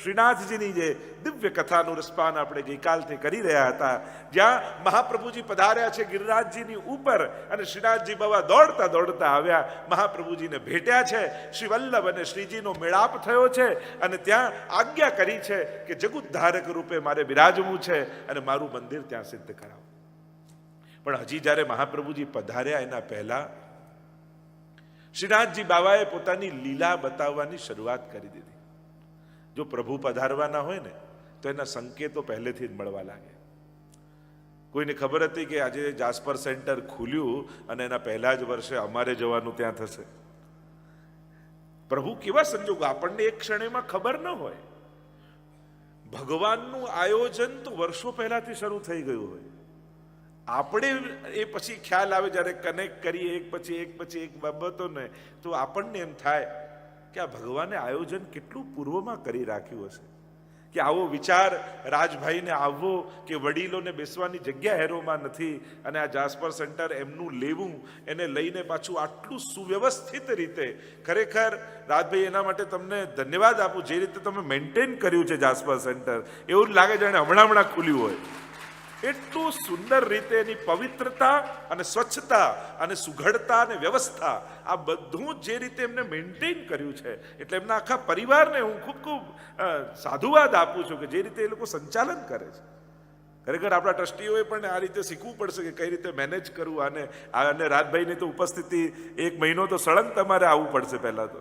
શ્રીનાથજીની જે દિવ્ય કથાનું રસપાન આપણે ગઈકાલથી કરી રહ્યા હતા, જ્યાં મહાપ્રભુજી પધાર્યા છે ગિરિરાજજીની ઉપર અને શ્રીનાથજી બાબા દોડતા દોડતા આવ્યા, મહાપ્રભુજીને ભેટ્યા છે, શ્રી વલ્લભ અને શ્રીજીનો મેળાપ થયો છે અને ત્યાં આજ્ઞા કરી છે કે જગુદ્ધારક રૂપે મારે બિરાજવું છે અને મારું મંદિર ત્યાં સિદ્ધ કરાવો. પણ હજી જ્યારે મહાપ્રભુજી પધાર્યા એના પહેલા શ્રીનાથજી બાબાએ પોતાની લીલા બતાવવાની શરૂઆત કરી દીધી. જો પ્રભુ પધારવાના હોય ને તો એના સંકેતો પહેલેથી જ મળવા લાગે. કોઈને ખબર હતી કે આજે જાસ્પર સેન્ટર ખુલ્યું અને એના પહેલા જ વર્ષે અમારે જવાનું ત્યાં થશે? પ્રભુ કેવા સંજોગો આપણને એક ક્ષણેમાં ખબર ન હોય. ભગવાનનું આયોજન તો વર્ષો પહેલાથી શરૂ થઈ ગયું હોય. આપણે એ પછી ખ્યાલ આવે જ્યારે કનેક્ટ કરીએ એક પછી એક બાબતોને, તો આપણને એમ થાય કે આ ભગવાને આયોજન કેટલું પૂર્વમાં કરી રાખ્યું હશે કે આવો વિચાર રાજભાઈને આવવો કે વડીલોને બેસવાની જગ્યા હેરોમાં નથી અને આ જાસ્પર સેન્ટર એમનું લેવું, એને લઈને પાછું આટલું સુવ્યવસ્થિત રીતે, ખરેખર રાજભાઈ એના માટે તમને ધન્યવાદ આપું. જે રીતે તમે મેન્ટેન કર્યું છે જાસ્પર સેન્ટર, એવું લાગે જાણે હમણાં ખુલ્યું હોય. એટલું સુંદર રીતે એની પવિત્રતા અને સ્વચ્છતા અને સુઘડતા અને વ્યવસ્થા, આ બધું જે રીતે એમને મેન્ટેન કર્યું છે, એટલે એમના આખા પરિવારને હું ખૂબ સાધુવાદ આપું છું કે જે રીતે એ લોકો સંચાલન કરે છે. ખરેખર આપણા ટ્રસ્ટીઓએ પણ આ રીતે શીખવું પડશે કે કઈ રીતે મેનેજ કરવું. અને રાજભાઈની તો ઉપસ્થિતિ 1 મહિનો તો સળંગ તમારે આવવું પડશે પહેલા તો.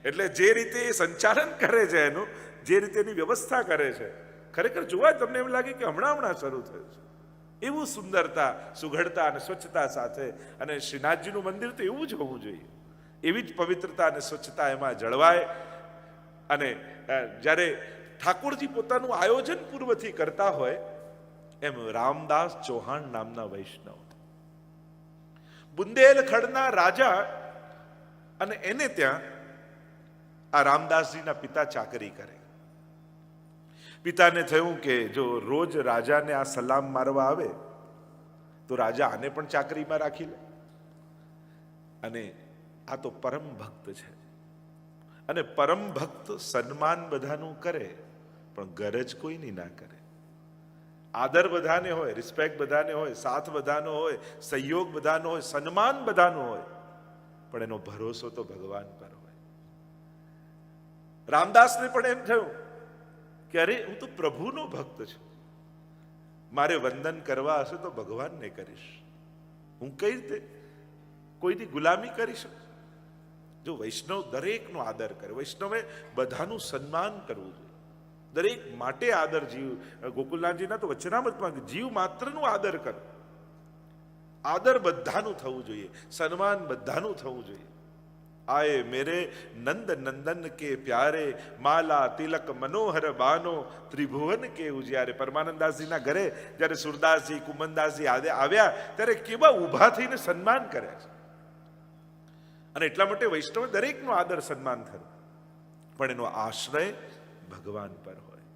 એટલે જે રીતે એ સંચાલન કરે છે એનું, જે રીતે એની વ્યવસ્થા કરે છે, ખરેખર જોવા તમને એમ લાગે કે હમણાં શરૂ થયું છે. એવું સુંદરતા, સુઘડતા અને સ્વચ્છતા સાથે. અને શ્રીનાથજીનું મંદિર તો એવું જ હોવું જોઈએ. એવી જ પવિત્રતા અને સ્વચ્છતા એમાં જળવાય. અને જ્યારે ઠાકોરજી પોતાનું આયોજન પૂર્વથી કરતા હોય, એમ રામદાસ ચૌહાણ નામના વૈષ્ણવ, બુંદેલખંડના રાજા, અને એને ત્યાં આ રામદાસજીના પિતા ચાકરી કરે. પિતાને થયું કે જો રોજ રાજાને આ સલામ મારવા આવે તો રાજા આને પણ ચાકરીમાં રાખી લે. અને આ તો પરમ ભક્ત છે, અને પરમ ભક્ત સન્માન બધાનું કરે પણ ગરજ કોઈની ના કરે. આદર બધાને હોય, રિસ્પેક્ટ બધાને હોય, સાથ બધાનો હોય, સહયોગ બધાનો હોય, સન્માન બધાનો હોય, પણ એનો ભરોસો તો ભગવાન પર હોય. રામદાસને પણ એમ થયું કે અરે હું તો પ્રભુનો ભક્ત છું, મારે વંદન કરવા હશે તો ભગવાનને કરીશ. હું કઈ રીતે કોઈની ગુલામી કરી શકું? જો વૈષ્ણવ દરેકનો આદર કરે, વૈષ્ણવે બધાનું સન્માન કરવું જોઈએ, દરેક માટે આદર. જીવ ગોકુલનાથજીના તો વચનામૃતમાં જીવ માત્રનું આદર કરો. આદર બધાનું થવું જોઈએ, સન્માન બધાનું થવું જોઈએ. આયે મેરે નંદ નંદન કે પ્યારે, માલા તિલક મનોહર બાનો, ત્રિભુવન કે ઉજ્યારે. પરમાનંદાસજીના ઘરે જ્યારે સુરદાસજી, કુમનદાસજી આવ્યા ત્યારે કેવા ઊભા થઈને સન્માન કર્યા છે. અને એટલા માટે વૈષ્ણવ દરેકનો આદર સન્માન થયું, પણ એનો આશ્રય ભગવાન પર હોય.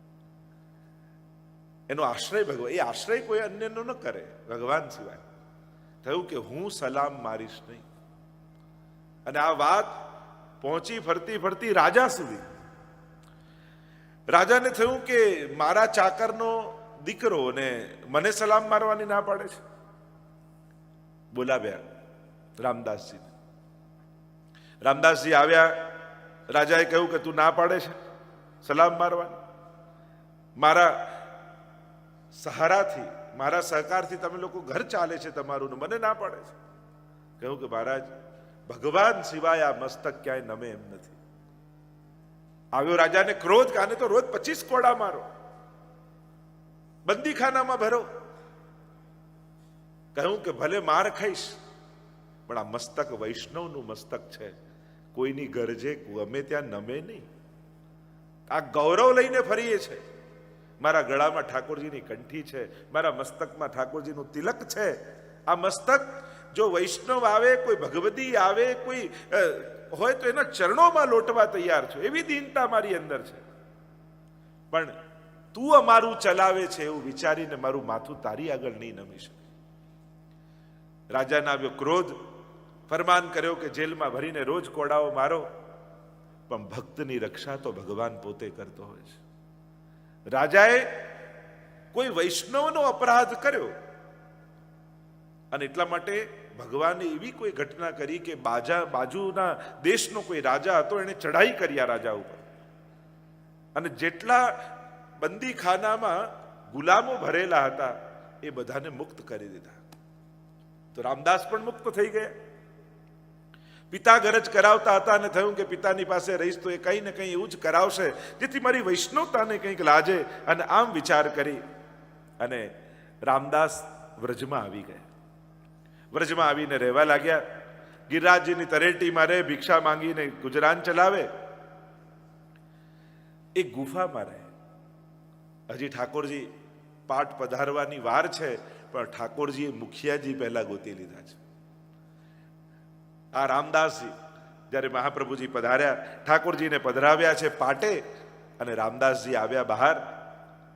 એનો આશ્રય ભગવાન, એ આશ્રય કોઈ અન્યનો ન કરે ભગવાન સિવાય. થયું કે હું સલામ મારીશ નહીં. અને આ વાત પહોંચી ફરતી રાજા સુધી. રાજાને થયું કે મારા ચાકરનો દીકરો ને મને સલામ મારવાની ના પાડે છે. બોલાવ્યા રામદાસજીને. રામદાસજી આવ્યા. રાજાએ કહ્યું કે તું ના પાડે છે સલામ મારવાની? મારા સહારાથી, મારા સહકારથી તમે લોકો ઘર ચાલે છે તમારું, ને મને ના પાડે છે. કહ્યું કે મહારાજ, ભગવાન સિવાય આ મસ્તક ક્યાંય નમે એમ નથી. આવ્યો રાજાને ક્રોધ, કાને તો રોજ 25 કોડા મારો, બંદીખાનામાં ભરો. કહ્યું કે ભલે માર ખાઈશ, પણ આ મસ્તક વૈષ્ણવનું મસ્તક છે, કોઈની ગરજે ગમે ત્યાં નમે નહીં. આ ગૌરવ લઈને ફરીએ છે. મારા ગળામાં ઠાકોરજીની કંઠી છે, મારા મસ્તકમાં ઠાકોરજીનું તિલક છે. આ મસ્તક જો વૈષ્ણવ આવે, કોઈ ભગવદી આવે, કોઈ હોય તો એના ચરણોમાં લોટવા તૈયાર છું. એવી દીનતા મારી અંદર છે. પણ તું અમારું ચલાવે છે એવું વિચારીને મારું માથું તારી આગળ નહીં નમી શકે. રાજાને આવ્યો ક્રોધ. ફરમાન કર્યો કે જેલમાં ભરીને રોજ કોડાઓ મારો. પણ ભક્તની રક્ષા તો ભગવાન પોતે કરતો હોય છે. રાજાએ કોઈ વૈષ્ણવનો અપરાધ કર્યો અને એટલા માટે ભગવાને એવી કોઈ ઘટના કરી કે બાજુના દેશનો કોઈ રાજા હતો, એને ચઢાઈ કરી આ રાજા ઉપર અને જેટલા બંદીખાનામાં ગુલામો ભરેલા હતા એ બધાને મુક્ત કરી દીધા. તો રામદાસ પણ મુક્ત થઈ ગયા. પિતા ગરજ કરાવતા હતા અને થયું કે પિતાની પાસે રહીશ તો એ કંઈ ને કંઈ એવું જ કરાવશે જેથી મારી વૈષ્ણવતાને કંઈક લાજે, અને આમ વિચાર કરી અને રામદાસ વ્રજમાં આવી ગયા. વ્રજમાં આવીને રહેવા લાગ્યા. ગિરિરાજજીની તરેટીમાં રહે, ભિક્ષા માંગીને ગુજરાન ચલાવે. એક ગુફામાં રહે. હજી ઠાકોરજી પાઠ પધારવાની વાર છે, પણ ઠાકોરજીએ મુખિયાજી પહેલા ગોતી લીધા છે. આ રામદાસજી જ્યારે મહાપ્રભુજી પધાર્યા, ઠાકોરજીને પધરાવ્યા છે પાટે, અને રામદાસજી આવ્યા બહાર,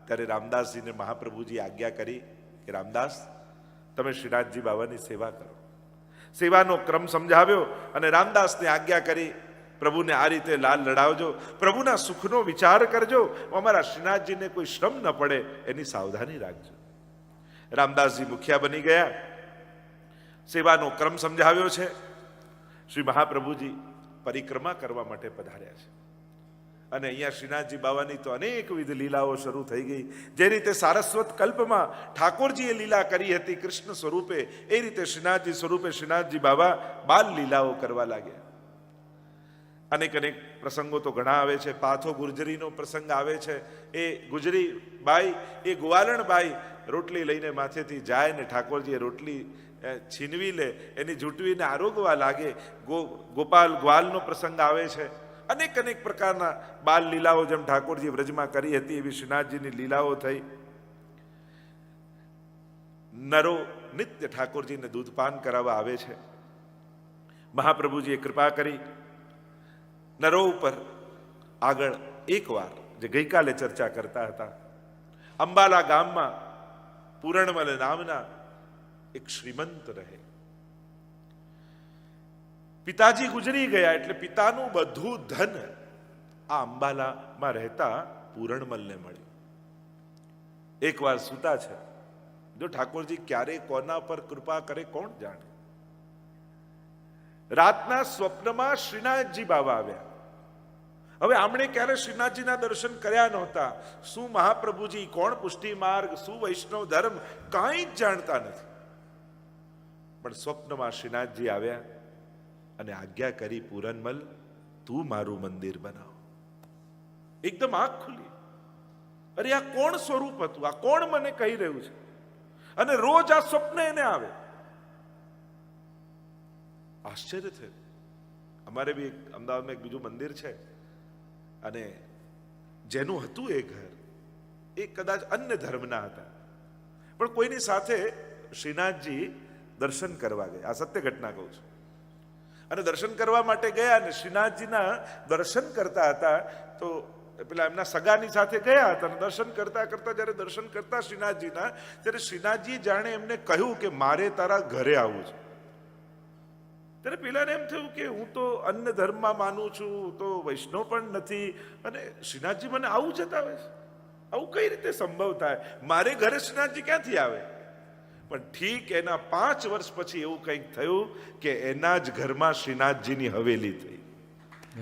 ત્યારે રામદાસજીને મહાપ્રભુજી આજ્ઞા કરી કે રામદાસ, તમે શ્રીનાથજી બાવાની સેવા કરો. સેવાનો ક્રમ સમજાવ્યો અને રામદાસને આજ્ઞા કરી, પ્રભુને આ રીતે લાલ લડાવજો, પ્રભુના સુખનો વિચાર કરજો, અમારા શ્રીનાથજીને કોઈ શ્રમ ન પડે એની સાવધાની રાખજો. રામદાસજી મુખિયા બની ગયા. સેવાનો ક્રમ સમજાવ્યો છે. શ્રી મહાપ્રભુજી પરિક્રમા કરવા માટે પધાર્યા છે અને અહીંયા શ્રીનાથજી બાવાની તો અનેકવિધ લીલાઓ શરૂ થઈ ગઈ. જે રીતે સારસ્વત કલ્પમાં ઠાકોરજીએ લીલા કરી હતી કૃષ્ણ સ્વરૂપે, એ રીતે શ્રીનાથજી સ્વરૂપે શ્રીનાથજી બાવા બાલ લીલાઓ કરવા લાગ્યા. અનેક અનેક પ્રસંગો તો ઘણા આવે છે. પાથો ગુર્જરીનો પ્રસંગ આવે છે. એ ગુજરી બાઈ, એ ગોવાલણ બાઈ રોટલી લઈને માથેથી જાય ને ઠાકોરજીએ રોટલી છીનવી લે, એની ઝૂંટવીને આરોગવા લાગે. ગોપાલ ગ્વાલનો પ્રસંગ આવે છે. અનેક અનેક પ્રકારના બાલ લીલાઓ જેમ ઠાકોરજી વ્રજમાં કરી હતી એવી શ્રીનાથજીની લીલાઓ થઈ. નરો નિત્ય ઠાકોરજીને દૂધપાન કરાવવા આવે છે. મહાપ્રભુજીએ કૃપા કરી નરો ઉપર આગળ એકવાર જે ગઈકાલે ચર્ચા કરતા હતા, અંબાલા ગામમાં પૂરણમલ નામના એક શ્રીમંત રહે. પિતાજી ગુજરી ગયા એટલે પિતાનું બધું ધન આ અંબાલામાં રહેતા પૂરણમલને મળ્યું. એકવાર સૂતા છે, જો ઠાકોરજી ક્યારે કોના પર કૃપા કરે કોણ જાણે. રાતના સ્વપ્નમાં શ્રીનાથજી બાવા આવ્યા. હવે આમણે ક્યારે શ્રીનાથજીના દર્શન કર્યા નહોતા. શું મહાપ્રભુજી, કોણ પુષ્ટિ માર્ગ, શું વૈષ્ણવ ધર્મ, કાંઈ જ જાણતા નથી. પણ સ્વપ્નમાં શ્રીનાથજી આવ્યા અને આજ્ઞા કરી, પૂરણમલ તું મારું મંદિર બનાવ. એકદમ આંખ ખુલી. અરે આ કોણ સ્વરૂપ હતું, આ કોણ મને કહી રહ્યું છે? અને રોજ આ સ્વપ્ન એને આવે. આશ્ચર્ય થયું. અમારે બી અમદાવાદમાં એક બીજું મંદિર છે અને જેનું હતું એ ઘર, એ કદાચ અન્ય ધર્મના હતા, પણ કોઈની સાથે શ્રીનાથજી દર્શન કરવા ગયા. આ સત્ય ઘટના કહું છું. અને દર્શન કરવા માટે ગયા અને શ્રીનાથજીના દર્શન કરતા હતા તો પેલા એમના સગાની સાથે ગયા હતા અને દર્શન કરતા કરતા જ્યારે દર્શન કરતા શ્રીનાથજીના, ત્યારે શ્રીનાથજી જાણે એમને કહ્યું કે મારે તારા ઘરે આવવું છે. ત્યારે પેલાને એમ થયું કે હું તો અન્ય ધર્મમાં માનું છું, તો વૈષ્ણવ પણ નથી, અને શ્રીનાથજી મને આવું જતાવે છે. આવું કઈ રીતે સંભવ થાય? મારે ઘરે શ્રીનાથજી ક્યાંથી આવે? પણ ઠીક એના 5 વર્ષ પછી એવું કંઈક થયું કે એના જ ઘરમાં શ્રીનાથજીની હવેલી થઈ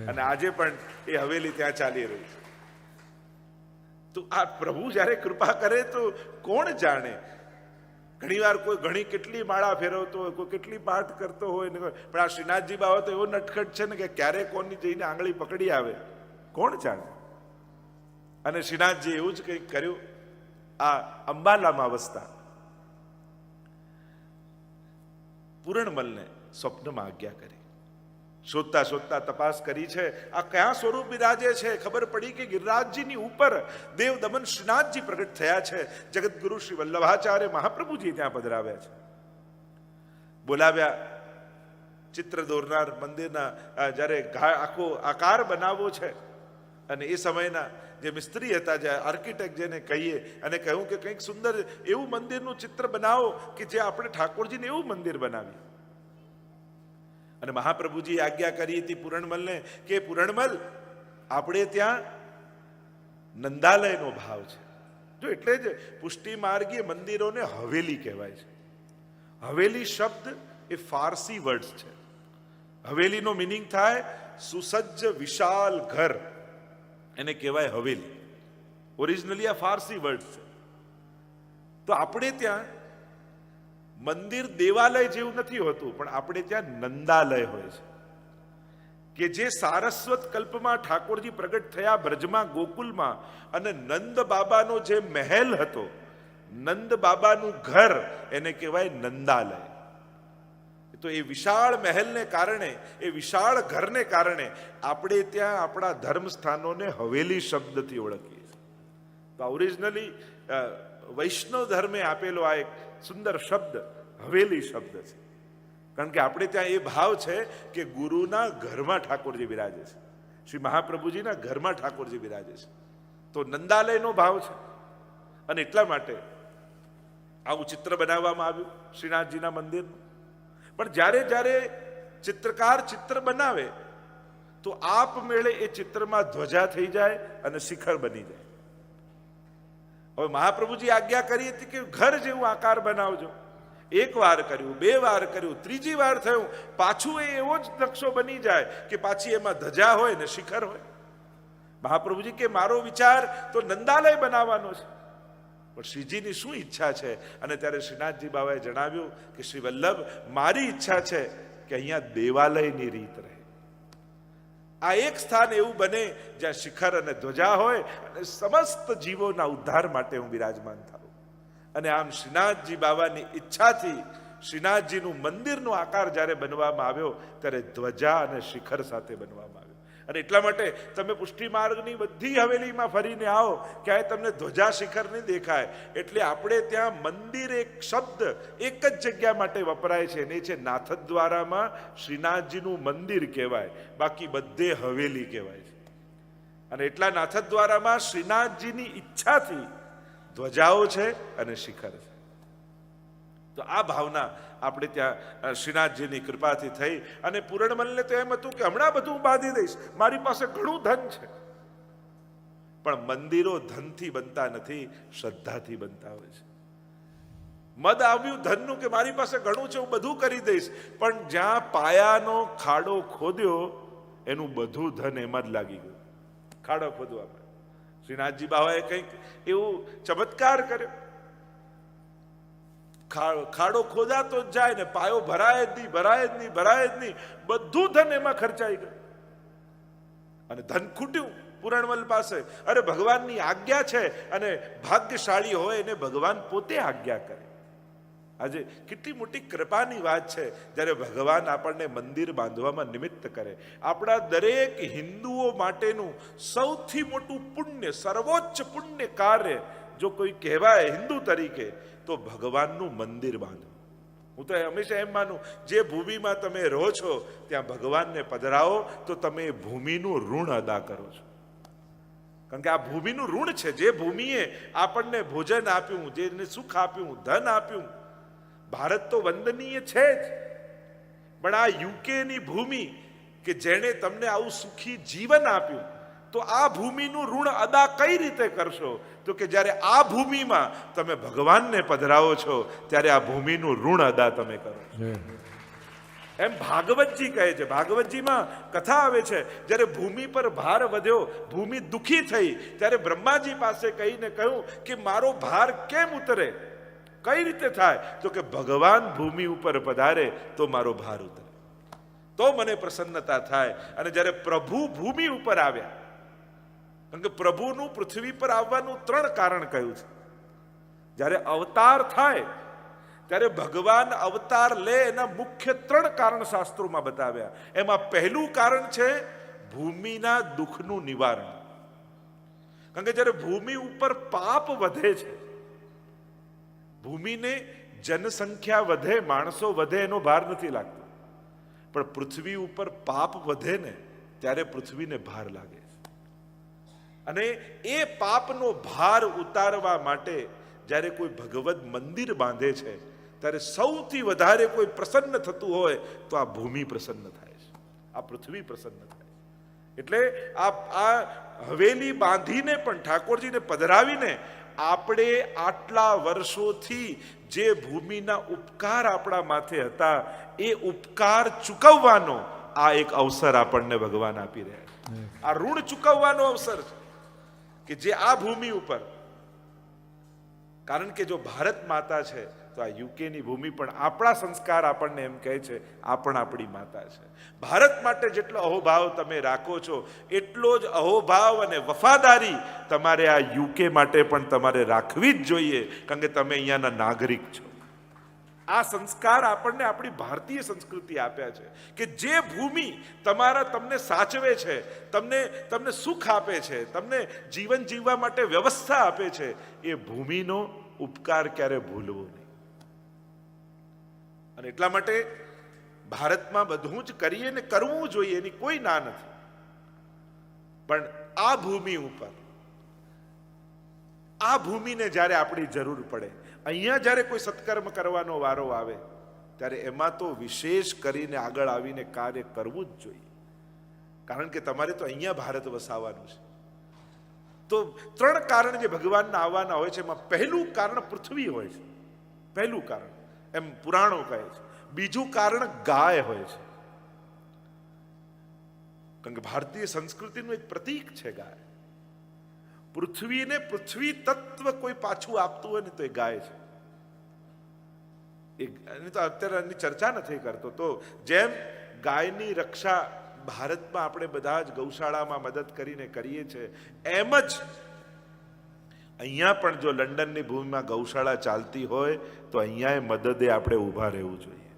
અને આજે પણ એ હવેલી ત્યાં ચાલી રહી છે. તો આ પ્રભુ જ્યારે કૃપા કરે તો કોણ જાણે. ઘણીવાર કોઈ ઘણી કેટલી માળા ફેરવતો હોય, કોઈ કેટલી પાઠ કરતો હોય, પણ આ શ્રીનાથજી બાબા તો એવો નટખટ છે ને કે ક્યારે કોની જઈને આંગળી પકડી આવે કોણ જાણે. અને શ્રીનાથજી એવું જ કંઈક કર્યું. આ અંબાલામાં વસતા પૂરણમલને સ્વપ્નમાં આજ્ઞા કરી. શોધતા શોધતા તપાસ કરી છે આ કયા સ્વરૂપ બિરાજે છે. ખબર પડી કે ગિરિરાજજીની ઉપર દેવ દમન શ્રીનાથજી પ્રગટ થયા છે. જગતગુરુ શ્રી વલ્લભાચાર્ય મહાપ્રભુજી ત્યાં પધરાવ્યા છે. બોલાવ્યા. ચિત્ર દોરનાર મંદિરના જ્યારે આખો આકાર બનાવવો છે અને એ સમયના જે મિસ્ત્રી હતા, જે આર્કિટેક્ટ જેને કહીએ, અને કહ્યું કે કંઈક સુંદર એવું મંદિરનું ચિત્ર બનાવો કે જે આપણે ઠાકોરજીને એવું મંદિર બનાવીએ. અને મહાપ્રભુજી આજ્ઞા કરી હતી પૂરણમલને કે પૂરણમલ આપણે ત્યાં નંદાલયનો ભાવ છે. જો એટલે જ પુષ્ટિ માર્ગીય મંદિરોને હવેલી કહેવાય છે. હવેલી શબ્દ એ ફારસી વર્ડ છે. હવેલીનો મિનિંગ થાય સુસજ્જ વિશાલ ઘર, એને કહેવાય હવેલી. ઓરિજિનલી આ ફારસી વર્ડ છે. તો આપણે ત્યાં મંદિર દેવાલય જેવું નથી હોતું, પણ આપણે ત્યાં નંદાલય હોય છે કે જે સારસ્વત કલ્પમાં ઠાકોરજી પ્રગટ થયા બ્રજમાં ગોકુલમાં, અને નંદ બાબાનો જે મહેલ હતો, નંદ બાબાનું ઘર, એને કહેવાય નંદાલય. તો એ વિશાળ મહેલને કારણે, એ વિશાળ ઘરને કારણે આપણે ત્યાં આપણા ધર્મ સ્થાનોને હવેલી શબ્દથી ઓળખીએ છીએ. તો ઓરિજિનલી વૈષ્ણવ ધર્મે આપેલો આ એક સુંદર શબ્દ હવેલી શબ્દ છે. કારણ કે આપણે ત્યાં એ ભાવ છે કે ગુરુના ઘરમાં ઠાકોરજી બિરાજે છે, શ્રી મહાપ્રભુજીના ઘરમાં ઠાકોરજી બિરાજે છે. તો નંદાલયનો ભાવ છે. અને એટલા માટે આવું ચિત્ર બનાવવામાં આવ્યું શ્રીનાથજીના મંદિરનું. પણ જ્યારે જ્યારે ચિત્રકાર ચિત્ર બનાવે તો આપમેળે એ ચિત્રમાં ધ્વજા થઈ જાય અને શિખર બની જાય. હવે મહાપ્રભુજી આજ્ઞા કરી હતી કે ઘર જેવું આકાર બનાવજો. એક વાર કર્યું, બે વાર કર્યું, ત્રીજી વાર થયું, પાછું એવો જ નકશો બની જાય કે પાછી એમાં ધજા હોય ને શિખર હોય. મહાપ્રભુજી કે મારો વિચાર તો નંદાલય બનાવવાનો છે, પણ શ્રીજીની શું ઈચ્છા છે? અને ત્યારે શ્રીનાથજી બાબાએ જણાવ્યું કે શ્રી વલ્લભ, મારી ઈચ્છા છે કે અહીંયા દેવાલયની રીત રહે. આ એક સ્થાન એવું બને જ્યાં શિખર અને ધ્વજા હોય અને સમસ્ત જીવોના ઉદ્ધાર માટે હું બિરાજમાન થાઉં. અને આમ શ્રીનાથજી બાબાની ઈચ્છાથી શ્રીનાથજીનું મંદિરનો આકાર જ્યારે બનવામાં આવ્યો ત્યારે ધ્વજા અને શિખર સાથે બનવામાં આવ્યો. અને એટલા માટે તમે પુષ્ટિ માર્ગની બધી હવેલીમાં ફરીને આવો, ક્યાંય તમને ધ્વજા શિખર નહીં દેખાય. એટલે આપણે ત્યાં મંદિર એક શબ્દ એક જ જગ્યા માટે વપરાય છે, અને એ છે નાથદ્વારામાં શ્રીનાથજીનું મંદિર કહેવાય, બાકી બધે હવેલી કહેવાય છે. અને એટલા નાથદ્વારામાં શ્રીનાથજીની ઈચ્છાથી ધ્વજાઓ છે અને શિખર છે. તો આ ભાવના આપણે ત્યાં શ્રીનાથજીની કૃપાથી થઈ. અને પૂરણમલને તો એમ હતું કે હમણાં બધું બાંધી દઈશ, મારી પાસે ઘણું ધન છે. પણ મંદિરો ધનથી બનતા નથી, શ્રદ્ધાથી બનતા હોય છે. મદ આવ્યું ધનનું કે મારી પાસે ઘણું છે, હું બધું કરી દઈશ, પણ જ્યાં પાયાનો ખાડો ખોદ્યો એનું બધું ધન એમાં જ લાગી ગયું, ખાડો ખોદવામાં. શ્રીનાથજી બાબાએ કંઈક એવું ચમત્કાર કર્યો. ખાડો ખોદાતો જ જાય ને પાયો ભરાય જ નહીં, ભરાય જ નહીં, ભરાય જ નહીં. બધું ધન એમાં ખર્ચાઈ ગયું અને ધન ખૂટ્યું પૂરણમલ પાસે. અરે ભગવાનની આજ્ઞા છે, અને ભાગ્યશાળી હોય એને ભગવાન પોતે આજ્ઞા કરે. આજે કેટલી મોટી કૃપાની વાત છે જ્યારે ભગવાન આપણને મંદિર બાંધવામાં નિમિત્ત કરે. આપણા દરેક હિન્દુઓ માટેનું સૌથી મોટું પુણ્ય, સર્વોચ્ચ પુણ્ય કાર્ય જો કોઈ કહેવાય હિન્દુ તરીકે, તો ભગવાનનું મંદિર બાંધવું. હું તો હંમેશા એમ માનું, જે ભૂમિમાં તમે રહો છો ત્યાં ભગવાનને પધરાવો તો તમે ભૂમિનું ઋણ અદા કરો છો. કારણ કે આ ભૂમિનું ઋણ છે. જે ભૂમિએ આપણને ભોજન આપ્યું, જેને સુખ આપ્યું, ધન આપ્યું. ભારત તો વંદનીય છે જ, પણ આ યુકેની ભૂમિ કે જેણે તમને આવું સુખી જીવન આપ્યું, તો આ ભૂમિનું ઋણ અદા કઈ રીતે કરશો? તો કે જ્યારે આ ભૂમિમાં તમે ભગવાનને પધરાવો છો ત્યારે આ ભૂમિનું ઋણ અદા તમે કરો. એમ ભાગવતજી કહે છે. ભાગવતજીમાં કથા આવે છે, જ્યારે ભૂમિ પર ભાર વધ્યો, ભૂમિ દુખી થઈ, ત્યારે બ્રહ્માજી પાસે કહીને કહ્યું કે મારો ભાર કેમ ઉતરે? કઈ રીતે થાય? તો કે ભગવાન ભૂમિ ઉપર પધારે તો મારો ભાર ઉતરે, તો મને પ્રસન્નતા થાય. અને જ્યારે પ્રભુ ભૂમિ ઉપર આવ્યા, કારણ કે પ્રભુનું પૃથ્વી પર આવવાનું 3 કારણ કહ્યું છે. જ્યારે અવતાર થાય ત્યારે ભગવાન અવતાર લે, એના મુખ્ય 3 કારણ શાસ્ત્રોમાં બતાવ્યા. એમાં પહેલું કારણ છે ભૂમિના દુઃખનું નિવારણ. કારણ કે જ્યારે ભૂમિ ઉપર પાપ વધે છે, ભૂમિને જનસંખ્યા વધે, માણસો વધે, એનો ભાર નથી લાગતો, પણ પૃથ્વી ઉપર પાપ વધે ને ત્યારે પૃથ્વીને ભાર લાગે છે. અને એ પાપનો ભાર ઉતારવા માટે જ્યારે કોઈ ભગવદ મંદિર બાંધે છે ત્યારે સૌથી વધારે કોઈ પ્રસન્ન થતું હોય તો આ ભૂમિ પ્રસન્ન થાય છે, આ પૃથ્વી પ્રસન્ન થાય છે. એટલે આ હવેલી બાંધીને પણ ઠાકોરજીને પધરાવીને આપણે આટલા વર્ષોથી જે ભૂમિના ઉપકાર આપણા માથે હતા એ ઉપકાર ચૂકવવાનો આ એક અવસર આપણને ભગવાન આપી રહ્યા છે. આ ઋણ ચૂકવવાનો અવસર છે કે જે આ ભૂમિ ઉપર, કારણ કે જો ભારત માતા છે તો આ યુકેની ભૂમિ પણ આપણા સંસ્કાર આપણને એમ કહે છે આ પણ આપણી માતા છે. ભારત માટે જેટલો અહોભાવ તમે રાખો છો એટલો જ અહોભાવ અને વફાદારી તમારે આ યુકે માટે પણ તમારે રાખવી જ જોઈએ, કારણ કે તમે અહીંયાના નાગરિક છો. આ સંસ્કાર આપણને આપણી ભારતીય સંસ્કૃતિ આપ્યા છે કે જે ભૂમિ તમને સાચવે છે, તમને સુખ આપે છે, તમને જીવન જીવવા માટે વ્યવસ્થા આપે છે, એ ભૂમિનો ઉપકાર ક્યારે ભૂલવો નહીં. અને એટલા માટે ભારતમાં બધું જ કરીએ ને કરવું જોઈએ, એની કોઈ ના નથી. પણ આ ભૂમિ ઉપર, આ ભૂમિને જ્યારે આપણી જરૂર પડે, અહીંયા જ્યારે કોઈ સત્કર્મ કરવાનો વારો આવે ત્યારે એમાં તો વિશેષ કરીને આગળ આવીને કાર્ય કરવું જ જોઈએ. કારણ કે તમારે તો અહીંયા ભારત વસાવવાનું છે. તો 3 કારણ જે ભગવાનના આવવાના હોય છે, એમાં પહેલું કારણ પૃથ્વી હોય છે, પહેલું કારણ, એમ પુરાણો કહે છે. બીજું કારણ ગાય હોય છે, કારણ કે ભારતીય સંસ્કૃતિનું એક પ્રતીક છે ગાય. પૃથ્વીને પૃથ્વી તત્વ કોઈ પાછું આપતું હોય ને તો એ ગાય છે. એની તો અત્યારે એની ચર્ચા નથી કરતો. તો જેમ ગાયની રક્ષા ભારતમાં આપણે બધા જ ગૌશાળામાં મદદ કરીને કરીએ છીએ, એમ જ અહીંયા પણ જો લંડનની ભૂમિમાં ગૌશાળા ચાલતી હોય તો અહીંયા મદદે આપણે ઊભા રહેવું જોઈએ,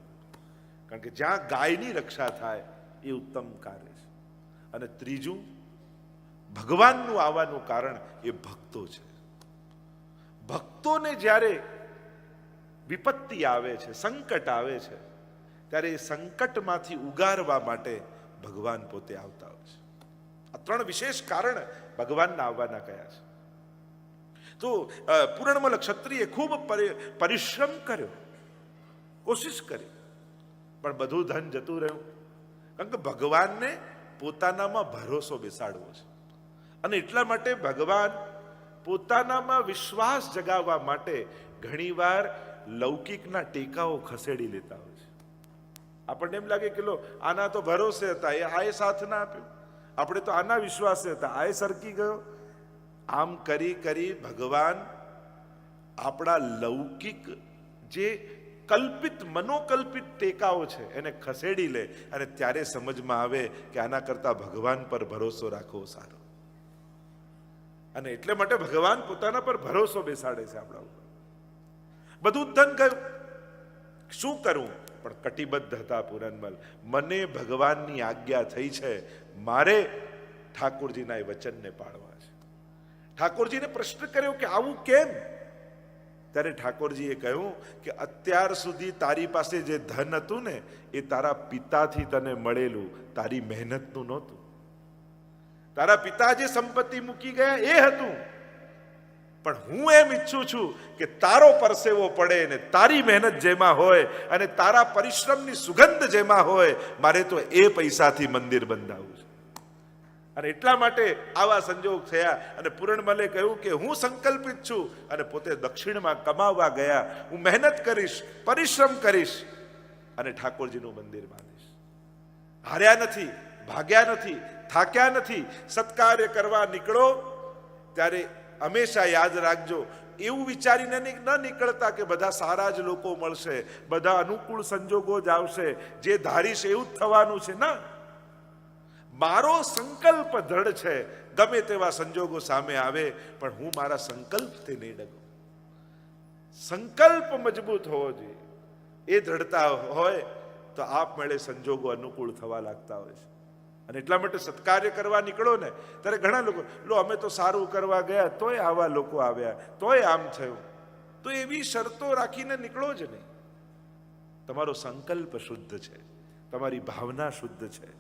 કારણ કે જ્યાં ગાયની રક્ષા થાય એ ઉત્તમ કાર્ય છે. અને ત્રીજું, ભગવાનનું આવવાનું કારણ એ ભક્તો છે. ભક્તોને જ્યારે વિપત્તિ આવે છે, સંકટ આવે છે, ત્યારે એ સંકટમાંથી ઉગારવા માટે ભગવાન પોતે આવતા હોય છે. આ 3 વિશેષ કારણ ભગવાનના આવવાના કયા છે. તો પૂરણમલ ક્ષત્રિયે ખૂબ પરિશ્રમ કર્યો, કોશિશ કરી, પણ બધું ધન જતું રહ્યું, કારણ કે ભગવાનને પોતાનામાં ભરોસો બેસાડવો છે. અને એટલા માટે ભગવાન પોતાનામાં વિશ્વાસ જગાવવા માટે ઘણીવાર લૌકિકના ટેકાઓ ખસેડી લેતા હોય છે. આપણને એમ લાગે કે લો આના તો ભરોસે હતા, આ સાથ ના આપ્યો, આપણે તો આના વિશ્વાસે હતા, આ સરકી ગયો. આમ કરી કરી ભગવાન આપણા લૌકિક જે કલ્પિત મનોકલ્પિત ટેકાઓ છે એને ખસેડી લે, અને ત્યારે સમજમાં આવે કે આના કરતા ભગવાન પર ભરોસો રાખવો સારો. અને એટલે માટે ભગવાન પોતાના પર ભરોસો બેસાડે છે આપણા ઉપર. બધું ધન ગયું, શું કરવું? પણ કટિબદ્ધ હતા પૂરણમલ. મને ભગવાનની આજ્ઞા થઈ છે, મારે ઠાકોરજીના એ વચનને પાળવા છે. ઠાકોરજીને પ્રશ્ન કર્યો કે આવું કેમ? ત્યારે ઠાકોરજીએ કહ્યું કે અત્યાર સુધી તારી પાસે જે ધન હતું ને એ તારા પિતાથી તને મળેલું, તારી મહેનતનું નહોતું. તારા પિતા જે સંપત્તિ મૂકી ગયા એ હતું, પણ હું એમ ઈચ્છું છું કે તારો પરસેવો પડે ને તારી મહેનત જેમાં હોય અને તારા પરિશ્રમની સુગંધ જેમાં હોય, મારે તો એ પૈસાથી મંદિર બંધાવવું છે. અને એટલા માટે આવા સંજોગ થયા. અને પૂરણમલે કહ્યું કે હું સંકલ્પિત છું અને પોતે દક્ષિણમાં કમાવા ગયા, હું મહેનત કરીશ, પરિશ્રમ કરીશ અને ઠાકોરજીનું મંદિર બાંધીશ. હાર્યા નથી, ભાગ્યા નથી, થાક્યા નથી. સત્કાર્ય કરવા નીકળો ત્યારે હંમેશા યાદ રાખજો, એવું વિચારીને ન નીકળતા કે બધા સારા જ લોકો મળશે, બધા અનુકૂળ સંજોગો જ આવશે, જે ધારીશ એવું જ થવાનું છે. ના, મારો સંકલ્પ દ્રઢ છે, ગમે તેવા સંજોગો સામે આવે પણ હું મારા સંકલ્પથી નહીં ડગું. સંકલ્પ મજબૂત હોવો જોઈએ. એ દ્રઢતા હોય તો આપમેળે સંજોગો અનુકૂળ થવા લાગતા હોય છે. અને એટલા માટે સત્કાર્ય કરવા નીકળો ને ત્યારે ઘણા લોકો, લો અમે તો સારું કરવા ગયા તોય આવા લોકો આવ્યા, તોય આમ થયું. તો એવી શરતો રાખીને નીકળો જ નહીં. તમારો સંકલ્પ શુદ્ધ છે, તમારી ભાવના શુદ્ધ છે,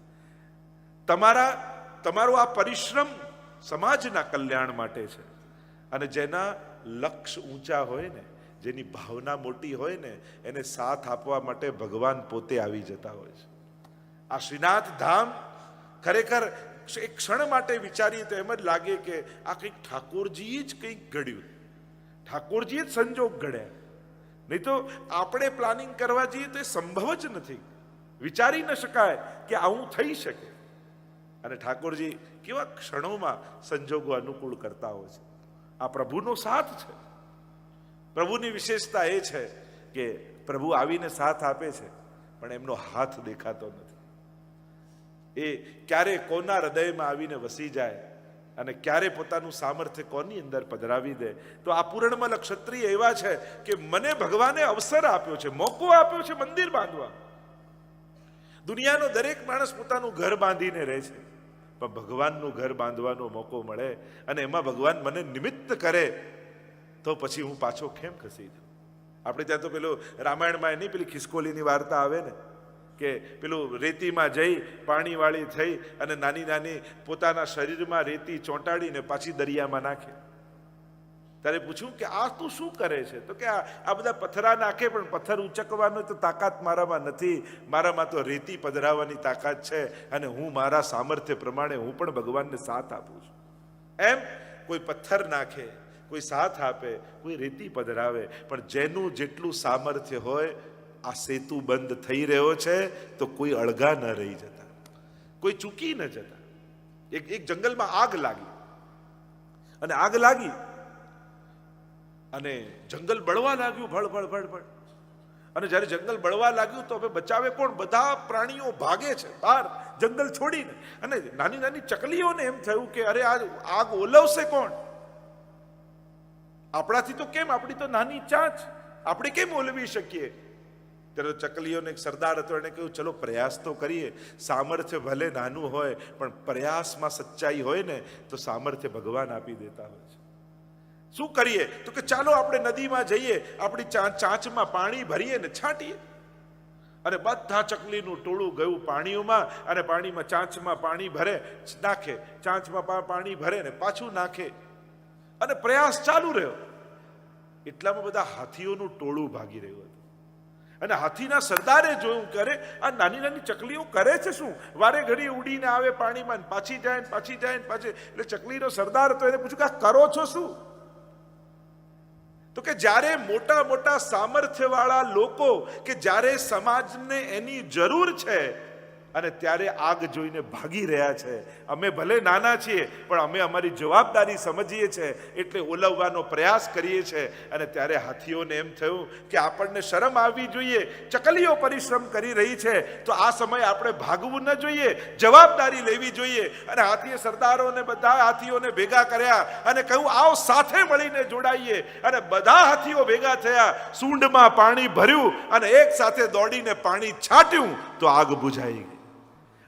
તમારો આ પરિશ્રમ સમાજના કલ્યાણ માટે છે. અને જેના લક્ષ્ય ઊંચા હોય ને, જેની ભાવના મોટી હોય ને, એને સાથ આપવા માટે ભગવાન પોતે આવી જતા હોય છે. આ શ્રીનાથ ધામ ખરેખર એક ક્ષણ માટે વિચારીએ તો એમ જ લાગે કે આ કંઈક ઠાકોરજીએ જ કંઈક ઘડ્યું, ઠાકોરજીએ જ સંજોગ ઘડ્યા. નહીં તો આપણે પ્લાનિંગ કરવા જઈએ તો એ સંભવ જ નથી, વિચારી ન શકાય કે આવું થઈ શકે. અને ઠાકોરજી કેવા ક્ષણોમાં સંજોગો અનુકૂળ કરતા હોય છે. આ પ્રભુનો સાથ છે. પ્રભુની વિશેષતા એ છે કે પ્રભુ આવીને સાથ આપે છે પણ એમનો હાથ દેખાતો નથી. એ ક્યારે કોના હૃદયમાં આવીને વસી જાય અને ક્યારે પોતાનું સામર્થ્ય કોની અંદર પધરાવી દે. તો આ પૂર્ણમલ ક્ષત્રિય એવા છે કે મને ભગવાને અવસર આપ્યો છે, મોકો આપ્યો છે મંદિર બાંધવા. દુનિયાનો દરેક માણસ પોતાનું ઘર બાંધીને રહે છે, પણ ભગવાનનું ઘર બાંધવાનો મોકો મળે અને એમાં ભગવાન મને નિમિત્ત કરે તો પછી હું પાછો કેમ ખસી જાઉં. આપણે ત્યાં તો પેલું રામાયણમાં નહીં પેલી ખિસકોલીની વાર્તા આવે ને કે પેલું રેતીમાં જઈ પાણીવાળી થઈ અને નાની નાની પોતાના શરીરમાં રેતી ચોંટાડીને પાછી દરિયામાં નાખે. ત્યારે પૂછ્યું કે આ તું શું કરે છે? તો કે આ બધા પથ્થરા નાખે પણ પથ્થર ઉચકવાનો તો તાકાત મારામાં નથી, મારામાં તો રેતી પધરાવવાની તાકાત છે અને હું મારા સામર્થ્ય પ્રમાણે હું પણ ભગવાનને સાથ આપું છું. એમ કોઈ પથ્થર નાખે, કોઈ સાથ આપે, કોઈ રેતી પધરાવે, પણ જેનું જેટલું સામર્થ્ય હોય. આ સેતુ બંધ થઈ રહ્યો છે તો કોઈ અળગા ન રહી જતા, કોઈ ચૂકી ન જતા. એક જંગલમાં આગ લાગી અને આગ લાગી અને જંગલ બળવા લાગ્યું, ભળ ભળ ભળ ભળ. અને જ્યારે જંગલ બળવા લાગ્યું તો હવે બચાવે કોણ? બધા પ્રાણીઓ ભાગે છે બહાર જંગલ છોડીને. અને નાની નાની ચકલીઓને એમ થયું કે અરે આ આગ ઓલવશે કોણ? આપણાથી તો કેમ, આપણી તો નાની ચાંચ, આપણે કેમ ઓલવી શકીએ? ત્યારે ચકલીઓને એક સરદાર હતો, એને કહ્યું ચલો પ્રયાસ તો કરીએ. સામર્થ્ય ભલે નાનું હોય પણ પ્રયાસમાં સચ્ચાઈ હોય ને તો સામર્થ્ય ભગવાન આપી દેતા હોય છે. શું કરીએ? તો કે ચાલો આપણે નદીમાં જઈએ, આપણી ચાંચમાં પાણી ભરીએ ને છાંટીએ. અને બધા ચકલીનું ટોળું ગયું પાણીઓમાં અને પાણીમાં ચાંચમાં પાણી ભરે, નાખે, ચાંચમાં પાણી ભરે ને પાછું નાખે અને પ્રયાસ ચાલુ રહ્યો. એટલામાં બધા હાથીઓનું ટોળું ભાગી રહ્યું હતું. અને હાથીના સરદારે જોયું કરે આ નાની નાની ચકલીઓ કરે છે શું? વારે ઘડી ઉડીને આવે પાણીમાં, પાછી જાય પાછી જાય પાછી. એટલે ચકલીનો સરદાર તો એને પૂછ્યું કે આ કરો છો શું? તો કે જ્યારે મોટા મોટા સામર્થ્ય વાળા લોકો કે જ્યારે સમાજને એની જરૂર છે અને ત્યારે આગ જોઈને ભાગી રહ્યા છે. અમે ભલે નાના છીએ પણ અમે અમારી જવાબદારી સમજીએ છીએ એટલે ઓલવવાનો પ્રયાસ કરીએ છીએ. અને ત્યારે હાથીઓને એમ થયું કે આપણને શરમ આવવી જોઈએ, ચકલીઓ પરિશ્રમ કરી રહી છે તો આ સમયે આપણે ભાગવું ન જોઈએ, જવાબદારી લેવી જોઈએ. અને હાથીએ સરદારોને બધા હાથીઓને ભેગા કર્યા અને કહ્યું આવો સાથે મળીને જોડાઈએ. અને બધા હાથીઓ ભેગા થયા, સૂંઢમાં પાણી ભર્યું અને એક સાથે દોડીને પાણી છાંટ્યું તો આગ બુઝાઈ ગઈ.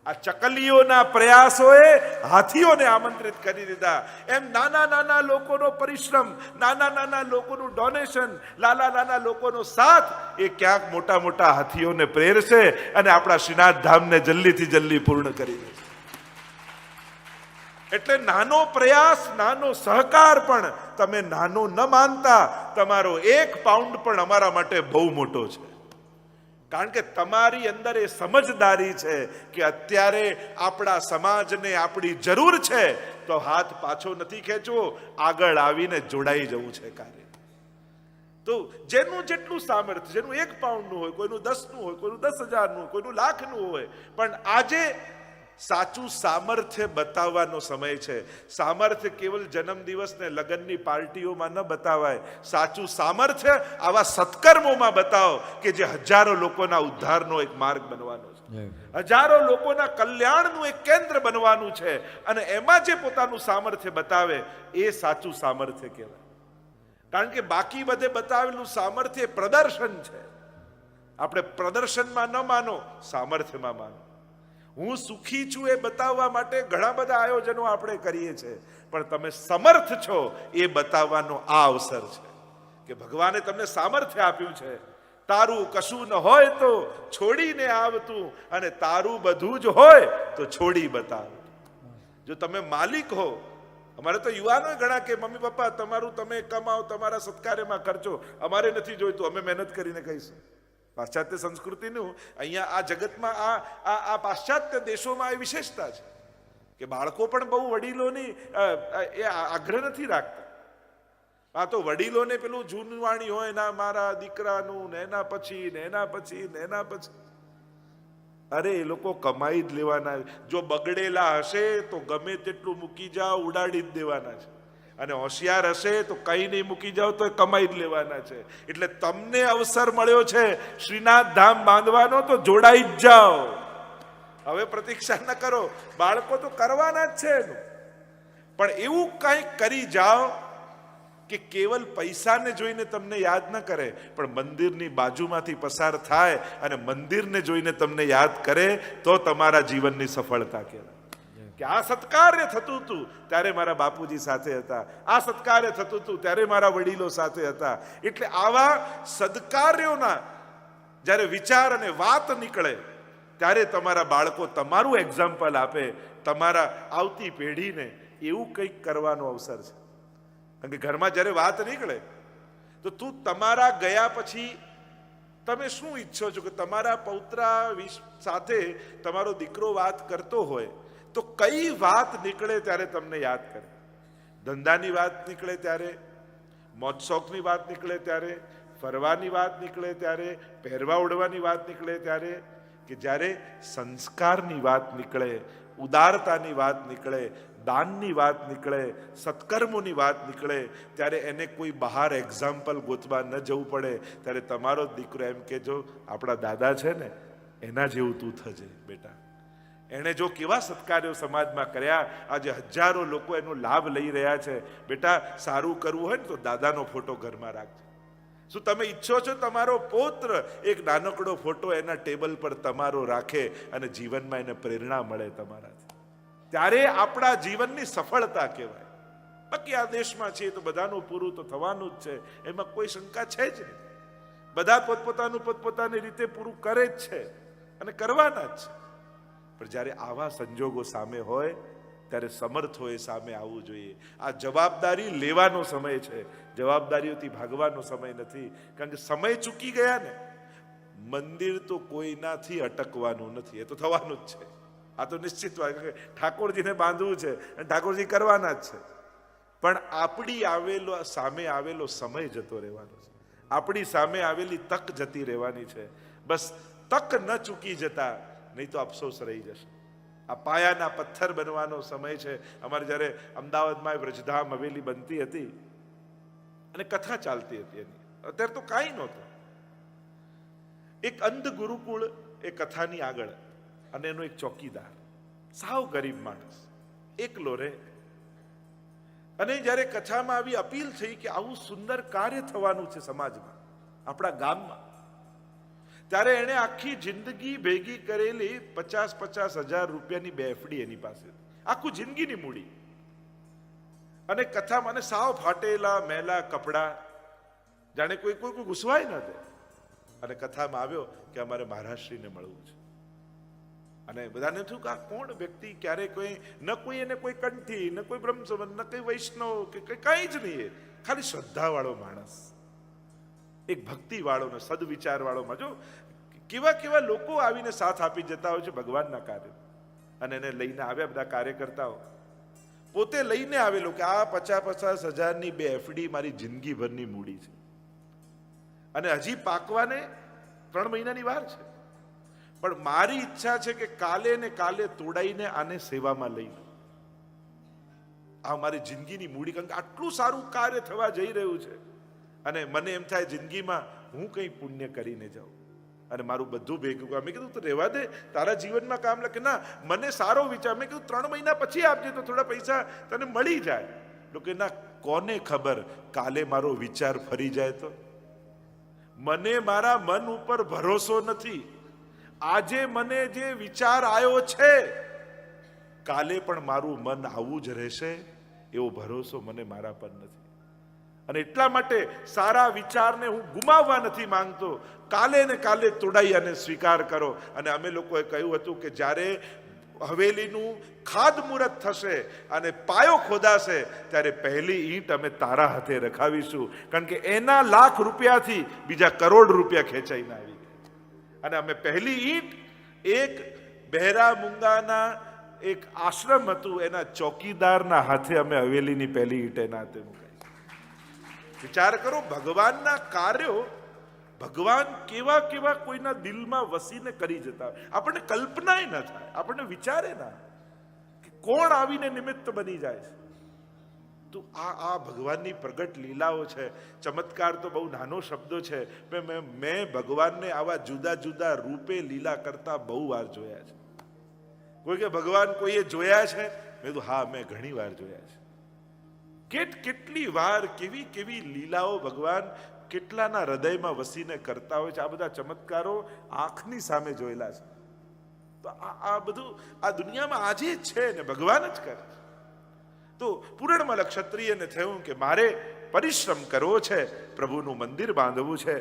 આ ચકલીઓના પ્રયાસોએ હાથીઓને આમંત્રિત કરી દીધા. એમ નાના નાના લોકોનો પરિશ્રમ, નાના નાના લોકોનું ડોનેશન, નાના નાના લોકોનો સાથ એ ક્યાંક મોટા મોટા હાથીઓને પ્રેરશે અને આપણા શ્રીનાથ ધામને જલ્દીથી જલ્દી પૂર્ણ કરી દેશે. એટલે નાનો પ્રયાસ, નાનો સહકાર પણ તમે નાનો ન માનતા, તમારો 1 પાઉન્ડ પણ અમારા માટે બહુ મોટો છે. કારણ કે તમારી અંદર એ સમજદારી છે કે અત્યારે આપણા સમાજને આપણી જરૂર છે તો હાથ પાછો નથી ખેંચવો, આગળ આવીને જોડાઈ જવું છે કાર્ય. તો જેનું જેટલું સામર્થ્ય, જેનું 1 પાઉન્ડનું હોય, કોઈનું 10નું હોય, કોઈનું 10,000નું, કોઈનું લાખનું હોય, પણ આજે સાચું સામર્થ્ય બતાવવાનો સમય છે. સામર્થ્ય કેવલ જન્મદિવસ ને લગ્નની પાર્ટીઓમાં ન બતાવાય. સાચું સામર્થ્ય આવા સત્કર્મોમાં બતાવો કે જે હજારો લોકોના ઉદ્ધારનો એક માર્ગ બનવાનો છે, હજારો લોકોના કલ્યાણનું એક કેન્દ્ર બનવાનું છે. અને એમાં જે પોતાનું સામર્થ્ય બતાવે એ સાચું સામર્થ્ય કહેવાય. કારણ કે બાકી બધે બતાવેલું સામર્થ્ય પ્રદર્શન છે. આપણે પ્રદર્શનમાં ન માનો, સામર્થ્યમાં માનો. હું સુખી છું એ બતાવવા માટે ઘણા બધા આયોજનો આપણે કરીએ છીએ, પણ તમે સમર્થ છો એ બતાવવાનો આ અવસર છે કે ભગવાને તમને સામર્થ્ય આપ્યું છે. તારું કશું ન હોય તો છોડીને આવતું અને તારું બધું જ હોય તો છોડી બતાવ. જો તમે માલિક હો, અમારે તો યુવાનો ઘણા કે મમ્મી પપ્પા તમારું તમે કમાઓ, તમારા સત્કાર્યમાં ખર્ચો, અમારે નથી જોઈતું, અમે મહેનત કરીને કહીશું. પાશ્ચાત્ય સંસ્કૃતિનું અહીંયા આ જગતમાં આ પાશ્ચાત્ય દેશોમાં એ વિશેષતા છે કે બાળકો પણ બહુ વડીલોની એ આગ્રહ નથી રાખતા. આ તો વડીલોને પેલું જૂનવાણી હોય ના મારા દીકરાનું ને એના પછી ને એના પછી ને એના પછી. અરે એ લોકો કમાઈ જ લેવાના. જો બગડેલા હશે તો ગમે તેટલું મૂકી જાઓ ઉડાડી જ દેવાના છે, અને હોશિયાર હશે તો કઈ નહીં મૂકી જાઓ તો કમાઈ જ લેવાના છે. એટલે તમને અવસર મળ્યો છે શ્રીનાથ ધામ બાંધવાનો, તો જોડાઈ જ જાઓ. હવે પ્રતીક્ષા ન કરો, બાળકો તો કરવાના જ છે એનું, પણ એવું કંઈક કરી જાઓ કે કેવલ પૈસાને જોઈને તમને યાદ ન કરે, પણ મંદિરની બાજુમાંથી પસાર થાય અને મંદિરને જોઈને તમને યાદ કરે, તો તમારા જીવનની સફળતા કહેવાય. કે આ સત્કાર્ય થતું હતું ત્યારે મારા બાપુજી સાથે હતા, આ સત્કાર્ય થતું હતું ત્યારે મારા વડીલો સાથે હતા. એટલે આવા સદકાર્યોના જ્યારે વિચાર અને વાત નીકળે ત્યારે તમારા બાળકો તમારું એક્ઝામ્પલ આપે, તમારા આવતી પેઢીને એવું કંઈક કરવાનો અવસર છે. કારણ કે ઘરમાં જ્યારે વાત નીકળે તો તું તમારા ગયા પછી તમે શું ઈચ્છો છો કે તમારા પૌત્રા સાથે તમારો દીકરો વાત કરતો હોય તો કઈ વાત નીકળે ત્યારે તમને યાદ કરે. ધંધાની વાત નીકળે ત્યારે, મોજ શોખની વાત નીકળે ત્યારે, ફરવાની વાત નીકળે ત્યારે, પહેરવા ઓઢવાની વાત નીકળે ત્યારે, કે જ્યારે સંસ્કારની વાત નીકળે, ઉદારતાની વાત નીકળે, દાનની વાત નીકળે, સત્કર્મોની વાત નીકળે, ત્યારે એને કોઈ બહાર એક્ઝામ્પલ ગોતવા ન જવું પડે. ત્યારે તમારો દીકરો એમ કે જો આપણા દાદા છે ને એના જેવું તું થજે બેટા. એણે જો કેવા સત્કાર્યો સમાજમાં કર્યા, આજે હજારો લોકો એનો લાભ લઈ રહ્યા છે. બેટા સારું કરવું હોય ને તો દાદાનો ફોટો ઘરમાં રાખજો. શું તમે ઈચ્છો છો તમારો પૌત્ર એક નાનકડો ફોટો એના ટેબલ પર તમારો રાખે અને જીવનમાં એને પ્રેરણા મળે તમારાથી? ત્યારે આપણા જીવનની સફળતા કહેવાય. બાકી આ દેશમાં છે તો બધાનું પૂરું તો થવાનું જ છે, એમાં કોઈ શંકા છે જ નહીં. બધા પોતપોતાની રીતે પૂરું કરે જ છે અને કરવાના જ છે. પણ જ્યારે આવા સંજોગો સામે હોય ત્યારે સમર્થોએ સામે આવવું જોઈએ. આ જવાબદારી લેવાનો સમય છે, જવાબદારીઓથી ભાગવાનો સમય નથી. કારણ કે સમય ચૂકી ગયા ને, મંદિર તો કોઈનાથી અટકવાનું નથી, એ તો થવાનું જ છે. આ તો નિશ્ચિત વાત, ઠાકોરજીને બાંધવું છે અને ઠાકોરજી કરવાના જ છે. પણ આપણી સામે આવેલો સમય જતો રહેવાનો છે, આપણી સામે આવેલી તક જતી રહેવાની છે. બસ તક ન ચૂકી જતા, નહીં તો અફસોસ રહી જશે. આ પાયાના પથ્થર બનવાનો સમય છે. અમારે જ્યારે અમદાવાદમાં વ્રજધામ હવેલી બનતી હતી અને કથા ચાલતી હતી એની, અત્યારે તો કાંઈ નહોતું. એક અંધ ગુરુકુળ એ કથાની આગળ, અને એનો એક ચોકીદાર, સાવ ગરીબ માણસ, એકલો રહે. અને જ્યારે કથામાં આવી અપીલ થઈ કે આવું સુંદર કાર્ય થવાનું છે સમાજમાં, આપણા ગામમાં, ત્યારે એણે આખી જિંદગી ભેગી કરેલી 50,000 રૂપિયાની બે એફડી એની પાસે, આખું જિંદગીની મૂડી. અને કથામાં સાવ ફાટેલા મેલા કપડા, જાણે કોઈ ઘૂસવાય ન દે. અને કથામાં આવ્યો કે અમારે મહારાજશ્રીને મળવું છે. અને બધાને થયું કે આ કોણ વ્યક્તિ, ક્યારે કોઈ એને કોઈ કંઠી, ન કોઈ બ્રહ્મસંબંધ, ન કોઈ વૈષ્ણવ કે કઈ જ નહીં, ખાલી શ્રદ્ધા વાળો માણસ, એક ભક્તિ વાળો ને સદવિચાર વાળો. જો કેવા લોકો આવીને સાથ આપી જતા હોય છે ભગવાનના કાર્ય. અને એને લઈને આવ્યા બધા કાર્યકર્તાઓ, પોતે લઈને આવેલો કે આ 50,000ની બે એફડી મારી જિંદગી ભરની મૂડી છે, અને હજી પાકવાને 3 મહિનાની વાર છે. પણ મારી ઈચ્છા છે કે કાલે તોડાઈને આને સેવામાં લઈ લો. આ મારી જિંદગીની મૂડી, કારણ કે આટલું સારું કાર્ય થવા જઈ રહ્યું છે. અને મને એમ થાય જિંદગીમાં હું કંઈ પુણ્ય કરીને જાઉં અને મારું બધું ભેગું. મેં કીધું તો રહેવા દે, તારા જીવનમાં કામ લાગે. ના, મને સારો વિચાર. મેં કીધું 3 મહિના પછી આપજે તો થોડા પૈસા તને મળી જાય. લોકો ના, કોને ખબર કાલે મારો વિચાર ફરી જાય તો? મને મારા મન ઉપર ભરોસો નથી. આજે મને જે વિચાર આવ્યો છે, કાલે પણ મારું મન આવું જ રહેશે એવો ભરોસો મને મારા પર નથી. અને એટલા માટે સારા વિચારને હું ગુમાવવા નથી માંગતો. કાલે તોડાઈ અને સ્વીકાર કરો. અને અમે લોકોએ કહ્યું હતું કે જ્યારે હવેલીનું ખાતમુહૂર્ત થશે અને પાયો ખોદાશે ત્યારે પહેલી ઈંટ અમે તારા હાથે રખાવીશું. કારણ કે એના લાખ રૂપિયાથી બીજા કરોડ રૂપિયા ખેંચાઈને આવી ગયા. અને અમે પહેલી ઈંટ એક બહેરા મૂંગાના એક આશ્રમ હતું, એના ચોકીદારના હાથે અમે હવેલીની પહેલી ઈંટ એના હાથે મુકાઈ. વિચાર કરો, ભગવાનના કાર્યો ભગવાન કેવા કેવા કોઈના દિલમાં વસીને કરી જતા હોય, આપણને કલ્પનાય ન થાય, આપણને વિચારે ના કે કોણ આવીને નિમિત્ત બની જાય છે. તો આ ભગવાનની પ્રગટ લીલાઓ છે. ચમત્કાર તો બહુ નાનો શબ્દો છે. મેં ભગવાનને આવા જુદા જુદા રૂપે લીલા કરતા બહુ વાર જોયા છે. કોઈ કે ભગવાન કોઈએ જોયા છે? મેં કીધું હા, મેં ઘણી વાર જોયા છે. કેટલી વાર કેવી કેવી લીલાઓ ભગવાન કેટલાના હૃદયમાં વસીને કરતા હોય છે. આ બધા ચમત્કારો આંખની સામે જોયેલા છે. તો આ બધું આ દુનિયામાં આજે જ છે ને ભગવાન જ કરે. તો પૂરણમલ ક્ષત્રિયને થયું કે મારે પરિશ્રમ કરવો છે, પ્રભુનું મંદિર બાંધવું છે.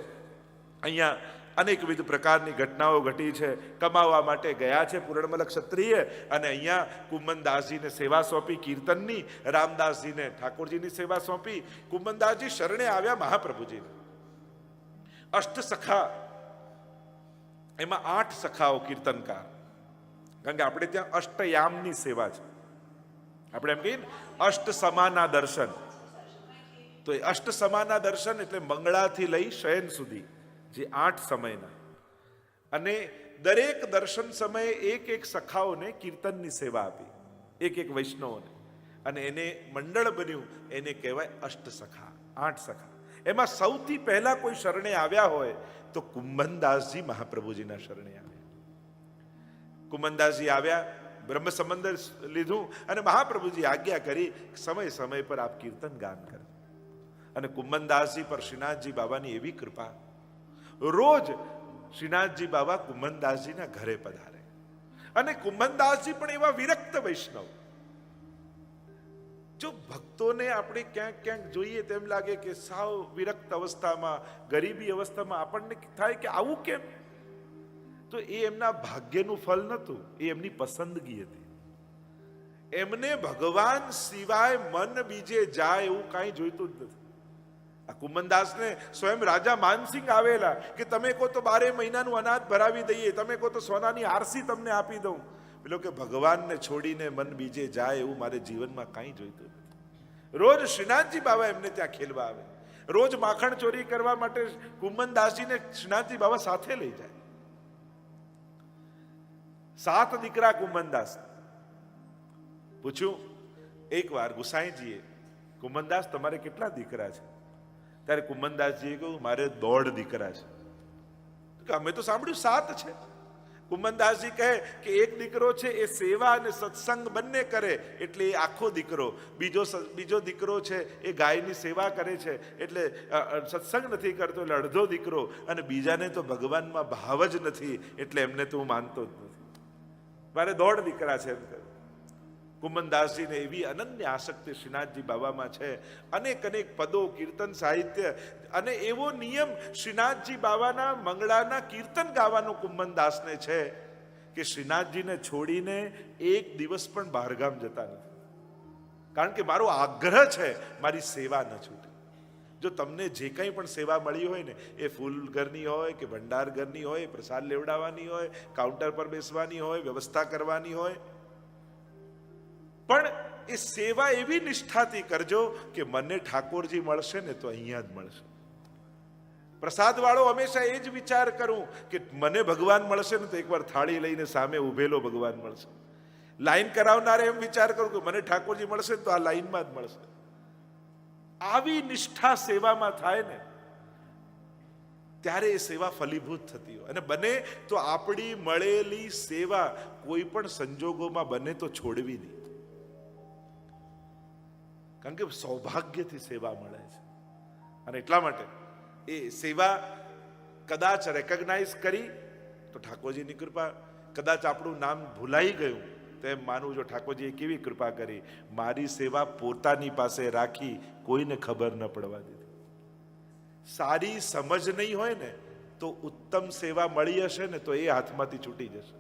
અહીંયા અનેકવિધ પ્રકારની ઘટનાઓ ઘટી છે. કમાવા માટે ગયા છે પૂરણમલ ક્ષત્રિય, અને અહીંયા કુંભનદાસજીને સેવા સોંપી કીર્તનની, રામદાસજીને ઠાકોરજીની સેવા સોંપી. કુંભનદાસજી શરણે આવ્યા મહાપ્રભુજીને. અષ્ટ સખા, એમાં 8 સખાઓ કીર્તનકાર, કારણ કે આપણે ત્યાં અષ્ટયામની સેવા છે. આપણે એમ કહીએ ને અષ્ટ સમાના દર્શન, તો એ અષ્ટ સમાના દર્શન એટલે મંગળાથી લઈ શયન સુધી જે 8 સમયના, અને દરેક દર્શન સમયે એક એક સખાઓને કીર્તનની સેવા આપી, એક એક વૈષ્ણવોને, અને એને મંડળ બન્યું, એને કહેવાય અષ્ટ સખા, 8 સખા. એમાં સૌથી પહેલા કોઈ શરણે આવ્યા હોય તો કુંભનદાસજી મહાપ્રભુજીના શરણે આવ્યા. કુંભનદાસજી આવ્યા, બ્રહ્મ સંબંધ લીધું, અને મહાપ્રભુજી આજ્ઞા કરી સમય સમય પર આપ કીર્તન ગાન કરે. અને કુંભનદાસજી પર શ્રીનાથજી બાબાની એવી કૃપા, રોજ શ્રીનાથજી બાબા કુંભનદાસજીના ઘરે પધારે. અને કુંભનદાસજી પણ એવા વિરક્ત વૈષ્ણવ. જો ભક્તોને આપણે ક્યાંક ક્યાંક જોઈએ તેમ લાગે કે સાવ વિરક્ત અવસ્થામાં, ગરીબી અવસ્થામાં, આપણને થાય કે આવું કેમ? તો એ એમના ભાગ્યનું ફળ નહોતું, એ એમની પસંદગી હતી. એમને ભગવાન સિવાય મન બીજે જાય એવું કાંઈ જોઈતું જ નથી. આ કુંભનદાસને સ્વયં રાજા માનસિંહ આવેલા કે તમે કહો તો 12 મહિનાનું અનાજ ભરાવી દઈએ, તમે કહો તો સોનાની આરસી તમને આપી દઉં. પેલો કે ભગવાનને છોડીને મન બીજે જાય એવું મારે જીવનમાં કાંઈ જોઈતું નથી. રોજ શ્રીનાથજી બાબા એમને ત્યાં ખેલવા આવે. રોજ માખણ ચોરી કરવા માટે કુંભનદાસજીને શ્રીનાથજી બાબા સાથે લઈ જાય. 7 દીકરા કુંભનદાસ. પૂછ્યું એકવાર ગુસાઈજીએ, કુંભનદાસ તમારે કેટલા દીકરા છે? ત્યારે કુંભનદાસજીએ કહ્યું મારે 1.5 દીકરા છે. અમે તો સાંભળ્યું 7 છે. કુંભનદાસજી કહે કે એક દીકરો છે એ સેવા અને સત્સંગ બંને કરે એટલે એ આખો દીકરો, બીજો દીકરો છે એ ગાયની સેવા કરે છે એટલે સત્સંગ નથી કરતો એટલે અડધો દીકરો, અને બીજાને તો ભગવાનમાં ભાવ જ નથી એટલે એમને તો હું માનતો જ નથી. મારે 1.5 દીકરા છે એમ કહ્યું. કુંભનદાસજીને એવી અનન્ય આસક્તિ શ્રીનાથજી બાબામાં છે. અનેક અનેક પદો, કીર્તન સાહિત્ય, અને એવો નિયમ શ્રીનાથજી બાબાના મંગળાના કીર્તન ગાવાનો કુંભનદાસને છે કે શ્રીનાથજીને છોડીને એક દિવસ પણ બહારગામ જતા નથી. કારણ કે મારો આગ્રહ છે મારી સેવા ન છૂટે. જો તમને જે કંઈ પણ સેવા મળી હોય ને, એ ફૂલ ઘરની હોય કે ભંડાર ઘરની હોય, પ્રસાદ લેવડાવવાની હોય, કાઉન્ટર પર બેસવાની હોય, વ્યવસ્થા કરવાની હોય, પણ એ સેવા એવી નિષ્ઠાથી કરજો કે મને ઠાકોરજી મળશે ને તો અહીંયા જ મળશે. પ્રસાદ વાળો હંમેશા એ જ વિચાર કરું કે મને ભગવાન મળશે ને તો એકવાર થાળી લઈને સામે ઉભેલો ભગવાન મળશે. લાઈન કરાવનારે એમ વિચાર કરું કે મને ઠાકોરજી મળશે ને તો આ લાઈનમાં જ મળશે. આવી નિષ્ઠા સેવામાં થાય ને ત્યારે એ સેવા ફલીભૂત થતી હોય. અને બને તો આપણી મળેલી સેવા કોઈ પણ સંજોગોમાં બને તો છોડવી નહીં, કારણ કે સૌભાગ્યથી સેવા મળે છે. અને એટલા માટે એ સેવા કદાચ રેકગ્નાઇઝ કરી તો ઠાકોરજીની કૃપા, કદાચ આપણું નામ ભૂલાઈ ગયું તો એમ માનવું જો ઠાકોરજીએ કેવી કૃપા કરી, મારી સેવા પોતાની પાસે રાખી, કોઈને ખબર ન પડવા દીધી. સારી સમજ નહીં હોય ને તો ઉત્તમ સેવા મળી હશે ને તો એ હાથમાંથી છૂટી જશે.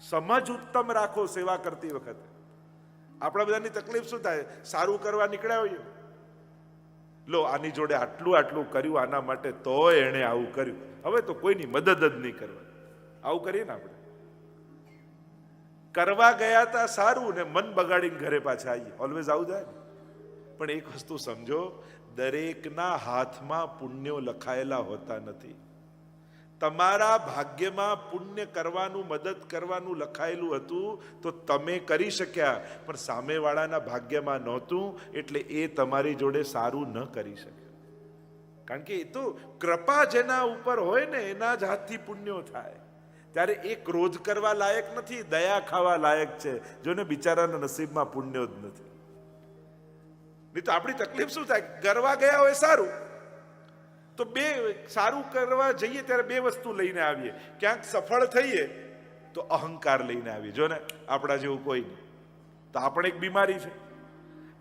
સમજ ઉત્તમ રાખો સેવા કરતી વખતે. આપણા બધાની તકલીફ શું થાય? સારું કરવા નીકળ્યા હોઈએ, લો આની જોડે આટલું આટલું કર્યું આના માટે તોય એણે આવું કર્યું, હવે તો કોઈની મદદ જ નહીં કરવાની, આવું કરીએ ને આપણે. કરવા ગયા હતા સારું ને મન બગાડીને ઘરે પાછા આવીએ, ઓલવેઝ આવું જાય ને. પણ એક વસ્તુ સમજો, દરેકના હાથમાં પુણ્યો લખાયેલા હોતા નથી. તમારા ભાગ્યમાં પુણ્ય કરવાનું, મદદ કરવાનું લખાયેલું હતું તો તમે કરી શક્યા, પણ સામેવાળાના ભાગ્યમાં નહોતું એટલે એ તમારી જોડે સારું ન કરી શકે. કારણ કે એ તો કૃપા જેના ઉપર હોય ને એના જ હાથથી પુણ્યો થાય. ત્યારે એ ક્રોધ કરવા લાયક નથી, દયા ખાવા લાયક છે, જોને બિચારાના નસીબમાં પુણ્યો જ નથી. નહીં તો આપણી તકલીફ શું થાય, કરવા ગયા હોય સારું તો બે સારું કરવા જઈએ ત્યારે બે વસ્તુ લઈને આવીએ. ક્યાંક સફળ થઈએ તો અહંકાર લઈને આવીએ, જો ને આપણા જેવું કોઈ નહીં તો આપણે એક બીમારી છે.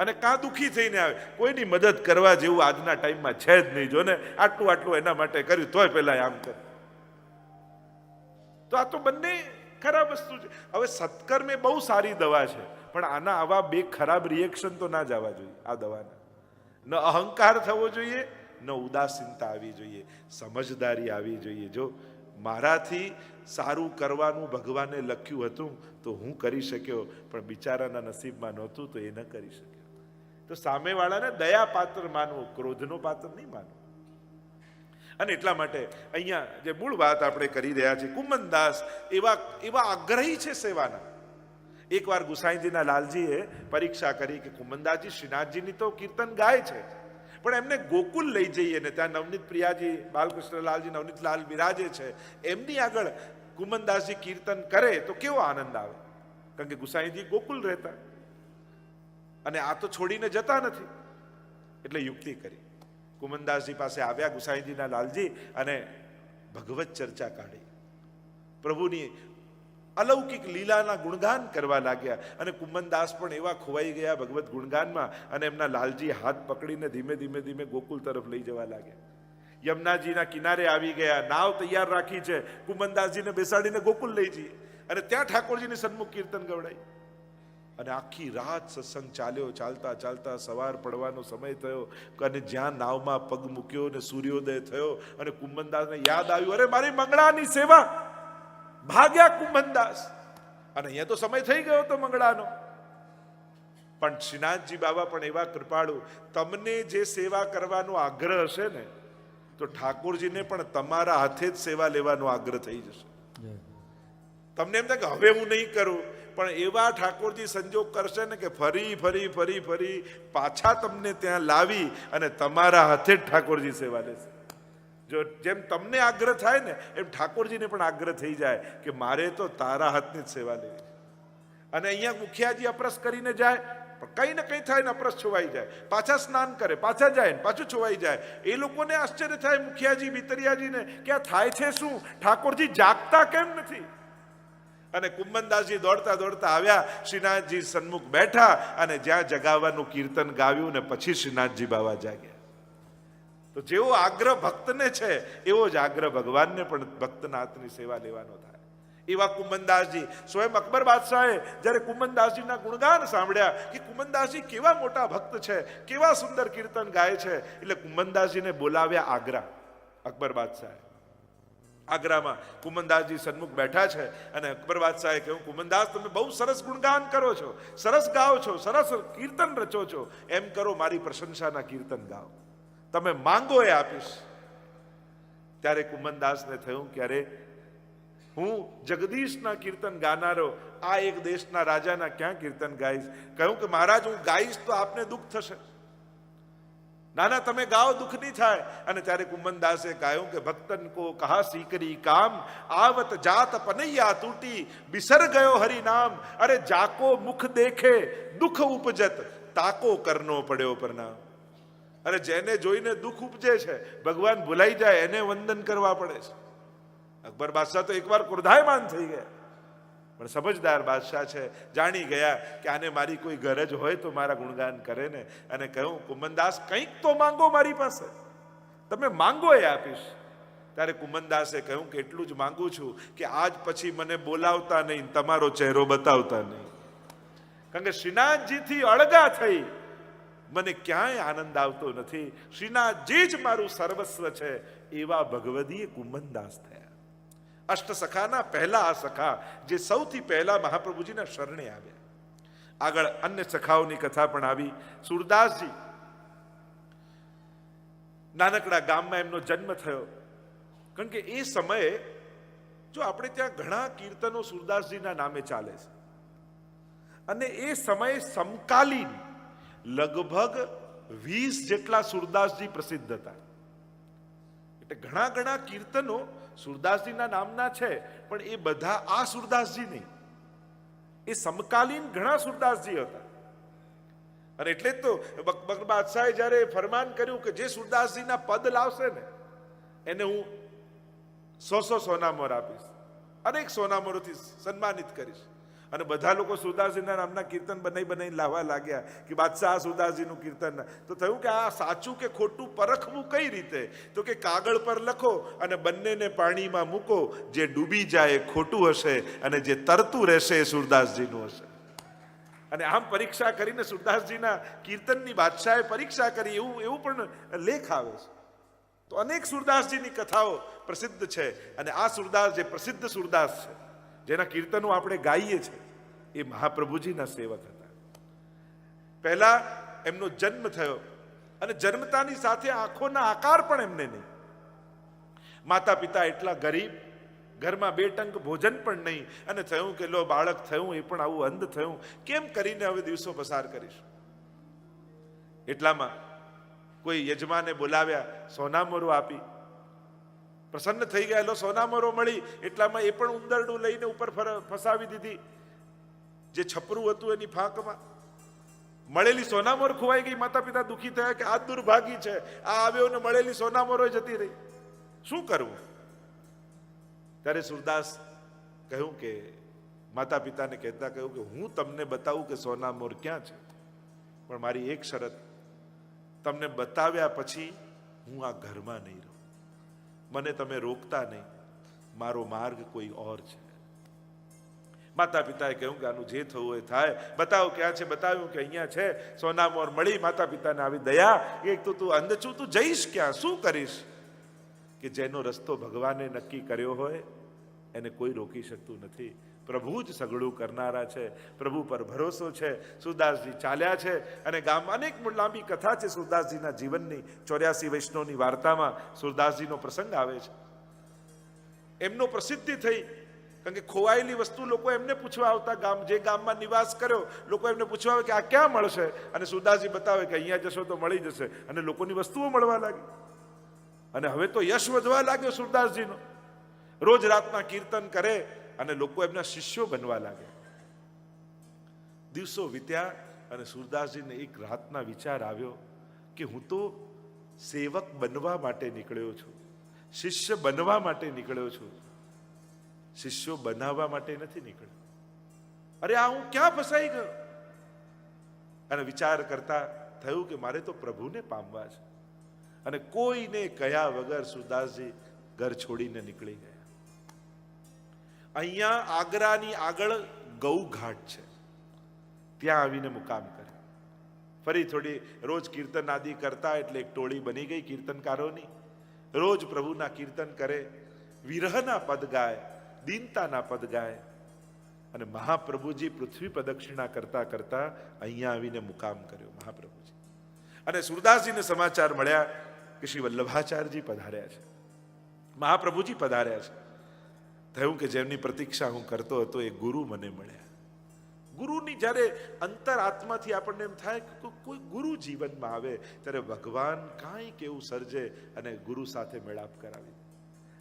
અને કાં દુઃખી થઈને આવે, કોઈની મદદ કરવા જેવું આજના ટાઈમમાં છે જ નહીં, જો ને આટલું આટલું એના માટે કર્યું તોય પેલા આમ કર. તો આ તો બંને ખરાબ વસ્તુ છે. હવે સત્કર્મ એ બહુ સારી દવા છે, પણ આના આવા બે ખરાબ રિએક્શન તો ના જવા જોઈએ. આ દવાના ન અહંકાર થવો જોઈએ, ન ઉદાસીનતા આવી જોઈએ, સમજદારી આવી જોઈએ. જો મારાથી સારું કરવાનું ભગવાને લખ્યું હતું તો હું કરી શક્યો, પણ બિચારાના નસીબમાં નહોતું તો એ ન કરી શક્યો. તો સામેવાળાને દયા પાત્ર માનવું, ક્રોધનો પાત્ર નહીં માનવું. અને એટલા માટે અહીંયા જે મૂળ વાત આપણે કરી રહ્યા છીએ, કુમનદાસ એવા આગ્રહી છે સેવાના. એકવાર ગુસાઈજીના લાલજીએ પરીક્ષા કરી કે કુમનદાસજી શ્રીનાથજીની તો કીર્તન ગાય છે, પણ એમને ગોકુલ લઈ જઈએ ને ત્યાં નવનીત પ્રિયાજી, બાલકૃષ્ણલાલજી, નવનીતલાલ બિરાજે છે, એમની આગળ કુમનદાસજી કીર્તન કરે તો કેવો આનંદ આવે. કારણ કે ગુસાઈજી ગોકુલ રહેતા અને આ તો છોડીને જતા નથી. એટલે યુક્તિ કરી, કુમનદાસજી પાસે આવ્યા ગુસાઈજીના લાલજી અને ભગવત ચર્ચા કાઢી, પ્રભુની અલૌકિક લીલાના ગુણગાન કરવા લાગ્યા. અને કુમનદાસ પણ એવા ખોવાઈ ગયા ભગવત ગુણગાનમાં, અને એમના લાલજી હાથ પકડીને ધીમે ધીમે ધીમે ગોકુલ તરફ લઈ જવા લાગ્યા. યમુનાજીના કિનારે આવી ગયા, નાવ તૈયાર રાખી છે, કુમનદાસજીને બેસાડીને ગોકુલ લઈ જઈએ અને ત્યાં ઠાકોરજીની સન્મુખ કીર્તન ગવડાય. અને આખી રાત સત્સંગ ચાલ્યો. ચાલતા ચાલતા સવાર પડવાનો સમય થયો અને જ્યાં નાવમાં પગ મૂક્યો ને સૂર્યોદય થયો અને કુમનદાસને યાદ આવ્યું, અરે મારી મંગળાની સેવા. ભાગ્યા કુમનદાસ. અને અહીંયા તો સમય થઈ ગયો હતો મંગળાનો. પણ શ્રીનાથજી બાબા પણ એવા કૃપાળુ, તમને જે સેવા કરવાનો આગ્રહ હશે ને તો ઠાકોરજીને પણ તમારા હાથે જ સેવા લેવાનો આગ્રહ થઈ જશે. તમને એમ થાય કે હવે હું નહીં કરું, પણ એવા ઠાકોરજી સંજોગ કરશે ને કે ફરી ફરી ફરી ફરી પાછા તમને ત્યાં લાવી અને તમારા હાથે જ ઠાકોરજી સેવા લેશે. જો જેમ તમને આગ્રહ થાય ને એમ ઠાકોરજીને પણ આગ્રહ થઈ જાય કે મારે તો તારા હાથની જ સેવા લેવી. અને અહીંયા મુખિયાજી અપરસ કરીને જાય, પણ કંઈ ને કંઈ થાય ને અપરસ છોવાઈ જાય, પાછા સ્નાન કરે, પાછા જાય ને પાછું છોવાઈ જાય. એ લોકોને આશ્ચર્ય થાય મુખિયાજી ભીતરિયાજીને કે આ થાય છે શું, ઠાકોરજી જાગતા કેમ નથી. અને કુમનદાસજી દોડતા દોડતા આવ્યા, શ્રીનાથજી સન્મુખ બેઠા અને જ્યાં જગાવવાનું કીર્તન ગાવ્યું ને પછી શ્રીનાથજી બાવા જાગ્યા. તો જેવો આગ્રહ ભક્તને છે એવો જ આગ્રહ ભગવાનને પણ ભક્તના હાથની સેવા લેવાનો થાય. એવા કુમનદાસજી, સ્વયં અકબર બાદશાહે જ્યારે કુમનદાસજીના ગુણગાન સાંભળ્યા કે કુમનદાસજી કેવા મોટા ભક્ત છે, કેવા સુંદર કીર્તન ગાય છે, એટલે કુમનદાસજીને બોલાવ્યા આગ્રા. અકબર બાદશાહે આગ્રામાં કુમનદાસજી સન્મુખ બેઠા છે અને અકબર બાદશાહે કહ્યું, કુમનદાસ તમે બહુ સરસ ગુણગાન કરો છો, સરસ ગાઓ છો, સરસ કીર્તન રચો છો, એમ કરો મારી પ્રશંસાના કીર્તન ગાઓ, તમે માંગો એ આપીશ. ત્યારે કુમનદાસને થયું કે અરે હું જગદીશના કીર્તન ગાનારો આ એક દેશના રાજાના ક્યાં કીર્તન ગાઈશ. કહ્યું કે મહારાજ હું ગાઈશ તો આપને દુઃખ થશે. ના ના તમે ગાઓ, દુઃખ નહીં થાય. અને ત્યારે કુમનદાસે કહ્યું કે ભક્તન કો કહા સીકરી કામ, આવત જાત પનૈયા તૂટી, બિસર ગયો હરિ નામ, અરે જાકો મુખ દેખે દુઃખ ઉપજત, તાકો કરનો પડ્યો પ્રણામ. અરે જેને જોઈને દુઃખ ઉપજે છે, ભગવાન ભૂલાઈ જાય એને વંદન કરવા પડે છે. અકબર બાદશાહ તો એકવાર ક્રોધાયમાન થઈ ગયા, પણ સમજદાર બાદશાહ છે, જાણી ગયા કે આને મારી કોઈ ગરજ હોય તો મારા ગુણગાન કરે ને. અને કહ્યું કુમનદાસ કંઈક તો માંગો મારી પાસે, તમે માંગો એ આપીશ. ત્યારે કુમનદાસે કહ્યું કે એટલું જ માંગુ છું કે આજ પછી મને બોલાવતા નહીં, તમારો ચહેરો બતાવતા નહીં. કારણ કે શ્રીનાથજીથી અળગા થઈ મને ક્યાંય આનંદ આવતો નથી, શ્રીનાથજી જ મારું સર્વસ્વ છે. એવા ભગવદીય કુમનદાસ થયા. અષ્ટ સખાના પહેલા આ સખા જે સૌથી પહેલા મહાપ્રભુજીના શરણે આવ્યા. આગળ અન્ય સખાઓની કથા પણ આવી. સુરદાસજી નાનકડા ગામમાં એમનો જન્મ થયો. કારણ કે એ સમયે જો આપણે ત્યાં ઘણા કીર્તનો સુરદાસજીના નામે ચાલે છે અને એ સમયે સમકાલીન લગભગ 20 જેટલા સુરદાસજી પ્રસિદ્ધ હતા. એટલે ઘણા ઘણા કીર્તનો સુરદાસજીના નામના છે, પણ એ બધા આ સુરદાસજી નહીં, એ સમકાલીન ઘણા સુરદાસજી હતા. અને એટલે જ તો બકબર બાદશાહે જ્યારે ફરમાન કર્યું કે જે સુરદાસજીના પદ લાવશે ને એને હું 100 સોનામોર આપીશ, અનેક સોનામોરોથી સન્માનિત કરીશ. અને બધા લોકો સુરદાસજીના નામના કીર્તન બનાવી લાવવા લાગ્યા કે બાદશાહ સુરદાસજીનું કીર્તન. તો થયું કે આ સાચું કે ખોટું પરખવું કઈ રીતે? તો કે કાગળ પર લખો અને બંનેને પાણીમાં મૂકો, જે ડૂબી જાય ખોટું હશે અને જે તરતું રહેશે એ સુરદાસજીનું હશે. અને આમ પરીક્ષા કરીને સુરદાસજીના કીર્તનની બાદશાહે પરીક્ષા કરી, એવું પણ લેખ આવે છે. તો અનેક સુરદાસજીની કથાઓ પ્રસિદ્ધ છે અને આ સુરદાસ જે પ્રસિદ્ધ સુરદાસ છે, જેના કીર્તનો આપણે ગાઈએ છીએ, એ મહાપ્રભુજીના સેવક હતા. પહેલા એમનો જન્મ થયો અને જન્મતાની સાથે આંખોના આકાર પણ એમને નહીં. માતા પિતા એટલા ગરીબ, ઘરમાં 2 ટંક ભોજન પણ નહીં, અને થયું કે લો બાળક થયું, એ પણ આવું અંધ થયું, કેમ કરીને હવે દિવસો પસાર કરીશું? એટલામાં કોઈ યજમાને બોલાવ્યા, સોનામોરો આપી, પ્રસન્ન થઈ ગયા. લો સોનામોરો મળી. એટલામાં એ પણ ઉંદરડું લઈને ઉપર ફસાવી દીધી, જે છપરું હતું એની ફાંકમાં. મળેલી સોનામોર ખોવાઈ ગઈ. માતા પિતા દુઃખી થયા કે આ દુર્ભાગી છે, આ આવ્યો ને મળેલી સોનામોરો જતી રહી, શું કરવું? ત્યારે સુરદાસ કહ્યું કે માતા પિતાને કહેતા કહ્યું કે હું તમને બતાવું કે સોનામોર ક્યાં છે, પણ મારી એક શરત, તમને બતાવ્યા પછી હું આ ઘરમાં નહીં રહું, મને તમે રોકતા નહીં, મારો માર્ગ કોઈ ઓર છે. માતા પિતાએ કહ્યું કે આનું જે થવું એ થાય, બતાવો ક્યાં છે. બતાવ્યું કે અહીંયા છે. સોનામોર મળી. માતા પિતાને આવી દયા, એક તો તું અંધ છું, તું જઈશ ક્યાં, શું કરીશ? કે જેનો રસ્તો ભગવાને નક્કી કર્યો હોય એને કોઈ રોકી શકતું નથી. પ્રભુ જ સગળું કરનારા છે, પ્રભુ પર ભરોસો છે. સુરદાસજી ચાલ્યા છે અને ગામમાં અનેક લાંબી કથા છે સુરદાસજીના જીવનની. 84 વૈષ્ણવની વાર્તામાં સુરદાસજીનો પ્રસંગ આવે છે. એમનો પ્રસિદ્ધિ થઈ, કારણ કે ખોવાયેલી વસ્તુ લોકો એમને પૂછવા આવતા. જે ગામમાં નિવાસ કર્યો, લોકો એમને પૂછવા આવે કે આ ક્યાં મળશે, અને સુરદાસજી બતાવે કે અહીંયા જશો તો મળી જશે, અને લોકોની વસ્તુઓ મળવા લાગી. અને હવે તો યશ વધવા લાગ્યો સુરદાસજીનો. રોજ રાતના કીર્તન કરે અને લોકો એમના શિષ્યો બનવા લાગ્યા. દિવસો વીત્યા અને સુરદાસજીને એક રાતના વિચાર આવ્યો કે હું તો સેવક બનવા માટે નીકળ્યો છું, શિષ્ય બનવા માટે નીકળ્યો છું, શિષ્યો બનાવવા માટે નથી નીકળ્યો. અરે આ હું ક્યાં ફસાઈ ગયો? અને વિચાર કરતા થયું કે મારે તો પ્રભુને પામવા છે. અને કોઈને કહ્યા વગર સુરદાસજી ઘર છોડીને નીકળી ગયા. અહીંયા આગ્રાની આગળ ગૌઘાટ છે, ત્યાં આવીને મુકામ કરે. ફરી થોડી રોજ કીર્તન આદિ કરતા, એટલે એક ટોળી બની ગઈ કીર્તનકારોની. રોજ પ્રભુના કીર્તન કરે, વિરહના પદ ગાય, દીનતાના પદ ગાય. અને મહાપ્રભુજી પૃથ્વી પ્રદક્ષિણા કરતા કરતા અહીંયા આવીને મુકામ કર્યો મહાપ્રભુજી. અને સુરદાસજીને સમાચાર મળ્યા કે શ્રી વલ્લભાચાર્યજી પધાર્યા છે, મહાપ્રભુજી પધાર્યા છે. થયું કે જેમની પ્રતીક્ષા હું કરતો હતો એ ગુરુ મને મળ્યા. ગુરુની જ્યારે અંતર આત્માથી આપણને એમ થાય કે કોઈ ગુરુ જીવનમાં આવે ત્યારે ભગવાન કાંઈક એવું સર્જે અને ગુરુ સાથે મેળાપ કરાવી.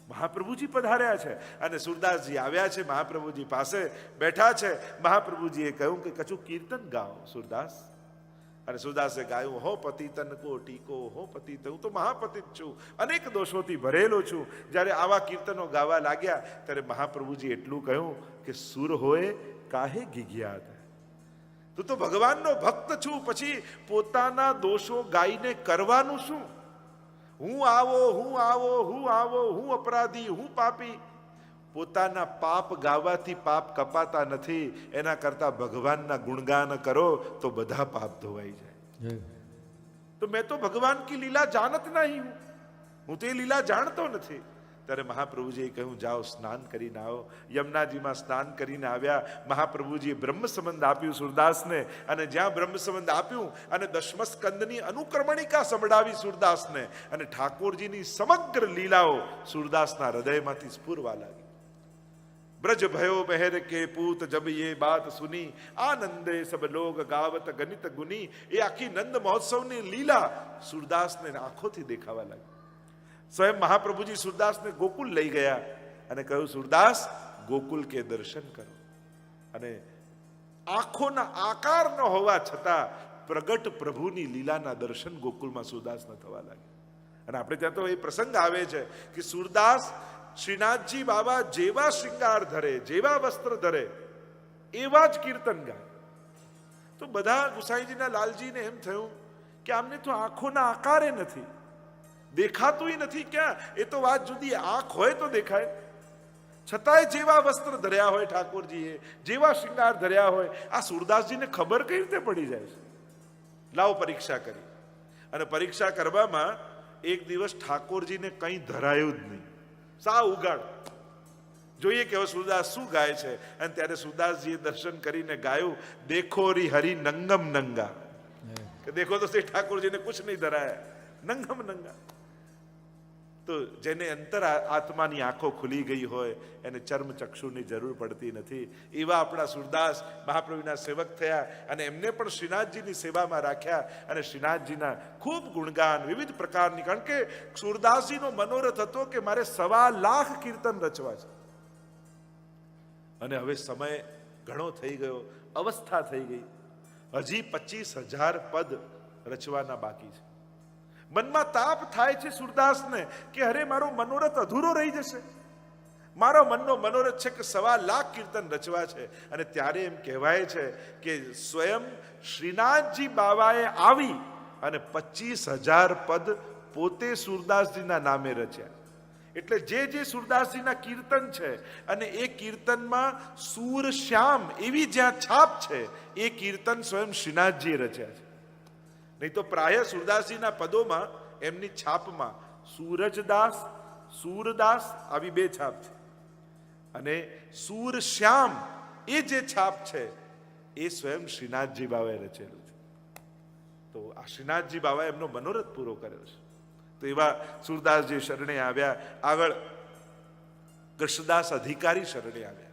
મહાપ્રભુજી પધાર્યા છે અને સુરદાસજી આવ્યા છે, મહાપ્રભુજી પાસે બેઠા છે. મહાપ્રભુજીએ કહ્યું કે કછું કીર્તન ગાઓ સુરદાસ. અને સુરદાસે ગાયું, હો પતિતન કો ટીકો, હો પતિત, હું તો મહાપતિત છું, અનેક દોષોથી ભરેલો છું. જ્યારે આવા કીર્તનો ગાવા લાગ્યા ત્યારે મહાપ્રભુજી એટલું કહ્યું કે સુર હોય કાહે ગીગ્યા. તું તો ભગવાનનો ભક્ત છું, પછી પોતાના દોષો ગાઈને કરવાનું શું? હું આવો, હું આવો, હું આવો, હું અપરાધી, હું પાપી. પોતાના પાપ ગાવાથી પાપ કપાતા નથી, એના કરતા ભગવાનના ગુણગાન કરો તો બધા પાપ ધોવાઈ જાય. તો મેં તો ભગવાન કી લીલા જાનત નહીં હું, હું તો એ લીલા જાણતો નથી. ત્યારે મહાપ્રભુજીએ કહ્યું, જાઓ સ્નાન કરીને આવો. યમુનાજીમાં સ્નાન કરીને આવ્યા. મહાપ્રભુજીએ બ્રહ્મ સંબંધ આપ્યું સુરદાસને, અને જ્યાં બ્રહ્મ સંબંધ આપ્યું અને દશમસ્કંદની અનુક્રમણિકા સંભળાવી સુરદાસને, અને ઠાકોરજીની સમગ્ર લીલાઓ સુરદાસના હૃદયમાંથી સ્ફુરવા લાગી. ब्रज भयो बहर के पूत जब ये बात सुनी, आनंदे सब लोग गावत गणित गुनी. એ આખી નંદ મહોત્સવની લીલા સુરદાસને આંખોથી દેખાવા લાગી. સ્વયં મહાપ્રભુજી સુરદાસને ગોકુલ લઈ ગયા અને કહ્યું, સુરદાસ ગોકુલ કે દર્શન કરો. અને આંખોના આકાર ન હોવા છતાં પ્રગટ પ્રભુની લીલાના દર્શન ગોકુલમાં સુરદાસને થવા લાગ્યા. અને આપણે ત્યાં તો એ પ્રસંગ આવે છે કે સુરદાસ શ્રીનાથજી બાબા જેવા શૃંગાર ધરે, જેવા વસ્ત્ર ધરે, એવા જ કીર્તન ગાય. તો બધા ગુસાઈજીના લાલજીને એમ થયું કે આમને તો આંખોના આકારે નથી, દેખાતું નથી. ક્યાં? એ તો વાત જુદી, આંખ હોય તો દેખાય. છતાંય જેવા વસ્ત્ર ધર્યા હોય ઠાકોરજીએ, જેવા શૃંગાર ધર્યા હોય, આ સુરદાસજીને ખબર કઈ રીતે પડી જાય છે? લાવો પરીક્ષા કરી. અને પરીક્ષા કરવામાં એક દિવસ ઠાકોરજીને કંઈ ધરાયું જ નહીં, સાવ ઉગાડ. જોઈએ કે હવે સુરદાસ શું ગાય છે. અને ત્યારે સુરદાસજીએ દર્શન કરીને ગાયું, દેખો રી હરી નંગમ નંગા. કે દેખો તો ઠાકોરજીને કુછ નહીં ધરાયા, નંગમ નંગા. તો જેને અંતર આત્માની આંખો ખુલી ગઈ હોય એને ચર્મ ચક્ષુની જરૂર પડતી નથી. એવા આપણા સુરદાસ મહાપ્રભુના સેવક થયા અને એમને પણ શ્રીનાથજીની સેવામાં રાખ્યા અને શ્રીનાથજીના ખૂબ ગુણગાન વિવિધ પ્રકારની. કારણ કે સુરદાસજીનો મનોરથ હતો કે મારે 1.25 લાખ કીર્તન રચવા છે. અને હવે સમય ઘણો થઈ ગયો, અવસ્થા થઈ ગઈ, હજી 25,000 પદ રચવાના બાકી છે. મનમાં તાપ થાય છે સુરદાસને કે અરે મારો મનોરથ અધૂરો રહી જશે. મારો મનનો મનોરથ છે કે 1.25 લાખ કીર્તન રચવા છે. અને ત્યારે એમ કહેવાય છે કે સ્વયં શ્રીનાથજી બાવાએ આવી અને 25,000 પદ પોતે સુરદાસજીના નામે રચ્યા. એટલે જે સુરદાસજીના કીર્તન છે અને એ કીર્તનમાં સૂર શ્યામ એવી જ્યાં છાપ છે, એ કીર્તન સ્વયં શ્રીનાથજીએ રચ્યા છે. નહીં તો પ્રાય સુરદાસજીના પદોમાં એમની છાપમાં સૂરજદાસ, સૂરદાસ આવી 2 છાપ છે. અને સૂર શ્યામ એ જે છાપ છે એ સ્વયં શ્રીનાથજી બાવાએ રચેલું છે. તો આ શ્રીનાથજી બાવાએ એમનો મનોરથ પૂરો કર્યો છે. તો એવા સુરદાસજી શરણે આવ્યા. આગળ કૃષ્ણદાસ અધિકારી શરણે આવ્યા.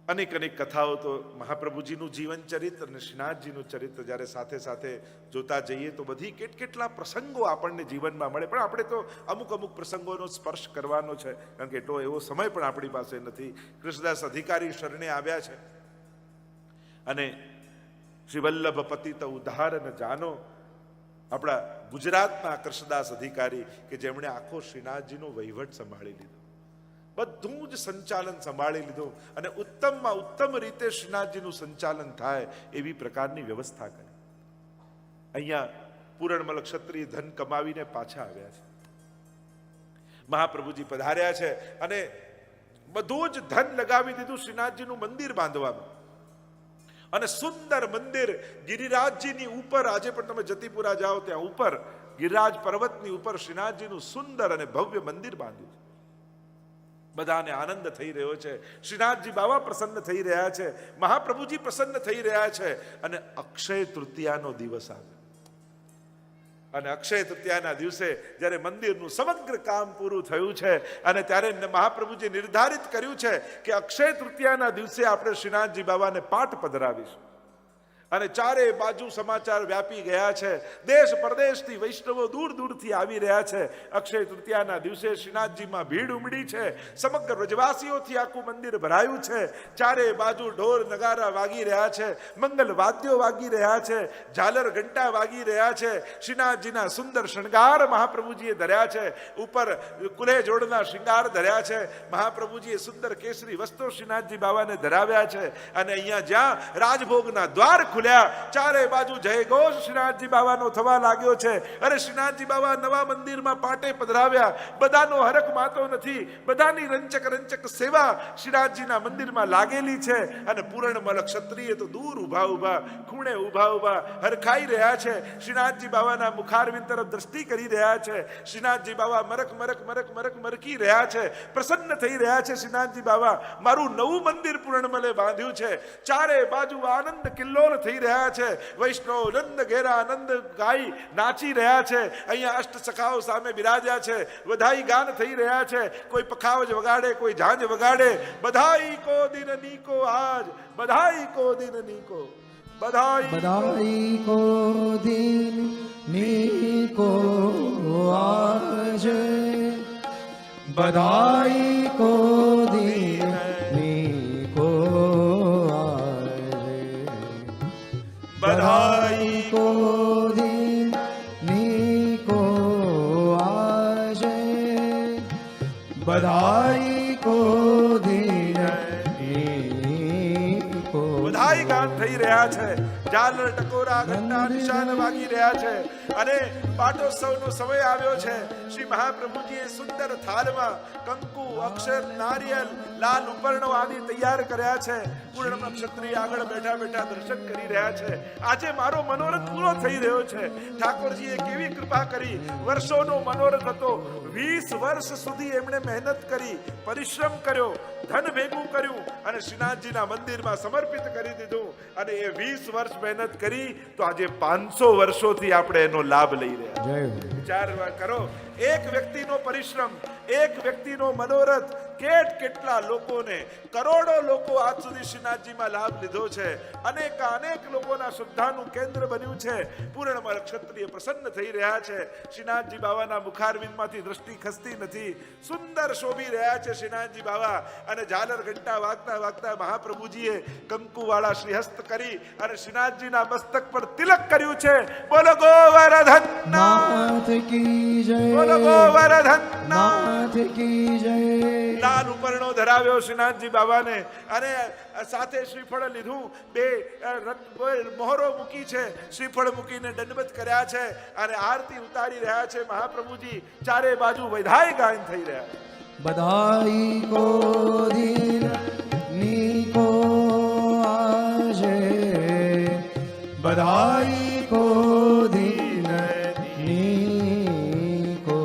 અનેક કથાઓ તો મહાપ્રભુજીનું જીવન ચરિત્ર અને શ્રીનાથજીનું ચરિત્ર જ્યારે સાથે સાથે જોતા જઈએ તો બધી કેટલા પ્રસંગો આપણને જીવનમાં મળે. પણ આપણે તો અમુક પ્રસંગોનો સ્પર્શ કરવાનો છે, કારણ કે એટલો એવો સમય પણ આપણી પાસે નથી. કૃષ્ણદાસ અધિકારી શરણે આવ્યા છે અને શ્રી વલ્લભ પતિત ઉદ્ધાર જાનો, આપણા ગુજરાતના કૃષ્ણદાસ અધિકારી કે જેમણે આખો શ્રીનાથજીનો વહીવટ સંભાળી લીધો, બધું જ સંચાલન સંભાળી લીધું અને ઉત્તમમાં ઉત્તમ રીતે શ્રીનાથજીનું સંચાલન થાય એવી પ્રકારની વ્યવસ્થા કરી. અહીંયા પૂરણમલ ક્ષત્રિય ધન કમાવીને પાછા આવ્યા છે. મહાપ્રભુજી પધાર્યા છે અને બધું જ ધન લગાવી દીધું શ્રીનાથજીનું મંદિર બાંધવામાં. અને સુંદર મંદિર ગિરિરાજજીની ઉપર, આજે પણ તમે જતીપુરા જાઓ ત્યાં ઉપર ગિરિરાજ પર્વતની ઉપર શ્રીનાથજીનું સુંદર અને ભવ્ય મંદિર બાંધ્યું છે. બધાને આનંદ થઈ રહ્યો છે. શ્રીનાથજી બાવા પ્રસન્ન થઈ રહ્યા છે, મહાપ્રભુજી પ્રસન્ન થઈ રહ્યા છે. અને અક્ષય તૃતીયાનો દિવસ આવે અને અક્ષય તૃતીયાના દિવસે જ્યારે મંદિરનું સમગ્ર કામ પૂરું થયું છે અને ત્યારે મહાપ્રભુજી નિર્ધારિત કર્યું છે કે અક્ષય તૃતીયાના દિવસે આપણે શ્રીનાથજી બાવાને પાઠ પધરાવીશું. અને ચારે બાજુ સમાચાર વ્યાપી ગયા છે. દેશ પરદેશથી વૈષ્ણવો દૂરથી આવી રહ્યા છે. અક્ષય તૃતીયાના દિવસે શ્રીનાથજીમાં ભીડ ઉમડી છે. સમગ્ર વ્રજવાસીઓથી આખું મંદિર ભરાયું છે. ચારે બાજુ ઢોર નગારા વાગી રહ્યા છે, મંગલ વાદ્યો વાગી રહ્યા છે, ઝાલર ઘંટા વાગી રહ્યા છે. શ્રીનાથજીના સુંદર શણગાર મહાપ્રભુજીએ ધર્યા છે. ઉપર કુલે જોડના શૃંગાર ધર્યા છે. મહાપ્રભુજીએ સુંદર કેસરી વસ્ત્રો શ્રીનાથજી બાવાને ધરાવ્યા છે. અને અહીંયા જ્યાં રાજભોગના દ્વાર ખુલ્યા, ચારે બાજુ જયઘોષ શ્રીનાથજી બાવાનો થવા લાગ્યો છે. અરે શ્રીનાથજી બાવા નવા મંદિરમાં પાટે પધરાવ્યા, બધાનો હરખ માતો નથી, બધાની રંચક રંચક સેવા શ્રીનાથજીના મંદિરમાં લાગેલી છે. અને પૂર્ણમલ ક્ષત્રિય તો દૂર ઉભા ઉભા ખૂણે ઉભા હરખાઈ રહ્યા છે. શ્રીનાથજી બાવાના મુખારવિંદ તરફ દ્રષ્ટિ કરી રહ્યા છે. શ્રીનાથજી બાવા મરકી રહ્યા છે, પ્રસન્ન થઈ રહ્યા છે. શ્રીનાથજી બાવા મારું નવું મંદિર પૂર્ણમલે બાંધ્યું છે. ચારે બાજુ આનંદ કિલ્લોલ થઈ રહ્યા છે. વૈષ્ણવ નંદ ઘેરા આનંદ ગાઈ નાચી રહ્યા છે. અહીંયા અષ્ટ સખાઓ સામે બિરાજ્યા છે, વધાઈ ગાન થઈ રહ્યા છે. કોઈ પખાવજ વગાડે, કોઈ ઝાંઝ વગાડે. બધાઈ કો દિન નીકો આજ, બધાઈ કો દિન નીકો, બધાઈ કો દિન નીકો આજ, બધાઈ કો દિન નીકો આજ, બધાઈ કો દિન નીકો આજ, બધાઈ કો દિન નીકો. બધાઈ ગાન થઈ રહ્યા છે. ઝાલર ટકોરા ઘંટા નિશાન વાગી રહ્યા છે. અને પાટોત્સવનો સમય આવ્યો છે. શ્રી મહાપ્રભુજીએ સુંદર થાળમાં કંકુ, અક્ષર, નારિયેલ, લાલ ઉપરણો આદિ તૈયાર કર્યા છે. પૂર્ણમ ક્ષત્રિય આગળ બેઠા બેઠા દર્શન કરી રહ્યા છે. આજે મારો મનોરથ પૂરો થઈ રહ્યો છે. ઠાકોરજીએ કેવી કૃપા કરી. વર્ષોનો મનોરથ હતો. 20 વર્ષ સુધી એમણે મહેનત કરી, પરિશ્રમ કર્યો, ધન ભેગું કર્યું અને શ્રીનાથજીના મંદિરમાં સમર્પિત કરી દીધું. અને એ 20 વર્ષ મહેનત કરી તો આજે 500 વર્ષોથી આપણે એનો લાભ લઈ રહ્યા. વિચાર કરો, એક વ્યક્તિનો પરિશ્રમ, એક વ્યક્તિનો મનોરથ કેટલા લોકોને, કરોડો લોકો આજ સુધી શ્રીનાથજીમાં લાભ લીધો છે. અનેક લોકોના શ્રદ્ધાનું કેન્દ્ર બન્યું છે. પૂર્ણમલ ક્ષત્રિય પ્રસન્ન થઈ રહ્યા છે. શ્રીનાથજી બાવાના મુખારવિંદમાંથી દ્રષ્ટિ ખસતી નથી. સુંદર શોભી રહ્યા છે શ્રીનાથજી બાવા. અને ઝાલર ઘંટા વાગતા મહાપ્રભુજીએ કંકુવાળા શ્રીહસ્ત કરી અને શ્રીનાથજીના મસ્તક પર તિલક કર્યું છે. બોલો ગોવર્ધન નાથ કી જય, બોલો ગોવર્ધન નાથ કી જય. લાલ ઉપરણો ધરાવ્યો શ્રીનાથજી બાબાને અને સાથે શ્રીફળ લીધું. બે મોહરો મૂકી છે. શ્રીફળ મૂકીને દંડવત કર્યા છે અને આરતી ઉતારી રહ્યા છે મહાપ્રભુજી. ચારે બાજુ વૈધાઈ ગાન થઈ રહ્યા. બધાઈ કો દિન નીકો આજે, બધાઈ કો દિન નીકો.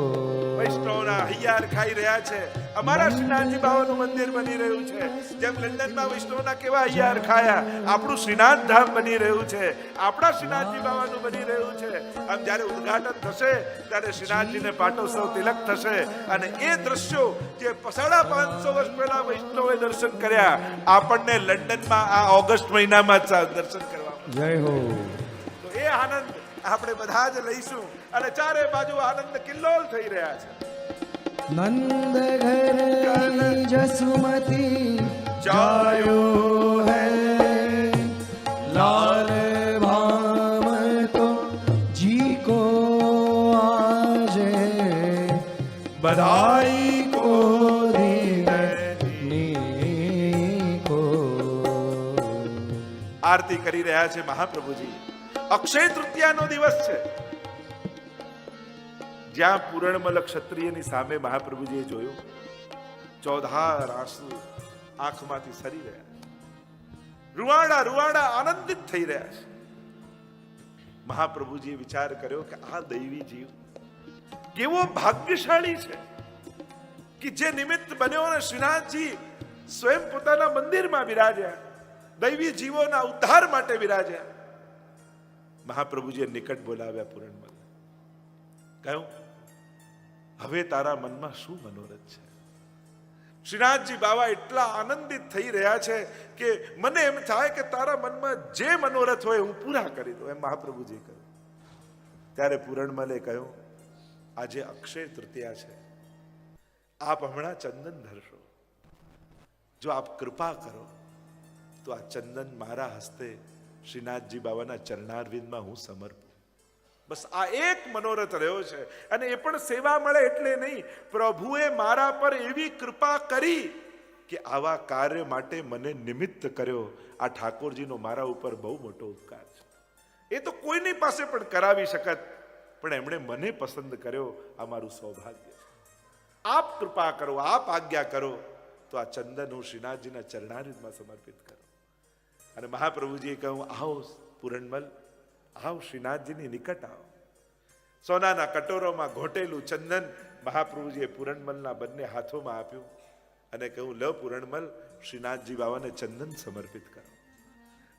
વૈષ્ણવના હૈયાર ખાઈ રહ્યા છે. અમારા શ્રીનાથજી બાવાનું મંદિર બની રહ્યું છે. જેમ લંડનમાં વૈષ્ણવના કેવા હૈયાર ખાયા, આપણું શ્રીનાથ ધામ બની રહ્યું છે. આપણા શ્રીનાથજી બાવાનું બની રહ્યું છે. આમ જ્યારે ઉદ્ઘાટન થશે ત્યારે શ્રીનાથજીને પાટોત્સવ તિલક થશે. અને એ દ્રશ્યો જે 550 વર્ષ પહેલા વૈષ્ણવે દર્શન કર્યા, આપણને લંડનમાં આ ઓગસ્ટ મહિનામાં દર્શન કરવા. જય હો. તો એ આનંદ આપણે બધા જ લઈશું. અને ચારે બાજુ આનંદ કિલ્લોલ થઈ રહ્યા છે. નંદ ઘર જસુમતી જાયો હૈ, લાલ ભામ તો જી को આજે, બધાઈ को दिन નીકો. આરતી કરી રહ્યા છે મહાપ્રભુજી. અક્ષય તૃતીયાનો દિવસ છે. જ્યાં પૂર્ણમલ ક્ષત્રિયની સામે મહાપ્રભુજીએ જોયું, ચોધાર આંસુ આંખમાંથી સરી રહ્યા. રૂવાડા આનંદિત થઈ રહ્યા છે. મહાપ્રભુજીએ વિચાર કર્યો કે આ દૈવી જીવ કેવો ભાગ્યશાળી છે કે જે નિમિત્ત બન્યો અને શ્રીનાથજી સ્વયં પોતાના મંદિરમાં બિરાજ્યા, દૈવી જીવોના ઉદ્ધાર માટે બિરાજ્યા. મહાપ્રભુજીએ નિકટ બોલાવ્યા પૂર્ણમલ. કહ્યું, હવે તારા મનમાં શું મનોરથ છે? શ્રીનાથજી બાવા એટલા આનંદિત થઈ રહ્યા છે કે મને એમ થાય કે તારા મનમાં જે મનોરથ હોય હું પૂરા કરી દઉં, એમ મહાપ્રભુજી કહ્યું. ત્યારે પૂરણમલે કહ્યું, આજે અક્ષય તૃતીયા છે, આપ હમણાં ચંદન ધરશો. જો આપ કૃપા કરો તો આ ચંદન મારા હસ્તે શ્રીનાથજી બાવાના ચરણારવિંદમાં હું સમર્પું. બસ આ એક મનોરથ રહ્યો છે. અને એ પણ સેવા મળે એટલે નહીં, પ્રભુએ મારા પર એવી કૃપા કરી કે આવા કાર્ય માટે મને નિમિત્ત કર્યો, આ ઠાકોરજીનો મારા ઉપર બહુ મોટો ઉપકાર છે. એ તો કોઈની પાસે પણ કરાવી શકત, પણ એમણે મને પસંદ કર્યો, આ મારું સૌભાગ્ય છે. આપ કૃપા કરો, આપ આજ્ઞા કરો તો આ ચંદન હું શ્રીનાથજીના ચરણારવિંદમાં સમર્પિત કરું. અને મહાપ્રભુજીએ કહ્યું, આવો પૂરણમલ, આવો શ્રીનાથજીની નિકટ આવો. સોનાના કટોરોમાં ઘોટેલું ચંદન મહાપ્રભુજીએ પૂરણમલના બંને હાથોમાં આપ્યું અને કહ્યું, લ પૂરણમલ, શ્રીનાથજી બાવાને ચંદન સમર્પિત કરો.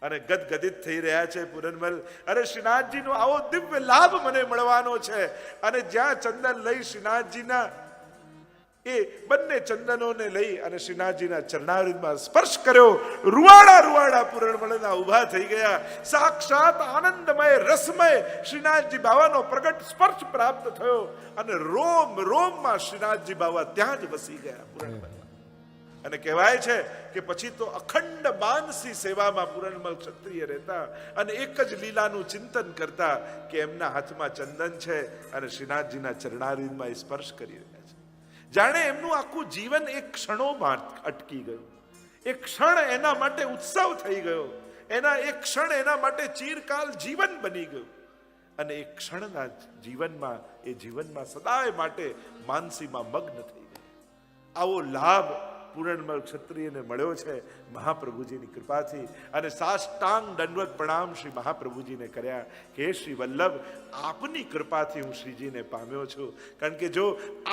અને ગદગદિત થઈ રહ્યા છે પૂરણમલ, અરે શ્રીનાથજીનો આવો દિવ્ય લાભ મને મળવાનો છે. અને જ્યાં ચંદન લઈ શ્રીનાથજીના એ બંને ચંદનોને લઈ અને શ્રીનાથજીના ચરણારવિંદમાં સ્પર્શ કર્યો, રૂવાડા રૂવાડા પૂરણમલના ઊભા થઈ ગયા. સાક્ષાત આનંદમય રસમય શ્રીનાથજી બાવાનો પ્રગટ સ્પર્શ પ્રાપ્ત થયો અને રોમ રોમમાં શ્રીનાથજી બાવા ત્યાં જ વસી ગયા પૂરણમલ. અને કહેવાય છે કે પછી તો અખંડ માનસી સેવામાં પૂરણમલ ક્ષત્રિય રહેતા અને એક જ લીલાનું ચિંતન કરતા કે એમના હાથમાં ચંદન છે અને શ્રીનાથજીના ચરણારવિંદમાં સ્પર્શ કરી રહ્યા છે. જાણે એમનું આખું જીવન એક ક્ષણોમાં અટકી ગયું. એક ક્ષણ એના માટે ઉત્સવ થઈ ગયો, એના એક ક્ષણ એના માટે ચિરકાલ જીવન બની ગયું. અને એક ક્ષણના જીવનમાં સદાય માટે માનસીમાં મગ્ન થઈ ગયા. આવો લાભ પૂરણમલ ક્ષત્રિયને મળ્યો છે મહાપ્રભુજીની કૃપાથી. અને સાષ્ટાંગ દંડવત પ્રણામ શ્રી મહાપ્રભુજીને કર્યા કે શ્રી વલ્લભ, આપની કૃપાથી હું શ્રીજીને પામ્યો છું. કારણ કે જો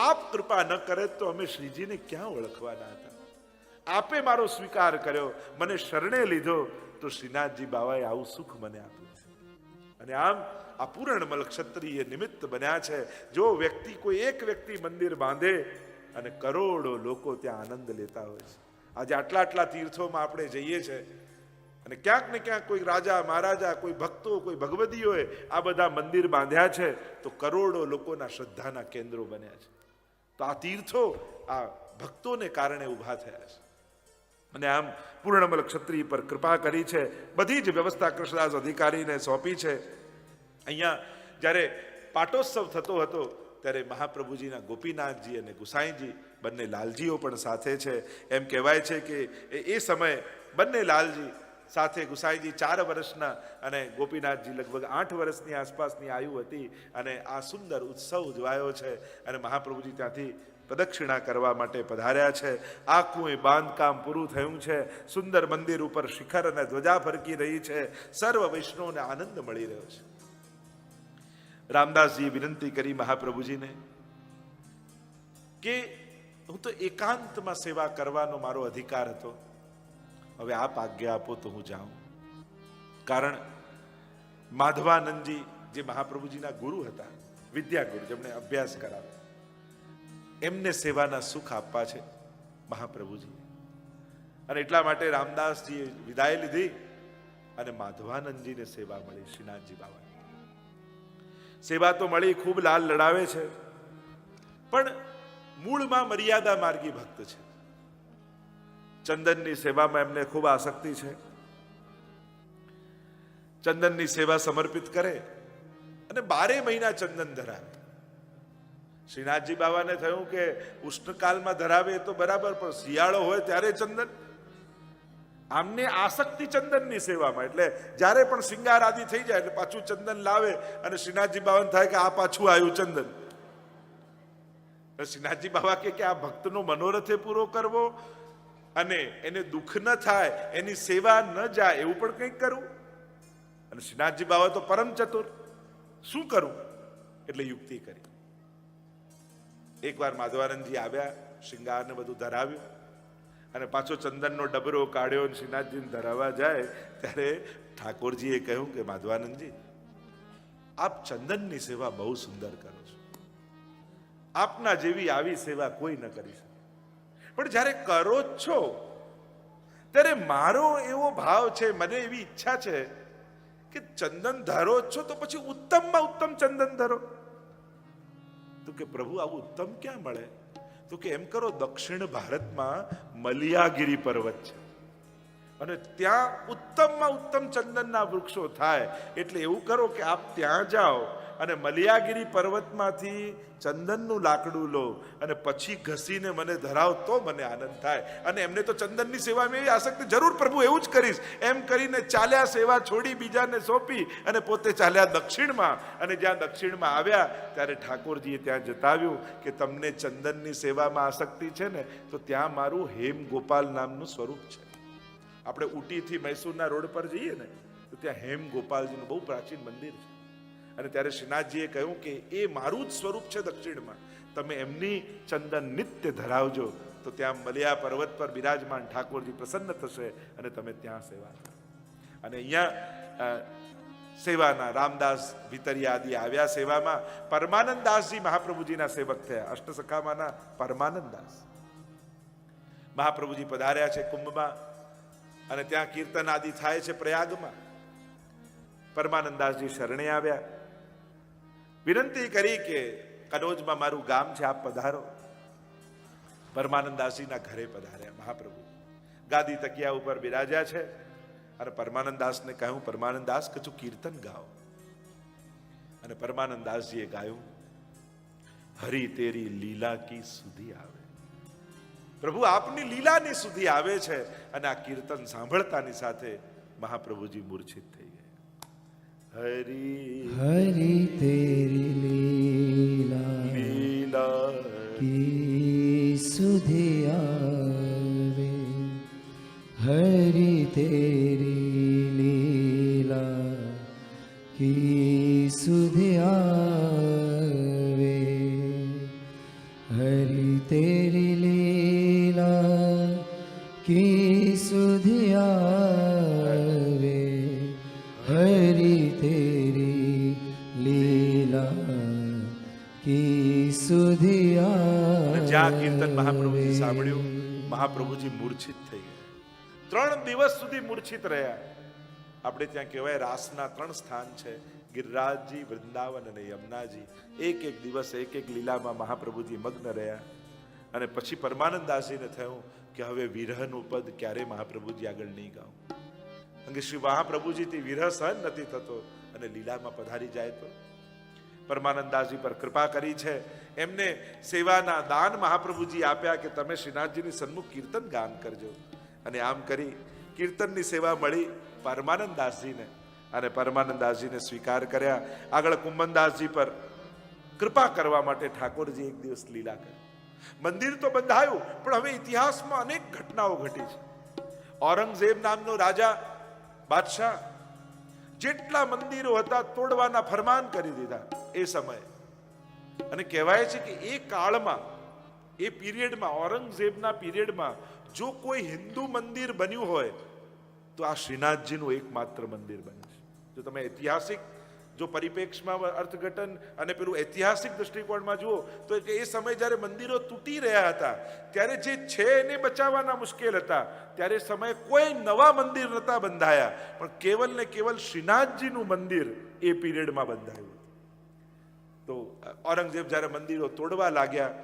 આપ કૃપા ન કરે તો અમે શ્રીજીને ક્યાં ઓળખવાના હતા. આપે મારો સ્વીકાર કર્યો, મને શરણે લીધો, તો શ્રીનાથજી બાવાએ આવું સુખ મને આપ્યું છે. અને આમ આ પૂરણમલ ક્ષત્રિય નિમિત્ત બન્યા છે. જો કોઈ એક વ્યક્તિ મંદિર બાંધે અને કરોડો લોકો ત્યાં આનંદ લેતા હોય છે. આજે આટલા તીર્થોમાં આપણે જઈએ છીએ અને ક્યાંક ને ક્યાંક કોઈ રાજા મહારાજા, કોઈ ભક્તો, કોઈ ભગવદીઓએ આ બધા મંદિર બાંધ્યા છે તો કરોડો લોકોના શ્રદ્ધાના કેન્દ્રો બન્યા છે. તો આ તીર્થો આ ભક્તોને કારણે ઊભા થયા છે. અને આમ પૂર્ણમલ ક્ષત્રિય પર કૃપા કરી છે. બધી જ વ્યવસ્થા કૃષ્ણદાસ અધિકારીને સોંપી છે. અહીંયા જ્યારે પાટોત્સવ થતો હતો ત્યારે મહાપ્રભુજીના ગોપીનાથજી અને ગુસાઈજી બંને લાલજીઓ પણ સાથે છે. એમ કહેવાય છે કે એ સમયે બંને લાલજી સાથે, ગુસાઈજી 4 વર્ષના અને ગોપીનાથજી લગભગ 8 વર્ષની આસપાસની આયુ હતી. અને આ સુંદર ઉત્સવ ઉજવાયો છે. અને મહાપ્રભુજી ત્યાંથી પ્રદક્ષિણા કરવા માટે પધાર્યા છે. આખું એ બાંધકામ પૂરું થયું છે. સુંદર મંદિર ઉપર શિખર અને ધ્વજા ફરકી રહી છે. સર્વ વૈષ્ણવને આનંદ મળી રહ્યો છે. રામદાસજીએ વિનંતી કરી મહાપ્રભુજીને કે હું તો એકાંતમાં સેવા કરવાનો મારો અધિકાર હતો, હવે આપ આજ્ઞા આપો તો હું જાઉં. કારણ માધવાનંદજી જે મહાપ્રભુજીના ગુરુ હતા, વિદ્યાગુરુ, જેમણે અભ્યાસ કરાવ્યો, એમને સેવાના સુખ આપવા છે મહાપ્રભુજી. અને એટલા માટે રામદાસજીએ વિદાય લીધી અને માધવાનંદજીને સેવા મળી. શ્રીનાથજી બાબા સેવા તો મળી, ખૂબ લાલ લડાવે છે, પણ મૂળમાં મર્યાદા માર્ગી ભક્ત છે. ચંદનની સેવામાં એમને ખૂબ આસક્તિ છે. ચંદનની સેવા સમર્પિત કરે અને 12 મહિના ચંદન ધરાવે. શ્રીનાથજી બાબાને થયું કે ઉષ્ણકાલમાં ધરાવે તો બરાબર, પણ શિયાળો હોય ત્યારે ચંદન. આમને આસક્તિ ચંદનની સેવામાં, એટલે જ્યારે પણ શિંગાર આદિ થઈ જાય એટલે પાછું ચંદન લાવે અને શ્રીનાથજી બાબાને થાય કે આ પાછું આવ્યું ચંદન. શ્રીનાથજી બાબા કે આ ભક્તનો મનોરથે પૂરો કરવો અને એને દુઃખ ન થાય, એની સેવા ન જાય, એવું પણ કંઈક કરવું. અને શ્રીનાથજી બાબા તો પરમ ચતુર, શું કરવું? એટલે યુક્તિ કરી. એકવાર માધવાનંદજી આવ્યા, શિંગારને બધું ધરાવ્યું અને પાછો ચંદનનો ડબરો કાઢ્યો અને શ્રીનાથજીને ધરાવવા જાય ત્યારે ઠાકોરજીએ કહ્યું કે માધવાનંદજી, આપ ચંદનની સેવા બહુ સુંદર કરો છો, આપના જેવી આવી સેવા કોઈ ન કરી શકે. પણ જ્યારે કરો જ છો ત્યારે મારો એવો ભાવ છે, મને એવી ઈચ્છા છે કે ચંદન ધરો જ છો તો પછી ઉત્તમમાં ઉત્તમ ચંદન ધરો. તો કે પ્રભુ આવું ઉત્તમ ક્યાં મળે? તો કે એમ કરો, દક્ષિણ ભારતમાં મલિયાગીરી પર્વત છે અને ત્યાં ઉત્તમમાં ઉત્તમ ચંદનના વૃક્ષો થાય, એટલે એવું કરો કે આપ ત્યાં જાઓ અને મલિયાગીરી પર્વતમાંથી ચંદનનું લાકડું લો અને પછી ઘસીને મને ધરાવ તો મને આનંદ થાય. અને એમને તો ચંદનની સેવામાં એવી આસક્તિ, જરૂર પ્રભુ એવું જ કરીશ એમ કરીને ચાલ્યા, સેવા છોડી બીજાને સોંપી અને પોતે ચાલ્યા દક્ષિણમાં. અને જ્યાં દક્ષિણમાં આવ્યા ત્યારે ઠાકોરજીએ ત્યાં જતાવ્યું કે તમને ચંદનની સેવામાં આસક્તિ છે ને, તો ત્યાં મારું હેમ ગોપાલ નામનું સ્વરૂપ છે. આપણે ઉટીથી મૈસૂરના રોડ પર જઈએ ને તો ત્યાં હેમ ગોપાલજીનું બહુ પ્રાચીન મંદિર છે. અને ત્યારે શ્રીનાથજીએ કહ્યું કે એ મારું જ સ્વરૂપ છે દક્ષિણમાં, તમે એમની ચંદન નિત્ય ધરાવજો તો ત્યાં મલિયા પર્વત પર બિરાજમાન ઠાકોરજી પ્રસન્ન થશે અને તમે ત્યાં સેવા કરો. અને અહીંયા સેવાના રામદાસ ભીતરિયા આદિ આવ્યા સેવામાં. પરમાનંદદાસજી મહાપ્રભુજીના સેવક થયા. અષ્ટસખામાંના પરમાનંદદાસ મહાપ્રભુજી પધાર્યા છે કુંભમાં અને ત્યાં કીર્તન આદિ થાય છે પ્રયાગમાં. પરમાનંદદાસજી શરણે આવ્યા, વિનંતી કરી કે કનોજમાં મારું ગામ છે, આપ પધારો. પરમાનંદદાસજીના ઘરે પધાર્યા મહાપ્રભુ. ગાદી તકિયા ઉપર બિરાજ્યા છે અને પરમાનંદદાસને કહ્યું, પરમાનંદદાસ કછું કીર્તન ગાઓ. અને પરમાનંદદાસજીએ ગાયું, હરી તેરી લીલા કી સુધી આવે. પ્રભુ આપની લીલાની સુધી આવે છે. અને આ કીર્તન સાંભળતાની સાથે મહાપ્રભુજી મૂર્છિત થઈ ગયા. હરી હરી તેરી લીલા લીલા કી સુધી આવે, હરી તેરી લીલા કી સુધી આવે, હરી તેરી લીલા કી સુધી આવે, હરી તેરી લીલા કી સુધી આવે. જ્યાં કીર્તન મહાપ્રભુજી સાંભળ્યું, મહાપ્રભુજી મૂર્છિત થઈ ગયા. 3 દિવસ સુધી મૂર્છિત રહ્યા. આપણે ત્યાં કહેવાય રાસના 3 સ્થાન છે, ગિરિરાજજી, વૃંદાવન અને યમુનાજી. એક દિવસ એક લીલામાં મહાપ્રભુજી મગ્ન રહ્યા. અને પછી પરમાનંદદાસજીને થયું કે હવે વિરહનું પદ ક્યારે મહાપ્રભુજી આગળ નહીં ગાઉં, કારણ કે શ્રી મહાપ્રભુજીથી વિરહ સહન નથી થતો અને લીલામાં પધારી જાય તો. પરમાનંદદાસજી પર કૃપા કરી છે, એમને સેવાના દાન મહાપ્રભુજી આપ્યા કે તમે શ્રીનાથજીની સન્મુખ કીર્તન ગાન કરજો. અને આમ કરી કીર્તનની સેવા મળી પરમાનંદદાસજીને અને પરમાનંદદાસજીને સ્વીકાર કર્યા. આગળ કુંભનદાસજી પર કૃપા કરવા માટે ઠાકોરજી એક દિવસ લીલા કરી. મંદિર તો બંધાયું, પણ હવે ઇતિહાસમાં અનેક ઘટનાઓ ઘટી છે. ઔરંગઝેબ નામનો રાજા બાદશાહ જેટલા મંદિરો હતા તોડવાના ફરમાન કરી દીધા એ સમયે. અને કહેવાય છે કે એ કાળમાં, એ પીરિયડમાં, ઔરંગઝેબના પીરિયડમાં જો કોઈ હિન્દુ મંદિર બન્યું હોય તો આ શ્રીનાથજીનું એકમાત્ર મંદિર બન્યું છે. જો તમે ઐતિહાસિક જો પરિપ્રેક્ષમાં અર્થઘટન અને પેલું ઐતિહાસિક દૃષ્ટિકોણમાં જુઓ તો એ સમય જ્યારે મંદિરો તૂટી રહ્યા હતા ત્યારે જે છે એને બચાવવાના મુશ્કેલ હતા. ત્યારે સમયે કોઈ નવા મંદિર નહોતા બંધાયા, પણ કેવલ ને કેવલ શ્રીનાથજીનું મંદિર એ પીરિયડમાં બંધાયું. તો ઔરંગઝેબ જ્યારે મંદિરો તોડવા લાગ્યા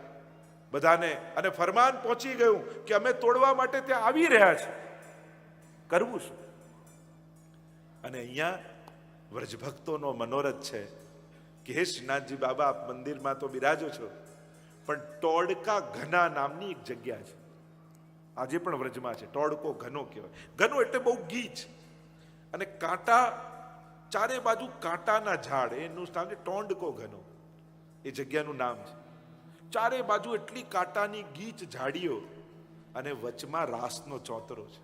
બધાને, અને ફરમાન પહોંચી ગયું કે અમે તોડવા માટે ત્યાં આવી રહ્યા છે, કરવું શું? અને અહીંયા વ્રજભક્તોનો મનોરથ છે કે હે શ્રીનાથજી બાબા, આપ મંદિરમાં તો બિરાજો છો, પણ ટોડકા ઘના નામની એક જગ્યા છે, આજે પણ વ્રજમાં છે. ટોડકો ઘનો કહેવાય. ઘનો એટલે બહુ ગીચ અને કાંટા, ચારે બાજુ કાંટાના ઝાડ, એનું નામ છે ટોંડકો ઘનો. એ જગ્યાનું નામ છે. ચારે બાજુ એટલી કાંટાની ગીચ ઝાડીઓ અને વચમાં રાસનો ચોતરો છે.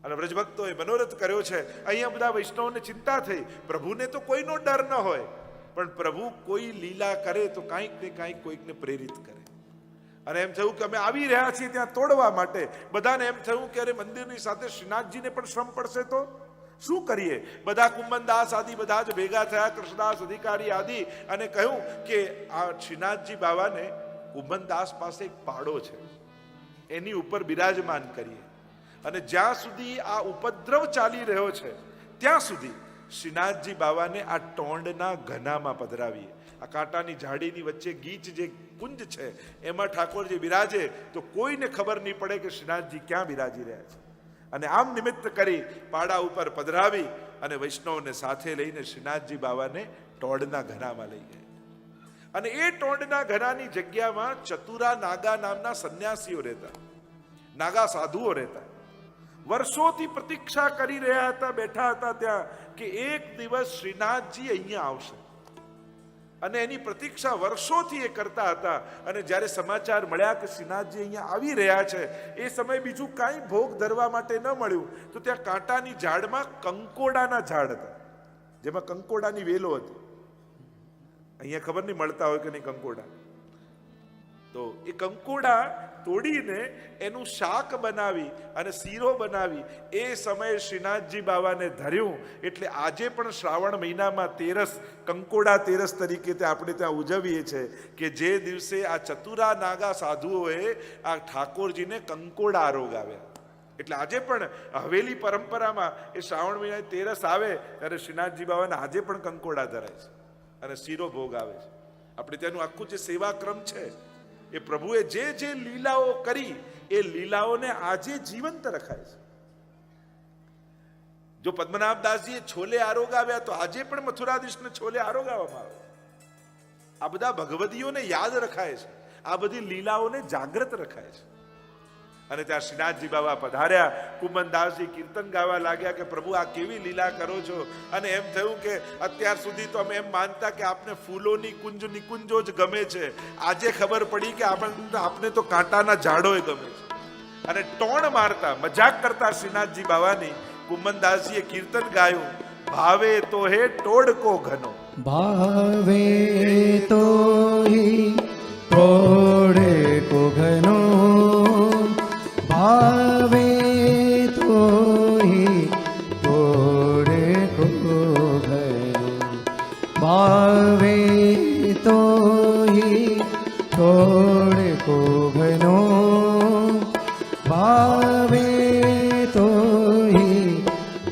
અને વ્રજભક્તોએ મનોરથ કર્યો છે. અહીંયા બધા વૈષ્ણવોને ચિંતા થઈ, પ્રભુને તો કોઈનો ડર ન હોય, પણ પ્રભુ કોઈ લીલા કરે તો કાંઈક ને કાંઈક કોઈકને પ્રેરિત કરે. અને એમ થયું કે અમે આવી રહ્યા છીએ ત્યાં તોડવા માટે. બધાને એમ થયું કે અરે મંદિરની સાથે શ્રીનાથજીને પણ શ્રમ પડશે તો શું કરીએ? બધા કુંભનદાસ આદિ બધા જ ભેગા થયા, કૃષ્ણદાસ અધિકારી આદિ, અને કહ્યું કે આ શ્રીનાથજી બાવાને કુંભનદાસ પાસે એક પાડો છે, એની ઉપર બિરાજમાન કરીએ. અને જ્યાં સુધી આ ઉપદ્રવ ચાલી રહ્યો છે ત્યાં સુધી શ્રીનાથજી બાવાને આ ટોંડના ઘનામાં પધરાવીએ. આ કાંટાની ઝાડીની વચ્ચે ગીચ જે કુંજ છે એમાં ઠાકોરજી બિરાજે તો કોઈને ખબર નહીં પડે કે શ્રીનાથજી ક્યાં બિરાજી રહ્યા છે. અને આમ નિમિત્ત કરી પાડા ઉપર પધરાવી અને વૈષ્ણવને સાથે લઈને શ્રીનાથજી બાવાને ટોડના ઘરામાં લઈ ગયા. અને એ ટોડના ઘરાની જગ્યામાં ચતુરા નાગા નામના સંન્યાસીઓ રહેતા, નાગા સાધુઓ રહેતા. વર્ષોથી પ્રતીક્ષા કરી રહ્યા હતા, બેઠા હતા ત્યાં કે એક દિવસ શ્રીનાથજી અહીંયા આવશે. અને એની પ્રતીક્ષા વર્ષોથી એ કરતા હતા. અને જ્યારે સમાચાર મળ્યા કે શ્રીનાથજી અહીંયા આવી રહ્યા છે, એ સમયે બીજું કાંઈ ભોગ ધરવા માટે ન મળ્યું તો ત્યાં કાંટાની ઝાડમાં કંકોડાના ઝાડ હતા, જેમાં કંકોડાની વેલો હતી. અહીંયા ખબર નહીં મળતા હોય કે નહીં કંકોડા. તો એ કંકોડા તોડીને એનું શાક બનાવી અને શીરો બનાવી એ સમયે શ્રીનાથજી બાવાને ધર્યું. એટલે આજે પણ શ્રાવણ મહિનામાં તેરસ, કંકોડા તેરસ તરીકે આપણે ત્યાં ઉજવીએ છીએ કે જે દિવસે આ ચતુરા નાગા સાધુઓએ આ ઠાકોરજીને કંકોડા આરોગાવ્યા. એટલે આજે પણ હવેલી પરંપરામાં એ શ્રાવણ મહિનાની તેરસ આવે ત્યારે શ્રીનાથજી બાવાને આજે પણ કંકોડા ધરાય છે અને શીરો ભોગ આવે છે. આપણે ત્યાંનું આખું જે સેવાક્રમ છે, એ પ્રભુએ જે જે લીલાઓ કરી એ લીલાઓને આજે જીવંત રખાય છે. જો પદ્મનાભદાસજીએ છોલે આરોગાવ્યા તો આજે પણ મથુરાધીશને છોલે આરોગાવવામાં આવે. આ બધા ભગવદીઓને યાદ રખાય છે, આ બધી લીલાઓને જાગૃત રખાય છે. અને ત્યાં શ્રીનાથજી બાબા પધાર્યા. કુમનદાસજી કીર્તન ગાવા લાગ્યા કે પ્રભુ આ કેવી લીલા કરો છો. અને એમ થયું કે અત્યાર સુધી તો અમે એમ માનતા કે આપને ફૂલોની કુંજ નિકુંજો જ ગમે છે, આજે ખબર પડી કે આપને તો કાંટાના ઝાડોય ગમે છે. અને ટોણ મારતા મજાક કરતા શ્રીનાથજી બાવાની કુમનદાસજીએ કીર્તન ગાયું, ભાવે તો હે ટોડકો ઘનો, ભાવે તો હી ટોડકો ઘનો, भावे तो ही तोड़े को घनो, भावे तो ही तोड़े को घनो, भावे तो ही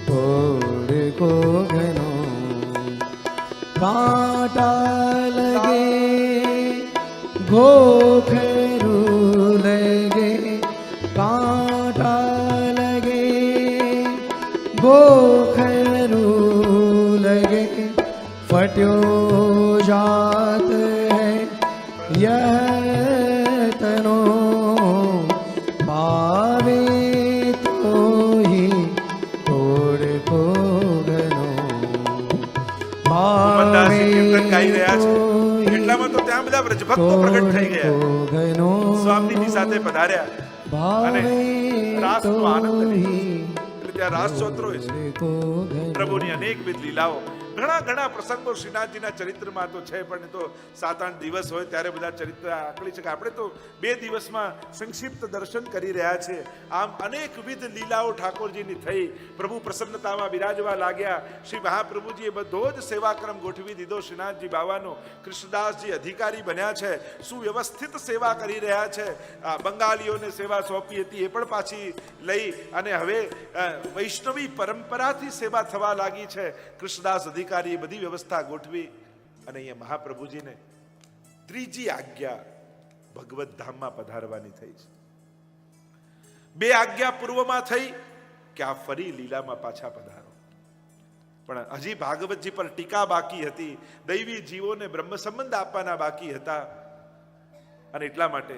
तोड़े को घनो. कांटा लगे घोखरू लगे, कांटा लगे गोखरू लगे, फट्यो जात है यह तनो, भावे तो ही तोड़ को घनो, કુમનદાસજી કીર્તન ગાઈ રહ્યા છે. એટલામાં તો ત્યાં બધા વ્રજભક્તો પ્રગટ થઈ ગયા, સ્વામીની સાથે પધાર્યા અને રાસનો આનંદ લીધો. એટલે ત્યાં રાસ ચોતરો છે, પ્રભુની અનેકવિધ લીલાઓ, ઘણા ઘણા પ્રસંગો શ્રીનાથજીના ચરિત્રમાં તો છે. પણ તો 7-8 દિવસ હોય ત્યારે બધા ચરિત્ર આકળી શકે. આપણે તો 2 દિવસમાં સંક્ષિપ્ત દર્શન કરી રહ્યા છે. આમ અનેકવિધ લીલાઓ ઠાકોરજીની થઈ. પ્રભુ પ્રસન્નતામાં બિરાજવા લાગ્યા. શ્રી મહાપ્રભુજીએ બધો જ સેવાક્રમ ગોઠવી દીધો શ્રીનાથજી બાવાનો. કૃષ્ણદાસજી અધિકારી બન્યા છે, સુવ્યવસ્થિત સેવા કરી રહ્યા છે. બંગાળીઓને સેવા સોંપી હતી એ પણ પાછી લઈ અને હવે વૈષ્ણવી પરંપરાથી સેવા થવા લાગી છે. કૃષ્ણદાસ અધિકારી બધી વ્યવસ્થા ગોઠવી અને અહીંયા મહાપ્રભુજીને ત્રીજી આજ્ઞા ભગવત ધામમાં પધારવાની થઈ છે. 2 આજ્ઞા પૂર્વમાં થઈ કે આ ફરી લીલામાં પાછા પધારો. પણ હજી ભાગવતજી પર ટીકા બાકી હતી, દૈવી જીવોને બ્રહ્મ સંબંધ આપવાના બાકી હતા. અને એટલા માટે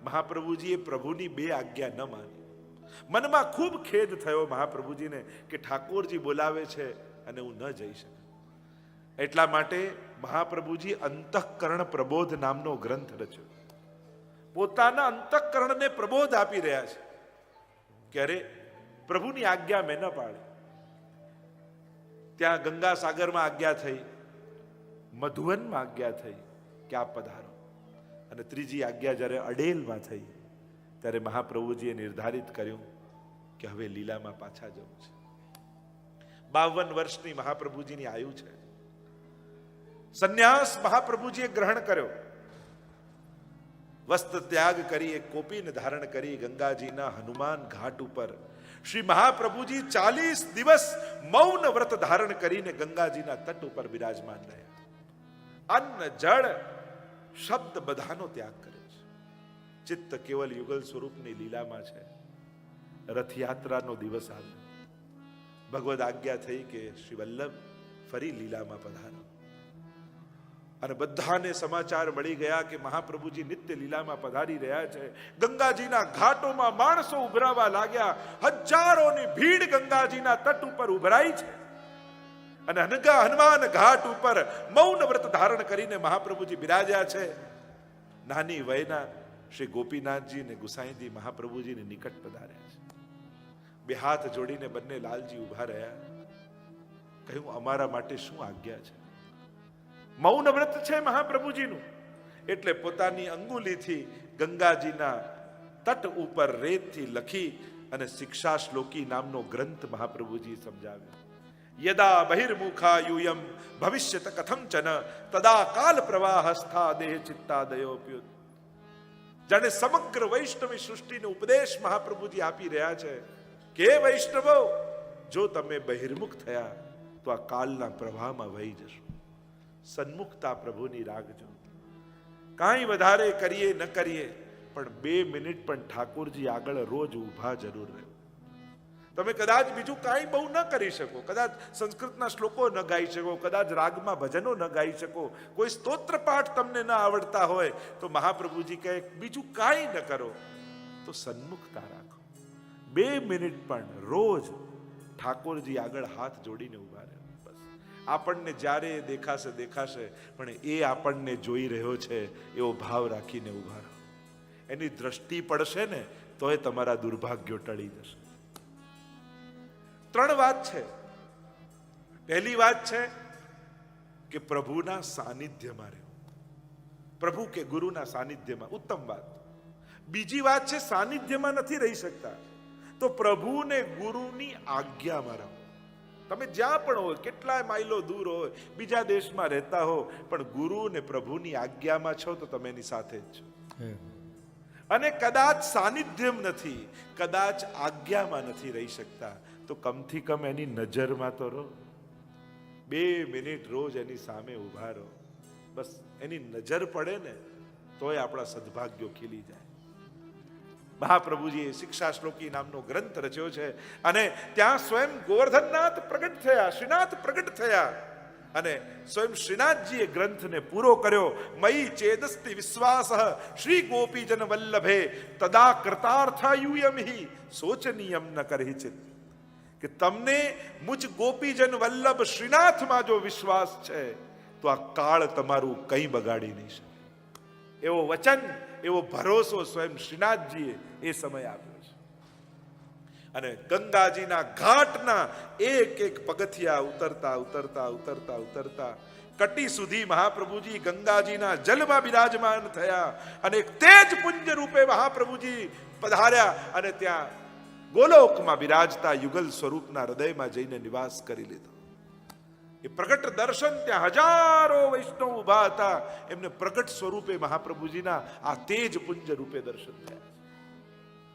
મહાપ્રભુજીએ પ્રભુની 2 આજ્ઞા ન માની. મનમાં ખૂબ ખેદ થયો મહાપ્રભુજીને કે ઠાકોરજી બોલાવે છે અને હું ન જઈ શકું. એટલા માટે મહાપ્રભુજી અંતઃકરણ પ્રબોધ નામનો ગ્રંથ રચ્યો. પોતાના અંતઃકરણને પ્રબોધ આપી રહ્યા છે કે અરે પ્રભુની આજ્ઞા મેં ન પાડી. ત્યાં ગંગા સાગરમાં આજ્ઞા થઈ, મધુવનમાં આજ્ઞા થઈ કે આપ પધારો. અને ત્રીજી આજ્ઞા જ્યારે અડેલમાં થઈ ત્યારે મહાપ્રભુજીએ નિર્ધારિત કર્યું કે હવે લીલામાં પાછા જવું છે. 52 વર્ષની મહાપ્રભુજીની આયુ છે. સંન્યાસ મહાપ્રભુજીએ ગ્રહણ કર્યો. વસ્ત્ર ત્યાગ કરી, એક કોપીને ધારણ કરી ગંગાજીના હનુમાન ઘાટ ઉપર શ્રી મહાપ્રભુજી 40 દિવસ મૌન વ્રત ધારણ કરીને ગંગાજીના તટ ઉપર બિરાજમાન રહ્યા. અન્ન જળ શબ્દ બધાનો ત્યાગ કર્યો છે. ચિત્ત કેવલ યુગલ સ્વરૂપની લીલામાં છે. રથયાત્રાનો દિવસ આવ્યો. ભગવદ આજ્ઞા થઈ કે શ્રી વલ્લભ ફરી લીલામાં પધારો. અને બધાને સમાચાર મળી ગયા કે મહાપ્રભુજી નિત્ય લીલામાં પધારી રહ્યા છે. ગંગાજીના ઘાટોમાં માણસો ઉભરાવા લાગ્યા. હજારોની ભીડ ગંગાજીના તટ ઉપર ઉભરાઈ છે. અને હનુમાન ઘાટ ઉપર મૌન વ્રત ધારણ કરીને મહાપ્રભુજી બિરાજ્યા છે. નાની વયના શ્રી ગોપીનાથજી અને ગુસાઈજી મહાપ્રભુજીની નિકટ પધાર્યા છે. બે હાથ જોડીને બંને લાલજી ઉભા રહ્યા. કહ્યું, અમારા માટે શું આજ્ઞા છે? મૌન વ્રત છે મહાપ્રભુજીનું, એટલે પોતાની અંગુલીથી ગંગાજીના તટ ઉપર રેતથી લખી અને શિક્ષા શ્લોકી નામનો ગ્રંથ મહાપ્રભુજી સમજાવ્યો. યદા બહિર્મુખા યુયમ ભવિષ્યત કથંચન તદા કાલ પ્રવાહસ્થા દેહ ચિત્તાદયોપ્યુત. જાણે સમગ્ર વૈષ્ણવી સૃષ્ટિનો ઉપદેશ મહાપ્રભુજી આપી રહ્યા છે કે વૈષ્ણવો, જો તમે બહિર્મુખ થયા તો આ કાલના પ્રવાહમાં વહી જશો. સન્મુખતા પ્રભુની રાખજો. કાંઈ વધારે કરીએ ન કરીએ, પણ 2 મિનિટ પણ ઠાકોરજી આગળ રોજ ઊભા જરૂર રહો. તમે કદાચ બીજું કાંઈ બહુ ન કરી શકો, કદાચ સંસ્કૃતના શ્લોકો ન ગાઈ શકો, કદાચ રાગમાં ભજનો ન ગાઈ શકો, કોઈ સ્તોત્ર પાઠ તમને ન આવડતા હોય, તો મહાપ્રભુજી કહે બીજું કાંઈ ન કરો, તો સન્મુખતા રાખો. 2 મિનિટ પણ રોજ ઠાકોરજી આગળ હાથ જોડીને ઊભા રહો. બસ આપણને જ્યારે દેખાશે દેખાશે, પણ એ આપણને જોઈ રહ્યો છે એવો ભાવ રાખીને ઊભા રહો. એની દ્રષ્ટિ પડશે ને તોય તમારા દુર્ભાગ્યો ટળી જશે. 3 વાત છે. પહેલી વાત છે કે પ્રભુના સાનિધ્યમાં રહેવું, પ્રભુ કે ગુરુના સાનિધ્યમાં, ઉત્તમ વાત. બીજી વાત છે સાનિધ્યમાં નથી રહી શકતા તો પ્રભુ ને ગુરુની આજ્ઞામાં રહો. તમે જ્યાં પણ હોય, કેટલાય માઇલો દૂર હોય, બીજા દેશમાં રહેતા હો, પણ ગુરુ ને પ્રભુની આજ્ઞામાં છો તો તમે એની સાથે જ છો. અને કદાચ સાનિધ્યમ નથી, કદાચ આજ્ઞામાં નથી રહી શકતા, તો કમથી કમ એની નજરમાં તો રહો. 2 મિનિટ રોજ એની સામે ઉભા રહો. બસ એની નજર પડે ને તોય આપણા સદભાગ્યો ખીલી જાય. મહાપ્રભુજીએ શિક્ષા શ્લોકી નામનો ગ્રંથ રચ્યો છે અને ત્યાં સ્વયં ગોવર્ધનનાથ પ્રગટ થયા, શ્રીનાથ પ્રગટ થયા અને સ્વયં શ્રીનાથજીએ ગ્રંથને પૂરો કર્યો. મયી ચેદસ્તિ વિશ્વાસ શ્રી ગોપીજન વલ્લભે તદા કૃતાર્થાયુયમ હિ શોચનીયમ ન કરહિચિત. કે તમને મુજ ગોપીજન વલ્લભ શ્રીનાથમાં જો વિશ્વાસ છે તો આ કાળ તમારું કંઈ બગાડી નહીં શકે. એવો વચન, એવો ભરોસો સ્વયં શ્રીનાથજીએ એ સમય આપ્યો છે. અને ગંગાજીના ઘાટના એક એક પગથિયા ઉતરતા ઉતરતા ઉતરતા ઉતરતા કટી સુધી મહાપ્રભુજી ગંગાજીના જલમાં બિરાજમાન થયા અને એક તેજ પુંજ રૂપે મહાપ્રભુજી પધાર્યા અને ત્યાં ગોલોકમાં બિરાજતા યુગલ સ્વરૂપના હૃદયમાં જઈને નિવાસ કરી લીધો. એ પ્રગટ દર્શન, ત્યાં હજારો વૈષ્ણવ ઉભા હતા, એમને પ્રગટ સ્વરૂપે મહાપ્રભુજીના આ તેજ પુંજ રૂપે દર્શન થયા.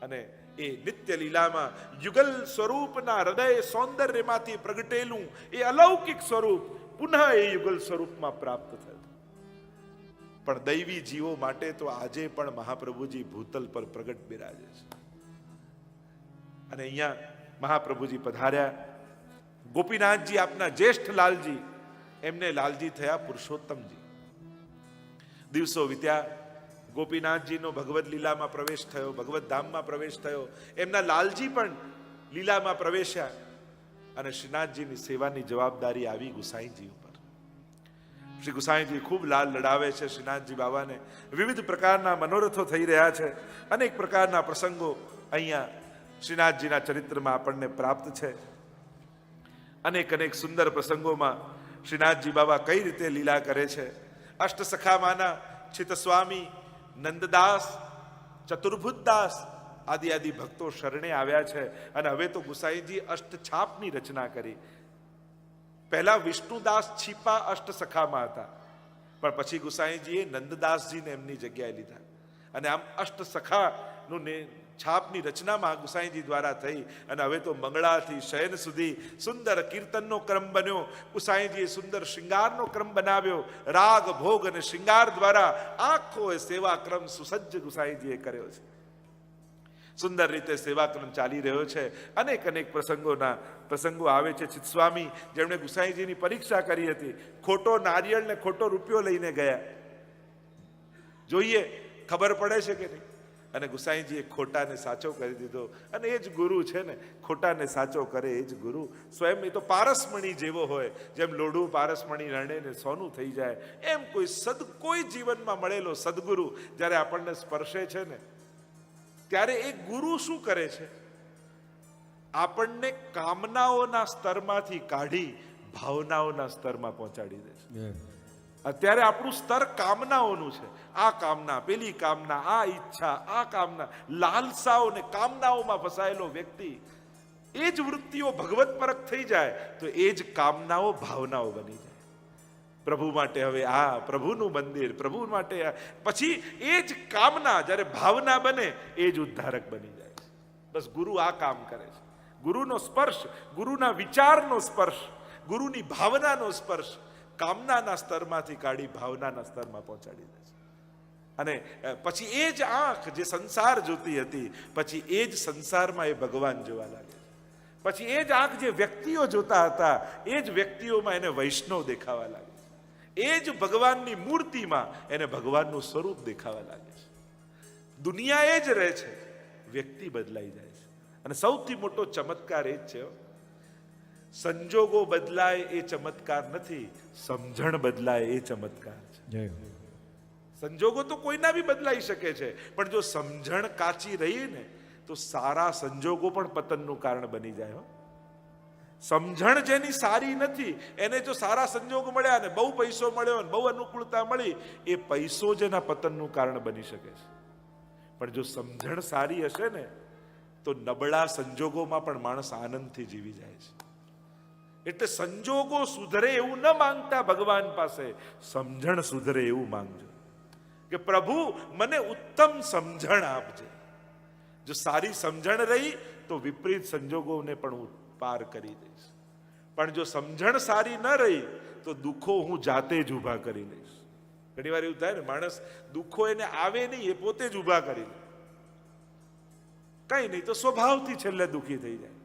અને એ નિત્ય લીલામાં યુગલ સ્વરૂપના હૃદય સૌંદર્યમાંથી પ્રગટેલું એ અલૌકિક સ્વરૂપ પુનઃ એ યુગલ સ્વરૂપમાં પ્રાપ્ત થયું. પણ દૈવી જીવો માટે તો આજે પણ મહાપ્રભુજી ભૂતલ પર પ્રગટ બિરાજે છે. અને અહીંયા મહાપ્રભુજી પધાર્યા. ગોપીનાથજી આપના જ્યેષ્ઠ લાલજી, એમને લાલજી થયા પુરુષોત્તમજી. દિવસો વીત્યા. ગોપીનાથજીનો ભગવદ લીલામાં પ્રવેશ થયો, ભગવદ ધામમાં પ્રવેશ થયો. એમના લાલજી પણ લીલામાં પ્રવેશ્યા અને શ્રીનાથજીની સેવાની જવાબદારી આવી ગુસાઈજી ઉપર. શ્રી ગુસાઈજી ખૂબ લાલ લડાવે છે શ્રીનાથજી બાબાને. વિવિધ પ્રકારના મનોરથો થઈ રહ્યા છે. અનેક પ્રકારના પ્રસંગો અહીંયા શ્રીનાથજીના ચરિત્રમાં આપણને પ્રાપ્ત છે. અનેક અનેક સુંદર પ્રસંગોમાં શ્રીનાથજી બાબા કઈ રીતે લીલા કરે છે. અષ્ટસખામાના ચિત્તસ્વામી, નંદદાસ, ચતુર્ભુજદાસ આદિ આદિ ભક્તો શરણે આવ્યા છે. અને હવે તો ગુસાઈજી અષ્ટછાપની રચના કરી. પહેલા વિષ્ણુદાસ છીપા અષ્ટસખામાં હતા, પણ પછી ગુસાઈજીએ નંદદાસજીને એમની જગ્યાએ લીધા અને આમ અષ્ટસખાનું છાપની રચનામાં ગુસાઈજી દ્વારા થઈ. અને હવે તો મંગળાથી શયન સુધી સુંદર કીર્તનનો ક્રમ બન્યો. ગુસાઈજીએ સુંદર શૃંગારનો ક્રમ બનાવ્યો. રાગ, ભોગ અને શૃંગાર દ્વારા આખો સેવા ક્રમ સુસજ્જ ગુસાઈજીએ કર્યો છે. સુંદર રીતે સેવાક્રમ ચાલી રહ્યો છે. અનેક પ્રસંગો આવે છે. ચિત્તસ્વામી જેમણે ગુસાઈજીની પરીક્ષા કરી હતી, ખોટો નારિયેળ ને ખોટો રૂપિયો લઈને ગયા, જોઈએ ખબર પડે છે કે નહીં, અને ગુસાઈજીએ ખોટાને સાચો કરી દીધો. અને એ જ ગુરુ છે ને, ખોટાને સાચો કરે એ જ ગુરુ. સ્વયં એ તો પારસમણી જેવો હોય, જેમ લોઢું પારસમણી રણે ને સોનું થઈ જાય, એમ કોઈ જીવનમાં મળેલો સદગુરુ જ્યારે આપણને સ્પર્શે છે ને, ત્યારે એ ગુરુ શું કરે છે? આપણને કામનાઓના સ્તરમાંથી કાઢી ભાવનાઓના સ્તરમાં પહોંચાડી દે છે. અત્યારે આપણું સ્તર કામનાઓનું છે. આ કામના, પેલી કામના, આ ઈચ્છા, આ કામના, લાલસાઓ ને કામનાઓમાં ફસાયેલો વ્યક્તિ, એ જ વૃત્તિઓ ભગવત પરક થઈ જાય તો એ જ કામનાઓ ભાવનાઓ બની જાય. પ્રભુ માટે હવે આ પ્રભુનું મંદિર, પ્રભુ માટે પછી એ જ કામના જ્યારે ભાવના બને એ જ ઉદ્ધારક બની જાય છે. બસ ગુરુ આ કામ કરે છે. ગુરુનો સ્પર્શ, ગુરુના વિચારનો સ્પર્શ, ગુરુની ભાવનાનો સ્પર્શ કામનાના સ્તરમાંથી કાઢી ભાવનાના સ્તરમાં પહોંચાડી દે છે. અને પછી એ જ આંખ જે સંસાર જોતી હતી, પછી એ જ સંસારમાં એ ભગવાન જોવા લાગે છે. પછી એ જ આંખ જે વ્યક્તિઓ જોતા હતા, એ જ વ્યક્તિઓમાં એને વૈષ્ણવ દેખાવા લાગે છે. એ જ ભગવાનની મૂર્તિમાં એને ભગવાનનું સ્વરૂપ દેખાવા લાગે છે. દુનિયા એ જ રહે છે, વ્યક્તિ બદલાઈ જાય છે. અને સૌથી મોટો ચમત્કાર એ જ છે, સંજોગો બદલાય એ ચમત્કાર નથી, સમજણ બદલાય એ ચમત્કાર છે. સંજોગો તો કોઈના બી બદલાઈ શકે છે, પણ જો સમજણ કાચી રહી ને તો સારા સંજોગો પણ પતનનું કારણ બની જાય. સમજણ જેની સારી નથી એને જો સારા સંજોગો મળ્યા ને બહુ પૈસો મળ્યો ને બહુ અનુકૂળતા મળી, એ પૈસો જ એના પતનનું કારણ બની શકે છે. પણ જો સમજણ સારી હશે ને તો નબળા સંજોગોમાં પણ માણસ આનંદથી જીવી જાય છે. એટલે સંજોગો સુધરે એવું ન માંગતા ભગવાન પાસે સમજણ સુધરે એવું માંગજો કે પ્રભુ મને ઉત્તમ સમજણ આપજે. જો સારી સમજણ રહી તો વિપરીત સંજોગોને પણ હું પાર કરી દઈશ. પણ જો સમજણ સારી ન રહી તો દુઃખો હું જાતે જ ઊભા કરી લઈશ. ઘણી વાર એવું થાય ને, માણસ દુઃખો એને આવે નહીં, એ પોતે જ ઊભા કરી લે. કઈ નહીં તો સ્વભાવથી છેલ્લે દુઃખી થઈ જાય.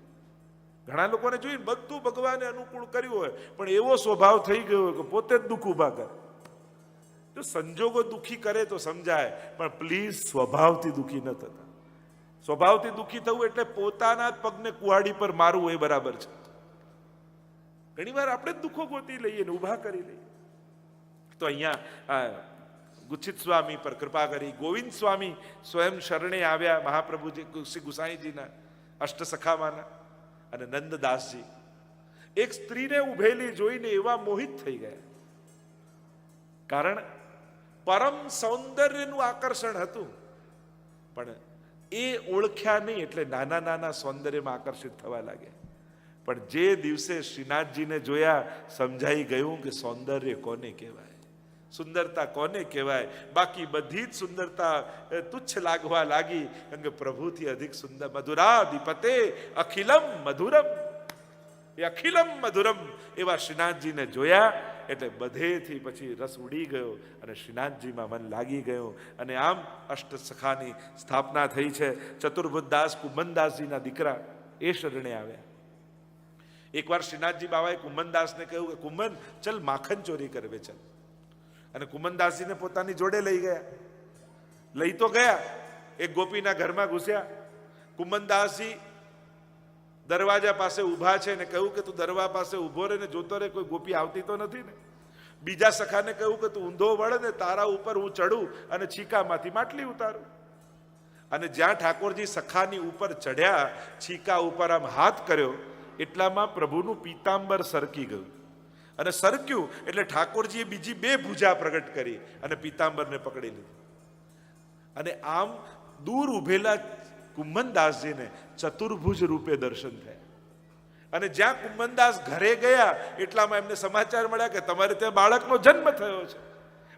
ઘણા લોકોને જોઈને બધું ભગવાને અનુકૂળ કર્યું હોય પણ એવો સ્વભાવ થઈ ગયો હોય કે પોતે જ દુઃખ ઊભા કરે. જો સંજોગો દુઃખી કરે તો સમજાય, પણ પ્લીઝ સ્વભાવથી દુઃખી ન થતા. સ્વભાવથી દુઃખી થવું એટલે પોતાના જ પગને કુહાડી પર મારવું એ બરાબર છે. ઘણી વાર આપણે જ દુઃખો ગોતી લઈએ ને ઊભા કરી લઈએ. તો અહીંયા ગુચ્છિત સ્વામી પર કૃપા કરી ગોવિંદ સ્વામી સ્વયં શરણે આવ્યા મહાપ્રભુજી શ્રી ગુસાઈજીના અષ્ટસખામાંના. અને નંદદાસજી એક સ્ત્રીને ઉભેલી જોઈને એવા મોહિત થઈ ગયા, કારણ પરમ સૌંદર્યનું આકર્ષણ હતું, પણ એ ઓળખ્યા નહીં એટલે નાના નાના સૌંદર્યમાં આકર્ષિત થવા લાગ્યા. પણ જે દિવસે શ્રીનાથજીને જોયા સમજાઈ ગયું કે સૌંદર્ય કોને કહેવાય, સુંદરતા કોને કહેવાય. બાકી બધી જ સુંદરતા તુચ્છ લાગવા લાગી, કારણ કે પ્રભુથી અધિક સુંદર. મધુરાધિપતે અખિલમ મધુરમ, એ અખિલમ મધુરમ એવા શ્રીનાથજીને જોયા એટલે બધેથી પછી રસ ઉડી ગયો અને શ્રીનાથજીમાં મન લાગી ગયું. અને આમ અષ્ટસખાની સ્થાપના થઈ છે. ચતુર્ભુજદાસ કુંભનદાસજીના દીકરા એ શરણે આવ્યા. એકવાર શ્રીનાથજી બાબાએ કુંભનદાસને કહ્યું કે કુંભન ચલ માખણ ચોરી કરવે ચલ. અને કુંભનદાસજીને પોતાની જોડે લઈ ગયા. લઈ તો ગયા, એક ગોપીના ઘરમાં ઘૂસ્યા. કુંભનદાસજી દરવાજા પાસે ઊભા છે ને કહ્યું કે તું દરવાજા પાસે ઊભો રહે ને જોતો રહે, કોઈ ગોપી આવતી તો નથી ને. બીજા સખાને કહ્યું કે તું ઊંધો વળ ને તારા ઉપર હું ચડું અને છીકામાંથી માટલી ઉતારું. અને જ્યાં ઠાકોરજી સખાની ઉપર ચડ્યા, છીકા ઉપર આમ હાથ કર્યો, એટલામાં પ્રભુનું પીતાંબર સરકી ગયું. અને સરક્યું એટલે ઠાકોરજીએ બીજી બે ભુજા પ્રગટ કરી અને પીતાંબરને પકડી લીધું. અને આમ દૂર ઉભેલા કુંભનદાસજીને ચતુર્ભુજ રૂપે દર્શન થયા. અને જ્યાં કુંભનદાસ ઘરે ગયા એટલામાં એમને સમાચાર મળ્યા કે તમારે ત્યાં બાળકનો જન્મ થયો છે.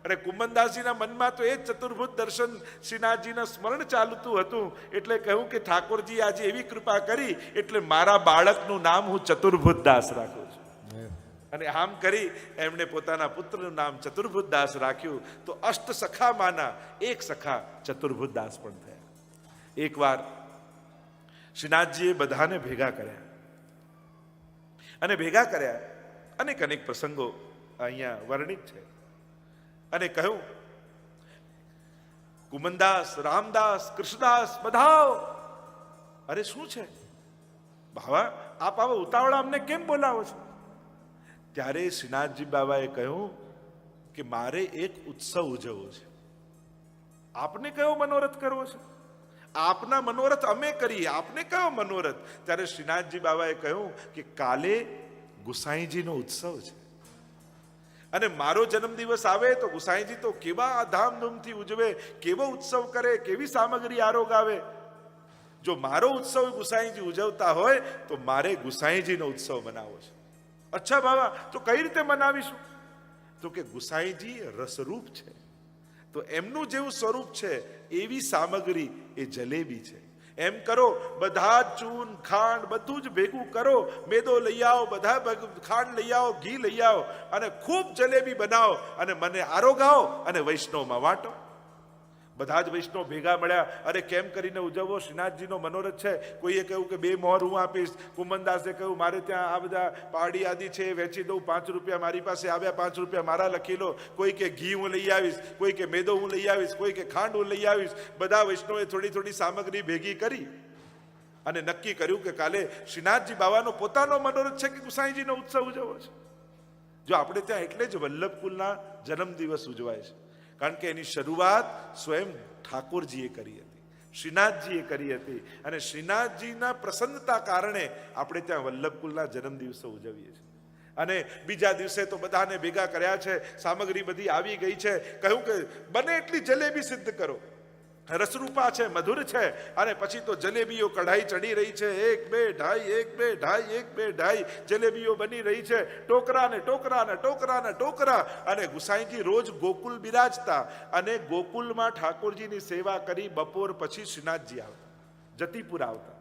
અને કુંભનદાસજીના મનમાં તો એ જ ચતુર્ભુજ દર્શન શ્રીનાથજીના સ્મરણ ચાલતું હતું. એટલે કહ્યું કે ઠાકોરજી આજે એવી કૃપા કરી એટલે મારા બાળકનું નામ હું ચતુર્ભુજદાસ રાખું છું. અને આમ કરી એમણે પોતાના પુત્રનું નામ ચતુર્ભુજદાસ રાખ્યું. તો અષ્ટ સખામાંના એક સખા ચતુર્ભુજદાસ પણ થયા. એકવાર શ્રીનાથજીએ બધાને ભેગા કર્યા અને ભેગા કર્યા અનેક અનેક પ્રસંગો અહીંયા વર્ણિત છે અને કહ્યું, કુમનદાસ, રામદાસ, કૃષ્ણદાસ બધા. અરે શું છે બાવા, આપ આવા ઉતાવળા અમને કેમ બોલાવો છો? ત્યારે શ્રીનાથજી બાબાએ કહ્યું કે મારે એક ઉત્સવ ઉજવવો છે. આપને કયો મનોરથ કરવો છે? આપના મનોરથ અમે કરીએ, આપને કયો મનોરથ? ત્યારે શ્રીનાથજી બાબાએ કહ્યું કે કાલે ગુસાઈજીનો ઉત્સવ છે અને મારો જન્મદિવસ આવે તો ગુસાઈજી તો કેવા ધામધૂમથી ઉજવે, કેવો ઉત્સવ કરે, કેવી સામગ્રી આરોગાવે. જો મારો ઉત્સવ ગુસાઈજી ઉજવતા હોય તો મારે ગુસાઈજીનો ઉત્સવ મનાવવો છે. અચ્છા બાબા, તો કઈ રીતે મનાવીશું? તો કે ગુસાઈજી રસરૂપ છે, તો એમનું જેવું સ્વરૂપ છે એવી સામગ્રી એ જલેબી છે. એમ કરો, બધા ચૂન ખાંડ બધું જ ભેગું કરો, મેદો લઈ આવો, બધા ખાંડ લઈ આવો, ઘી લઈ આવો અને ખૂબ જલેબી બનાવો અને મને આરોગાવો અને વૈષ્ણવમાં વાંટો. બધા જ વૈષ્ણવ ભેગા મળ્યા. અરે કેમ કરીને ઉજવવો? શ્રીનાથજીનો મનોરથ છે. કોઈએ કહ્યું કે 2 મોહર હું આપીશ. કુમનદાસે કહ્યું મારે ત્યાં આ બધા પાડી આદિ છે, વેચી દઉં, 5 રૂપિયા મારી પાસે આવ્યા, 5 રૂપિયા મારા લખી લો. કોઈ કે ઘી હું લઈ આવીશ, કોઈ કે મેદો હું લઈ આવીશ, કોઈ કે ખાંડ હું લઈ આવીશ. બધા વૈષ્ણવે થોડી થોડી સામગ્રી ભેગી કરી અને નક્કી કર્યું કે કાલે શ્રીનાથજી બાવાનો પોતાનો મનોરથ છે કે ગુસાઈજીનો ઉત્સવ ઉજવવો છે. જો આપણે ત્યાં એટલે જ વલ્લભકુલના જન્મદિવસ ઉજવાય છે, કારણ કે એની શરૂઆત સ્વયં ઠાકોરજીએ કરી હતી, શ્રીનાથજીએ કરી હતી અને શ્રીનાથજીના પ્રસન્નતા કારણે આપણે ત્યાં વલ્લભકુલના જન્મદિવસો ઉજવીએ છીએ. અને બીજા દિવસે તો બધાને ભેગા કર્યા છે, સામગ્રી બધી આવી ગઈ છે. કહ્યું કે બને એટલી જલેબી સિદ્ધ કરો, રસરૂપા છે, મધુર છે. અને પછી તો જલેબીઓ કઢાઈ ચડી રહી છે, 1 2 2.5 1 2 2.5 1 2 2.5 જલેબીઓ બની રહી છે, ટોકરા ને ટોકરા ને ટોકરા ને ટોકરા. અને ગુસાઈજી રોજ ગોકુલ બિરાજતા અને ગોકુલમાં ઠાકોરજીની સેવા કરી બપોર પછી શ્રીનાથજી આવતા, જતીપુર આવતા.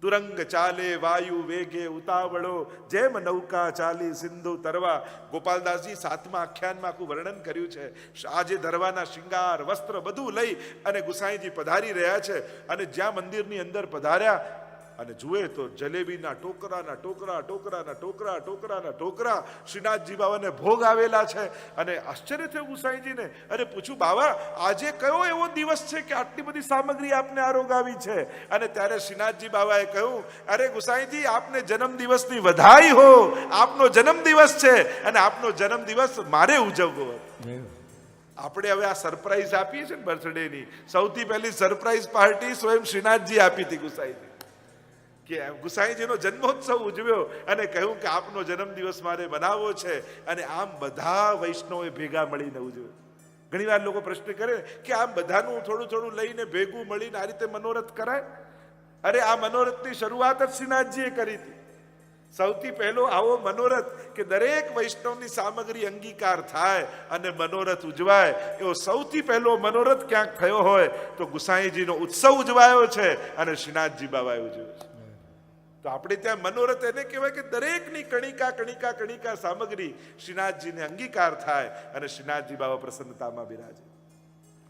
તુરંગ ચાલે વાયુ વેગે ઉતાવળો, જેમ નૌકા ચાલી સિંધુ તરવા. ગોપાલદાસજી 7મા આખ્યાનમાં આખું વર્ણન કર્યું છે. આજે ધરવાના શિંગાર વસ્ત્ર બધું લઈ અને ગુસાઈજી પધારી રહ્યા છે અને જ્યાં મંદિરની અંદર પધાર્યા અને જુએ તો જલેબીના ટોકરાના ટોકરા, ટોકરાના ટોકરા, ટોકરાના ટોકરા શ્રીનાથજી બાબાને ભોગ આવેલા છે. અને આશ્ચર્ય થયું ગુસાઈજીને. અરે પૂછું, બાબા આજે કયો એવો દિવસ છે કે આટલી બધી સામગ્રી આપને આરોગાવી છે? અને ત્યારે શ્રીનાથજી બાબાએ કહ્યું, અરે ગુસાઈજી, આપને જન્મદિવસની વધાઈ હો, આપનો જન્મદિવસ છે અને આપનો જન્મદિવસ મારે ઉજવવો. આપણે હવે આ સરપ્રાઈઝ આપીએ છીએ ને બર્થડેની, સૌથી પહેલી સરપ્રાઈઝ પાર્ટી સ્વયં શ્રીનાથજી આપી હતી ગુસાઈજી, કે ગુસાઈજીનો જન્મોત્સવ ઉજવ્યો અને કહ્યું કે આપનો જન્મદિવસ મારે મનાવવો છે. અને આમ બધા વૈષ્ણવે ભેગા મળીને ઉજવ્યો. ઘણી વાર લોકો પ્રશ્ન કરે કે આમ બધાનું થોડું થોડું લઈને ભેગું મળીને આ રીતે મનોરથ કરાય? અરે આ મનોરથની શરૂઆત જ શ્રીનાથજીએ કરી હતી. સૌથી પહેલો આવો મનોરથ કે દરેક વૈષ્ણવની સામગ્રી અંગીકાર થાય અને મનોરથ ઉજવાય, એવો સૌથી પહેલો મનોરથ ક્યાંક થયો હોય તો ગુસાઈજીનો ઉત્સવ ઉજવાયો છે અને શ્રીનાથજી બાબાએ ઉજવ્યો છે. તો આપણે ત્યાં મનોરથ એને કહેવાય કે દરેકની કણિકા કણિકા કણિકા સામગ્રી શ્રીનાથજીને અંગીકાર થાય અને શ્રીનાથજી બાબા પ્રસન્નતામાં બિરાજે.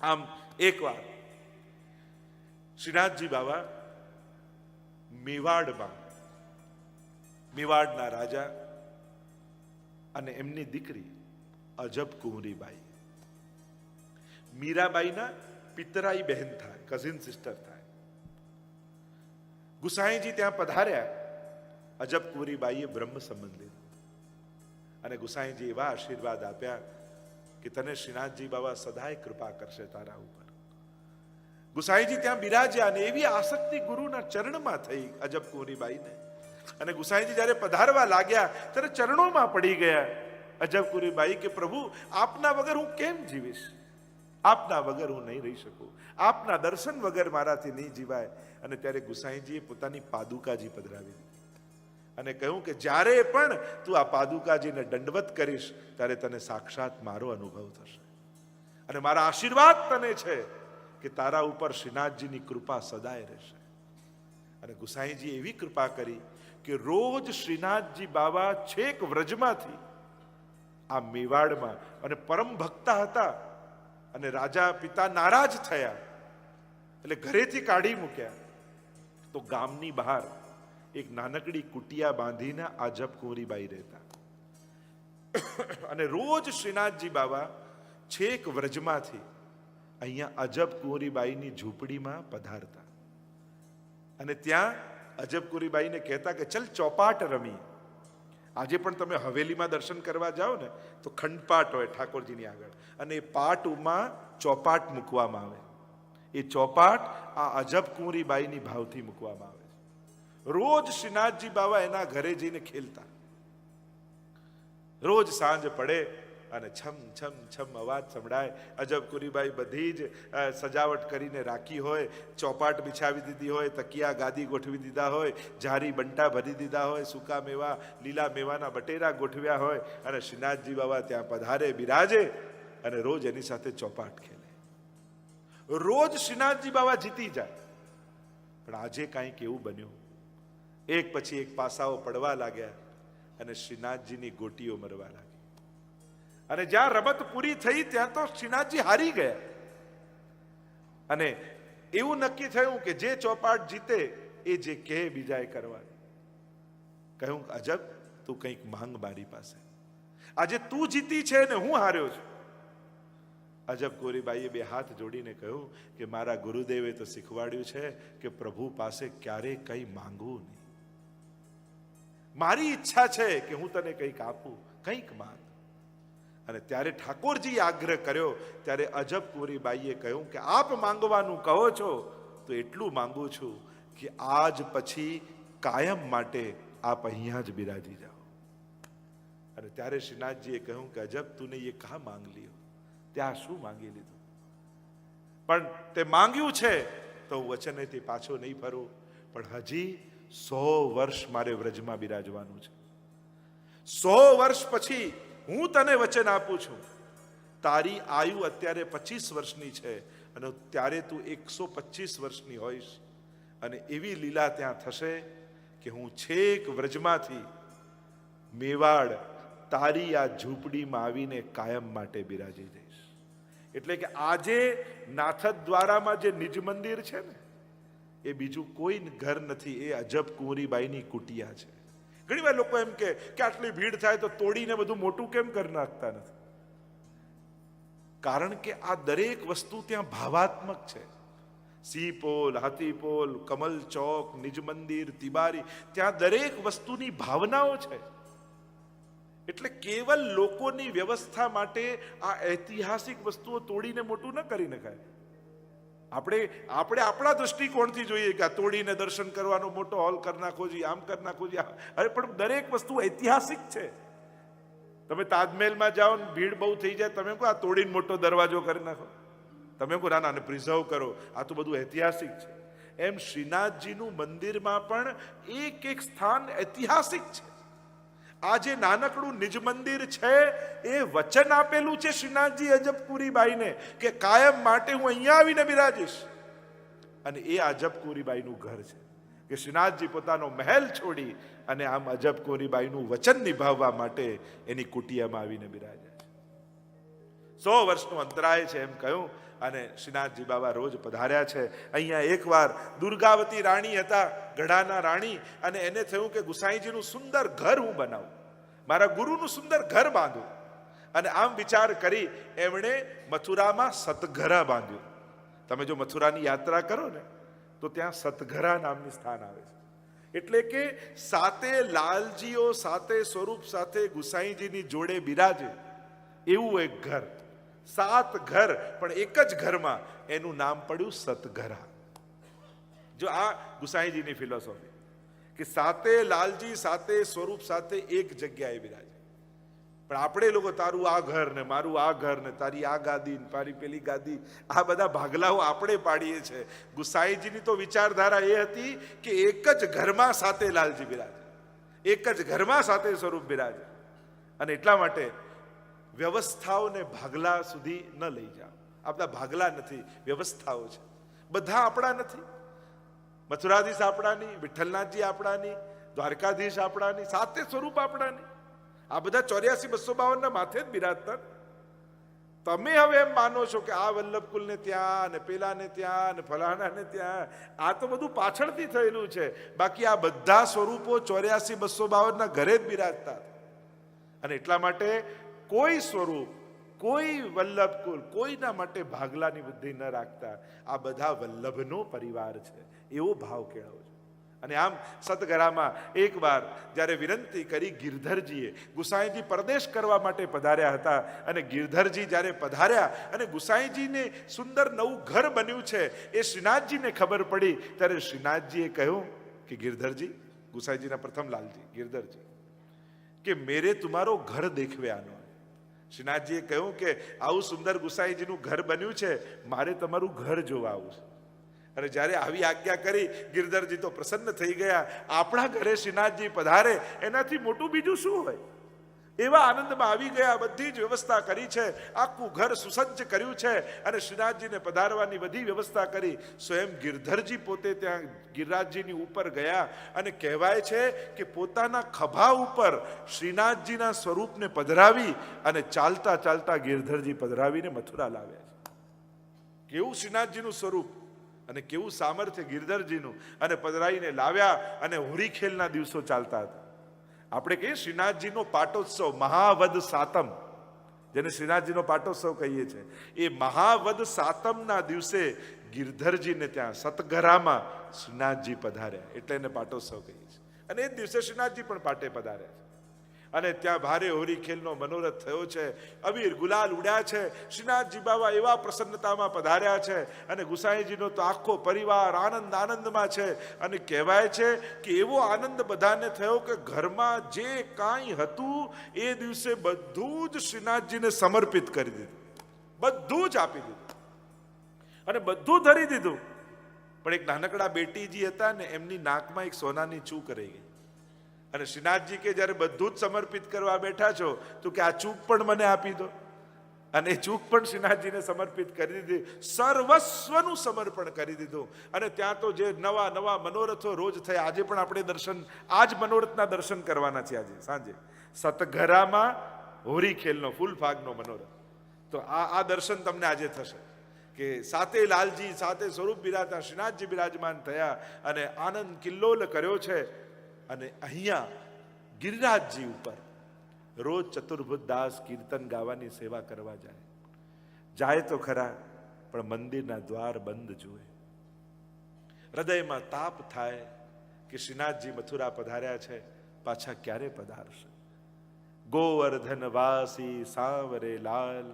આમ એકવાર શ્રીનાથજી બાબા મેવાડના રાજા અને એમની દીકરી અજબ કુંવરીબાઈ, મીરાબાઈના પિતરાઈ બહેન થાય, કઝિન સિસ્ટર થાય. ગુસાઈજી ત્યાં પધાર્યા. અજબ કુંવરીબાઈએ બ્રહ્મ સંબંધ લીધો અને ગુસાઈજી એવા આશીર્વાદ આપ્યા કે તને શ્રીનાથજી બાબા સદાય કૃપા કરશે તારા ઉપર. ગુસાઈજી ત્યાં બિરાજ્યા અને એવી આસક્તિ ગુરુના ચરણમાં થઈ અજબ કુંવરીબાઈને. અને ગુસાઈજી જ્યારે પધારવા લાગ્યા ત્યારે ચરણોમાં પડી ગયા. અજબ કુંવરીબાઈ કે પ્રભુ, આપના વગર હું કેમ જીવીશ? આપના વગર હું નહીં રહી શકું, આપના દર્શન વગર મારાથી નહીં જીવાય. અને ત્યારે ગુસાઈજીએ પોતાની પાદુકાજી પધરાવી અને કહ્યું કે જ્યારે પણ તું આ પાદુકાજીને દંડવત કરીશ ત્યારે તને સાક્ષાત મારો અનુભવ થશે અને મારા આશીર્વાદ તને છે કે તારા ઉપર શ્રીનાથજીની કૃપા સદાય રહેશે. અને ગુસાઈજી એવી કૃપા કરી કે રોજ શ્રીનાથજી બાબા છેક વ્રજમાંથી આ મેવાડમાં, અને પરમ ભક્તા હતા અને રાજા પિતા નારાજ થયા એટલે ઘરેથી કાઢી મૂક્યા તો ગામની બહાર એક નાનકડી કુટિયા બાંધીને આજબ કુંવરીબાઈ રહેતા. અને રોજ શ્રીનાથજી બાબા છેક વ્રજમાંથી અહીંયા અજબ કુંવરીબાઈની ઝૂંપડીમાં પધારતા અને ત્યાં અજબ કુંવરીબાઈને કહેતા કે ચલ ચોપાટ રમી. આજે પણ તમે હવેલીમાં દર્શન કરવા જાઓ ને તો ખંડપાટ હોય ઠાકોરજીની આગળ, અને એ પાટમાં ચોપાટ મૂકવામાં આવે. એ ચોપાટ આ અજબ કુંવરીબાઈની ભાવથી મૂકવામાં આવે છે. રોજ શ્રીનાથજી બાબા એના ઘરે જઈને ખેલતા. રોજ સાંજ પડે અને છમ છમ છમ અવાજ સંભળાય. અજબ કુંવરીબાઈ બધી જ સજાવટ કરીને રાખી હોય, ચોપાટ બિછાવી દીધી હોય, તકિયા ગાદી ગોઠવી દીધા હોય, જારી બંટા ભરી દીધા હોય, સૂકા મેવા લીલા મેવાના બટેરા ગોઠવ્યા હોય, અને શ્રીનાથજી બાબા ત્યાં પધારે, બિરાજે અને રોજ એની સાથે ચોપાટ ખેલે. રોજ શ્રીનાથજી બાબા જીતી જાય. પણ આજે કાંઈક એવું બન્યું, એક પછી એક પાસાઓ પડવા લાગ્યા અને શ્રીનાથજીની ગોટીઓ મરવા લાગી. અને જ્યાં રમત પૂરી થઈ ત્યાં તો શ્રીનાથજી હારી ગયા. અને એવું નક્કી થયું કે જે ચોપાટ જીતે એ જે કહે બીજાએ કરવાનું. કહ્યું અજબ તું કંઈક માંગ મારી પાસે. આજે તું જીતી છે ને હું હાર્યો છું. અજબ કુંવરીબાઈએ બે હાથ જોડીને કહ્યું કે મારા ગુરુદેવે તો શીખવાડ્યું છે કે પ્રભુ પાસે ક્યારેય કંઈ માંગવું નહીં. મારી ઈચ્છા છે કે હું તને કંઈક આપું, કંઈક માંગ. અને ત્યારે ઠાકોરજી આગ્રહ કર્યો ત્યારે અજબ કુંવરીબાઈએ કહ્યું કે આપ માંગવાનું કહો છો તો એટલું માંગુ છું કે આજ પછી કાયમ માટે આપ અહીંયા જ બિરાજી જાઓ. અને ત્યારે શ્રીનાથજીએ કહ્યું કે અજબ તુને ये कहा मांग लियो. ત્યાં શું માંગી લીધું? પણ તે માંગ્યું છે તો હું વચનેથી પાછો નહીં ફરું, પણ હજી 100 વર્ષ મારે વ્રજમાં બિરાજવાનું છે. 100 વર્ષ પછી હું તને વચન આપું છું, તારી આયુ અત્યારે 25 વર્ષની છે અને ત્યારે તું 125 વર્ષની હોઈશ. અને એવી લીલા ત્યાં થશે કે હું છેક વ્રજમાંથી મેવાડ તારી આ ઝૂંપડીમાં આવીને કાયમ માટે બિરાજી જઈશ. એટલે કે આજે નાથદ દ્વારામાં જે નિજ મંદિર છે ને એ બીજું કોઈ ઘર નથી, એ અજબ કુંવરીબાઈની કુટિયા છે. ઘણી વાર લોકો એમ કે આટલી ભીડ થાય તો તોડીને બધું મોટું કેમ કરી નાખતા નથી? કારણ કે આ દરેક વસ્તુ ત્યાં ભાવાત્મક છે. સિંહપોલ, હાથીપોલ, કમલ ચોક, નિજ મંદિર, તિબારી, ત્યાં દરેક વસ્તુની ભાવનાઓ છે. એટલે કેવલ લોકોની વ્યવસ્થા માટે આ ઐતિહાસિક વસ્તુઓ તોડીને મોટું ન કરી નખાય. આપણે આપણા દૃષ્ટિકોણથી જોઈએ કે આ તોડીને દર્શન કરવાનો મોટો હોલ કરી નાખો જોઈએ, આમ કરી નાખો જોઈએ. અરે પણ દરેક વસ્તુ ઐતિહાસિક છે. તમે તાજમહેલમાં જાઓ ને ભીડ બહુ થઈ જાય, તમે કહો આ તોડીને મોટો દરવાજો કરી નાખો, તમે કહો ના પ્રિઝર્વ કરો, આ તો બધું ઐતિહાસિક છે. એમ શ્રીનાથજીનું મંદિરમાં પણ એક એક સ્થાન ઐતિહાસિક છે. આ જે નાનકડું નિજ મંદિર છે એ વચન આપેલું છે શ્રીનાથજી અજબ કુંવરીબાઈને કે કાયમ માટે હું અહીંયા આવીને બિરાજીશ. અને એ અજબ કુંવરીબાઈનું ઘર છે કે શ્રીનાથજી પોતાનો મહેલ છોડી અને આમ અજબ કુંવરીબાઈનું વચન નિભાવવા માટે એની કુટિયામાં આવીને બિરાજ્યા છે. 100 વર્ષનો અંતરાય છે એમ કહ્યું. અને શ્રીનાથજી બાબા રોજ પધાર્યા છે અહીંયા. એકવાર દુર્ગાવતી રાણી હતા, ગઢાના રાણી, અને એને થયું કે ગુસાઈજીનું સુંદર ઘર હું બનાવું, મારા ગુરુનું સુંદર ઘર બાંધું. અને આમ વિચાર કરી એમણે મથુરામાં સતઘરા બાંધ્યું. તમે જો મથુરાની યાત્રા કરો ને તો ત્યાં સતઘરા નામનું સ્થાન આવે છે. એટલે કે સાતે લાલજીઓ સાતે સ્વરૂપ સાથે ગુસાઈજીની જોડે બિરાજે એવું એક ઘર. 7 ઘર પણ એક જ ઘરમાં, એનું નામ પડ્યું સતઘરા. જો આ ગુસાઈજીની ફિલોસોફી કે સાતે લાલજી સાતે સ્વરૂપ સાથે એક જગ્યાએ બિરાજે. પણ આપણે લોકો તારું આ ઘર ને મારું આ ઘર ને તારી આ ગાદી ને તારી પેલી ગાદી, આ બધા ભાગલાઓ આપણે પાડીએ છીએ. ગુસાઈજીની તો વિચારધારા એ હતી કે એક જ ઘરમાં સાતે લાલજી બિરાજે, એક જ ઘરમાં સાતે સ્વરૂપ બિરાજે. અને એટલા માટે વ્યવસ્થાઓને ભાગલા સુધી ન લઈ જાઓ. આ બધા ભાગલા નથી, વ્યવસ્થાઓ છે. બધા આપણા નથી. મથુરાધીશ આપણાની, વિઠ્ઠલનાથજી આપણાની, દ્વારકાધીશ આપણાની, સાતે સ્વરૂપ આપણાની. આ બધા 84-252 ના માથે જ બિરાજતા. તમે હવે એમ માનો છો કે આ વલ્લભકુલને ત્યાં ને પેલાને ત્યાં ને ફલાણાને ત્યાં, આ તો બધું પાછળથી થયેલું છે. બાકી આ બધા સ્વરૂપો 84,252 ઘરે જ બિરાજતા. અને એટલા માટે કોઈ સ્વરૂપ, કોઈ વલ્લભકુલ કોઈના માટે ભાગલાની બુદ્ધિ ન રાખતા. આ બધા વલ્લભનો પરિવાર છે એવો ભાવ કેળવો છે. અને આમ સતગરામાં એક વાર જ્યારે વિનંતી કરી ગિરધરજીએ, ગુસાઈજી પરદેશ કરવા માટે પધાર્યા હતા, અને ગિરધરજી જ્યારે પધાર્યા અને ગુસાઈજીને સુંદર નવું ઘર બન્યું છે એ શ્રીનાથજીને ખબર પડી, ત્યારે શ્રીનાથજીએ કહ્યું કે ગિરધરજી, ગુસાઈજીના પ્રથમ લાલજી ગિરધરજી, કે મેરે તુમારો ઘર દેખવે આનો. શ્રીનાથજીએ કહ્યું કે આવું સુંદર ગુસાઈજીનું ઘર બન્યું છે, મારે તમારું ઘર જોવા આવું છે. અને જ્યારે આવી આજ્ઞા કરી, ગિરધરજી તો પ્રસન્ન થઈ ગયા. આપણા ઘરે શ્રીનાથજી પધારે એનાથી મોટું બીજું શું હોય? એવા આનંદમાં આવી ગયા. બધી જ વ્યવસ્થા કરી છે, આખું ઘર સુસજ્જ કર્યું છે, અને શ્રીનાથજીને પધારવાની બધી વ્યવસ્થા કરી. સ્વયં ગિરધરજી પોતે ત્યાં ગિરિરાજજીની ઉપર ગયા, અને કહેવાય છે કે પોતાના ખભા ઉપર શ્રીનાથજીના સ્વરૂપને પધરાવી અને ચાલતા ચાલતા ગિરધરજી પધરાવીને મથુરા લાવ્યા છે. કેવું શ્રીનાથજીનું સ્વરૂપ અને કેવું સામર્થ્ય ગિરધરજીનું! અને પધરાઈને લાવ્યા, અને હોરીખેલના દિવસો ચાલતા હતા. આપણે કહીએ શ્રીનાથજીનો પાટોત્સવ, મહાવદ સાતમ, જેને શ્રીનાથજીનો પાટોત્સવ કહીએ છીએ, એ મહાવદ સાતમના દિવસે ગિરધરજીને ત્યાં સતગરામાં શ્રીનાથજી પધાર્યા, એટલે એને પાટોત્સવ કહીએ છીએ. અને એ જ દિવસે શ્રીનાથજી પણ પાટે પધાર્યા છે. અને ત્યાં ભારે હોરીખેલનો મનોરથ થયો છે. અબીર ગુલાલ ઉડ્યા છે. શ્રીનાથજી બાબા એવા પ્રસન્નતામાં પધાર્યા છે, અને ગુસાઈજીનો તો આખો પરિવાર આનંદમાં છે. અને કહેવાય છે કે એવો આનંદ બધાને થયો કે ઘરમાં જે કાંઈ હતું એ દિવસે બધું જ શ્રીનાથજીને સમર્પિત કરી દીધું, બધું જ આપી દીધું અને બધું ધરી દીધું. પણ એક નાનકડા બેટીજી હતા ને, એમની નાકમાં એક સોનાની ચૂક રહી ગઈ. અને શ્રીનાથજી કે જ્યારે બધું જ સમર્પિત કરવા બેઠા છો તો કે આ ચૂક પણ મને આપી દો. અને એ ચૂક પણ શ્રીનાથજીને સમર્પિત કરી દીધી, સર્વસ્વનું સમર્પણ કરી દીધું. અને ત્યાં તો જે નવા નવા મનોરથો રોજ થયા. આજે પણ આપણે દર્શન, આજ મનોરથના દર્શન કરવાના છે. આજે સાંજે સતગરામાં હોરીખેલનો ફૂલફાગનો મનોરથ. તો આ દર્શન તમને આજે થશે કે સાતે લાલજી, સાતે સ્વરૂપ બિરાજતા શ્રીનાથજી બિરાજમાન થયા, અને આનંદ કિલ્લોલ કર્યો છે. અને અહીંયા ગિરિરાજજી ઉપર રોજ ચતુર્ભુજ દાસ કીર્તન ગાવાની સેવા કરવા જાય તો ખરા, પણ મંદિરના દ્વાર બંધ જુએ. હૃદયમાં તાપ થાય કે શ્રીનાથજી મથુરા પધાર્યા છે, પાછા ક્યારે પધારશે? ગોવર્ધન વાસી સાવરે લાલ,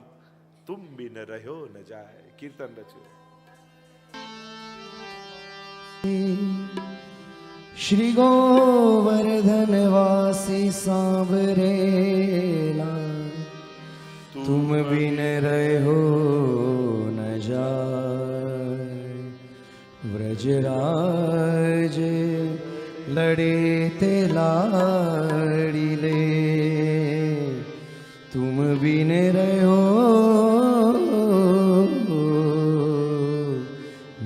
તુમ બિન રહ્યો ન જાય. કીર્તન રચ્યું. श्री गोवर्धन वासी सांवरेला, तुम बिन रहो न जाय. व्रजराज लड़े ते लाड़ी ले, तुम बिन रहो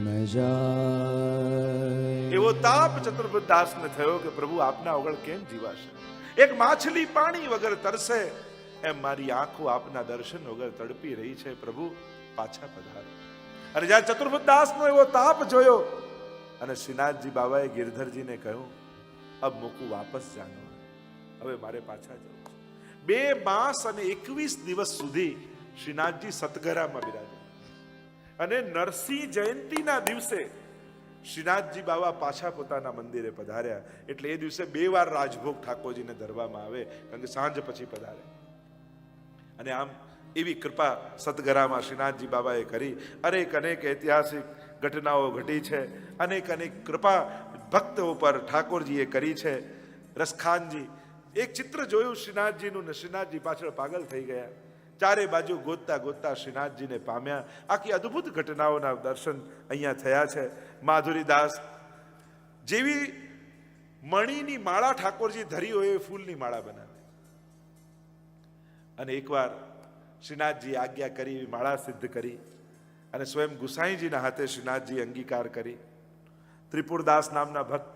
न जाय. એવો તાપ ચતુર્ભુજ દાસને થયો કે પ્રભુ આપના વગર કેમ જીવાશે? એક માછલી પાણી વગર તરસે, એમ મારી આંખો આપના દર્શન વગર તડપી રહી છે. પ્રભુ પાછા પધારો. અને જ્યારે ચતુર્ભુજ દાસનો એવો તાપ જોયો, અને શ્રીનાથજી બાબાએ ગિરધરજીને કહ્યું, અબ મૂકું વાપસ જાનો, હવે મારે પાછા જવું છે. 2 માસ અને 21 દિવસ સુધી શ્રીનાથજી સતગરામાં બિરાજ્યા. અને નરસિંહ જયંતીના દિવસે શ્રીનાથજી બાબા પાછા પોતાના મંદિરે પધાર્યા. એટલે એ દિવસે 2 વાર રાજભોગ ઠાકોરજીને ધરવામાં આવે, કારણ કે સાંજ પછી પધારે. અને આમ એવી કૃપા સતગરામાં શ્રીનાથજી બાબાએ કરી. અનેક ઐતિહાસિક ઘટનાઓ ઘટી છે, અનેક કૃપા ભક્તો પર ઠાકોરજીએ કરી છે. રસખાનજી એક ચિત્ર જોયું શ્રીનાથજીનું, ને શ્રીનાથજી પાછળ પાગલ થઈ ગયા. ચારે બાજુ ગોતતા શ્રીનાથજીને પામ્યા. આખી અદ્ભુત ઘટનાઓના દર્શન અહીંયા થયા છે. માધુરીદાસ જેવી મણીની માળા ઠાકોરજી ધરી હોય એ ફૂલની માળા બનાવે. અને એકવાર શ્રીનાથજી આજ્ઞા કરી, એવી માળા સિદ્ધ કરી, અને સ્વયં ગુસાઈજીના હાથે શ્રીનાથજી અંગીકાર કરી. ત્રિપુરદાસ નામના ભક્ત,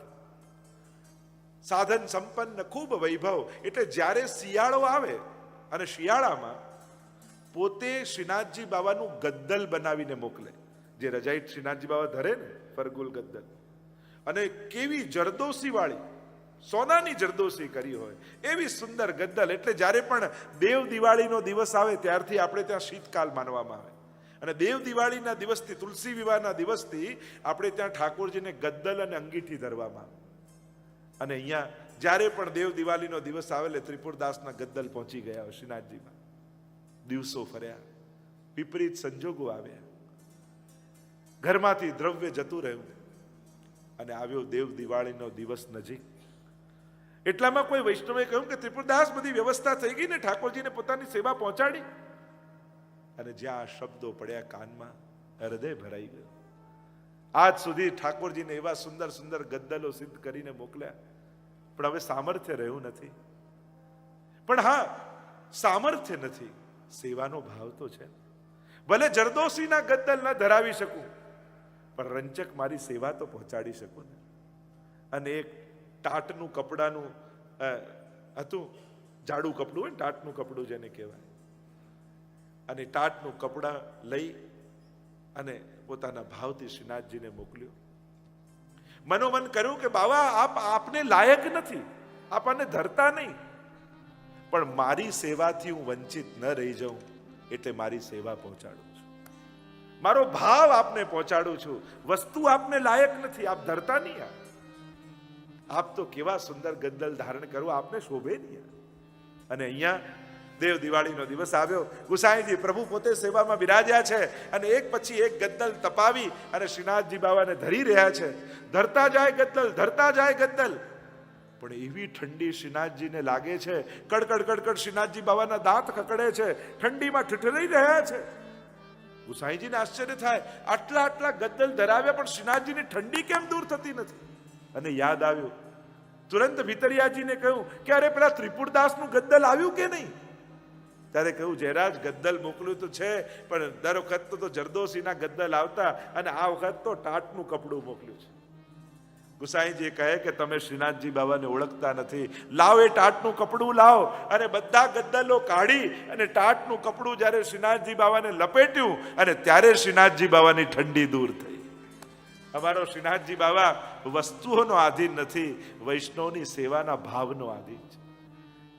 સાધન સંપન્ન, ખૂબ વૈભવ. એટલે જ્યારે શિયાળો આવે અને શિયાળામાં પોતે શ્રીનાથજી બાવાનું ગદ્દલ બનાવીને મોકલે, જે રજાઈટ શ્રીનાથજી બાવા ધરે ને ફરગુલ ગદ્દલ, અને કેવી જરદોશી વાળી સોનાની જરદોશી કરી હોય એવી સુંદર ગદ્દલ. એટલે જ્યારે પણ દેવ દિવાળીનો દિવસ આવે ત્યારથી આપણે ત્યાં શીતકાલ માનવામાં આવે, અને દેવ દિવાળીના દિવસથી, તુલસી વિવાહના દિવસથી આપણે ત્યાં ઠાકોરજીને ગદ્દલ અને અંગીઠી ધરવામાં આવે. અને અહીંયા જ્યારે પણ દેવ દિવાળીનો દિવસ આવે એટલે ત્રિપુરદાસના ગદ્દલ પહોંચી ગયા હોય શ્રીનાથજીમાં. દિવસો ફર્યા, વિપરીત સંજોગો આવ્યા, ઘરમાંથી દ્રવ્ય જતું રહ્યું, અને આવ્યો દેવ દિવાળીનો દિવસ નજીક. એટલામાં કોઈ વૈષ્ણવે કહ્યું કે ત્રિપુરદાસ, બધી વ્યવસ્થા થઈ ગઈ ને, ઠાકોરજીને પોતાની સેવા પહોંચાડી? અને જ્યાં આ શબ્દો પડ્યા કાનમાં, હૃદય ભરાઈ ગયું. આજ સુધી ઠાકોરજીને એવા સુંદર સુંદર ગદ્દલો સિદ્ધ કરીને મોકલ્યા, પણ હવે સામર્થ્ય રહ્યું નથી. પણ હા, સામર્થ્ય નથી, સેવાનો ભાવ તો છે. ભલે જરદોશીના ગદ્દલ ન ધરાવી શકું, પણ રંચક મારી સેવા તો પહોંચાડી શકું ને. અને એક ટાટનું કપડાનું હતું, જાડું કપડું હોય ને, ટાટનું કપડું જેને કહેવાય, અને ટાટનું કપડા લઈ અને પોતાના ભાવથી શ્રીનાથજીને મોકલ્યું. મનોમન કર્યું કે બાવા, આપને લાયક નથી, આપણને ધરતા નહીં, પણ મારી સેવાથી હું વંચિત ન રહી જાઉં એટલે મારી સેવા પહોંચાડું છું, મારો ભાવ આપને પહોંચાડું છું. વસ્તુ આપને લાયક નથી, આપ ધરતા નહીં. આપ તો કેવા સુંદર ગદ્દલ ધારણ કરો, આપને શોભે નહીં. અને અહીંયા દેવ દિવાળીનો દિવસ આવ્યો, ગુસાઈજી પ્રભુ પોતે સેવામાં બિરાજ્યા છે, અને એક પછી એક ગદ્દલ તપાવી અને શ્રીનાથજી બાવાને ધરી રહ્યા છે. ધરતા જાય ગદ્દલ, ધરતા જાય ગદ્દલ, પણ એવી ઠંડી શ્રીનાથજીને લાગે છે. કડકડ કડકડ શ્રીનાથજી બાવાના દાંત ખકડે છે, ઠંડીમાં ઠઠરાઈ રહ્યા છે. ગુસાઈજીને આશ્ચર્ય થાય, આટલા આટલા ગદ્દલ ધરાવ્યા પણ શ્રીનાથજીની ઠંડી કેમ દૂર થતી નથી? અને યાદ આવ્યું, તુરંત ભીતરિયાજીને કહ્યું કે અરે પેલા ત્રિપુરદાસનું ગદ્દલ આવ્યું કે નહીં? ત્યારે કહ્યું, જયરાજ ગદ્દલ મોકલ્યું તો છે, પણ દર વખત તો જરદોશીના ગદ્દલ આવતા, અને આ વખત તો ટાટનું કપડું મોકલ્યું છે. ગુસાઈજી કહે કે તમે શ્રીનાથજી બાવાને ઓળખતા નથી, લાવ એ ટાટનું કપડું લાવ. અને બધા ગદ્દલો કાઢી અને ટાટનું કપડું જ્યારે શ્રીનાથજી બાવાને લપેટ્યું, અને ત્યારે શ્રીનાથજી બાવાની ઠંડી દૂર થઈ. અમારો શ્રીનાથજી બાવા વસ્તુઓનો આધીન નથી, વૈષ્ણવની સેવાના ભાવનો આધીન છે.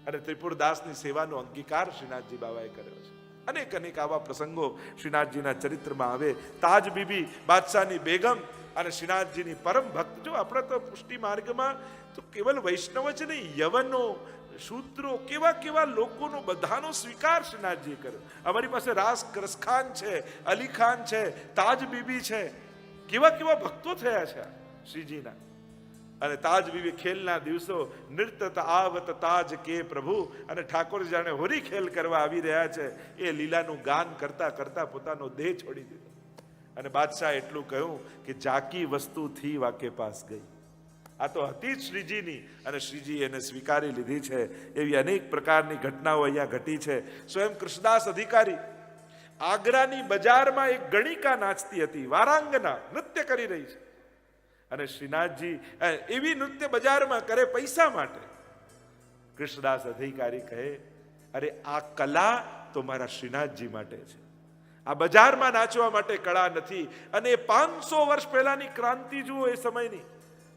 અને ત્રિપુરદાસની સેવાનો અંગીકાર શ્રીનાથજી બાવાએ કર્યો છે. અનેક અનેક આવા પ્રસંગો શ્રીનાથજીના ચરિત્રમાં આવે. તાજ બીબી બાદશાહની બેગમ અને શ્રીનાથજીની પરમ ભક્ત. જો આપણે તો પુષ્ટિ માર્ગમાં તો કેવલ વૈષ્ણવ જ નહીં, યવનો, શૂદ્રો, કેવા કેવા લોકોનો બધાનો સ્વીકાર શ્રીનાથજીએ કર્યો. અમારી પાસે રસખાન છે, અલી ખાન છે, તાજ બીબી છે, કેવા કેવા ભક્તો થયા છે શ્રીજીના. અને તાજ બીબી ખેલના દિવસો, નૃત્ય આવત તાજ કે પ્રભુ, અને ઠાકોર જાણે હોરી ખેલ કરવા આવી રહ્યા છે, એ લીલાનું ગાન કરતા કરતા પોતાનો દેહ છોડી દીધો. અને બાદશાહ એટલું કહ્યું કે જાકી વસ્તુ થી વાકે પાસ ગઈ. આ તો હતી જ શ્રીજીની, અને શ્રીજી એને સ્વીકારી લીધી છે. એવી અનેક પ્રકારની ઘટનાઓ અહીંયા ઘટી છે. સ્વયં કૃષ્ણદાસ અધિકારી આગ્રાની બજારમાં એક ગણિકા નાચતી હતી, વારાંગના નૃત્ય કરી રહી છે, અને શ્રીનાથજી એવી નૃત્ય બજારમાં કરે પૈસા માટે. કૃષ્ણદાસ અધિકારી કહે, અરે આ કલા તો મારા શ્રીનાથજી માટે છે, આ બજારમાં નાચવા માટે કળા નથી. અને 500 વર્ષ પહેલાની ક્રાંતિ જુઓ, એ સમયની,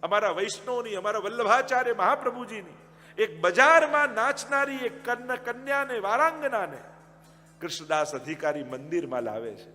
અમારા વૈષ્ણવની, અમારા વલ્લભાચાર્ય મહાપ્રભુજીની. એક બજારમાં નાચનારી એક કન્યાને, વારાંગનાને કૃષ્ણદાસ અધિકારી મંદિરમાં લાવે છે,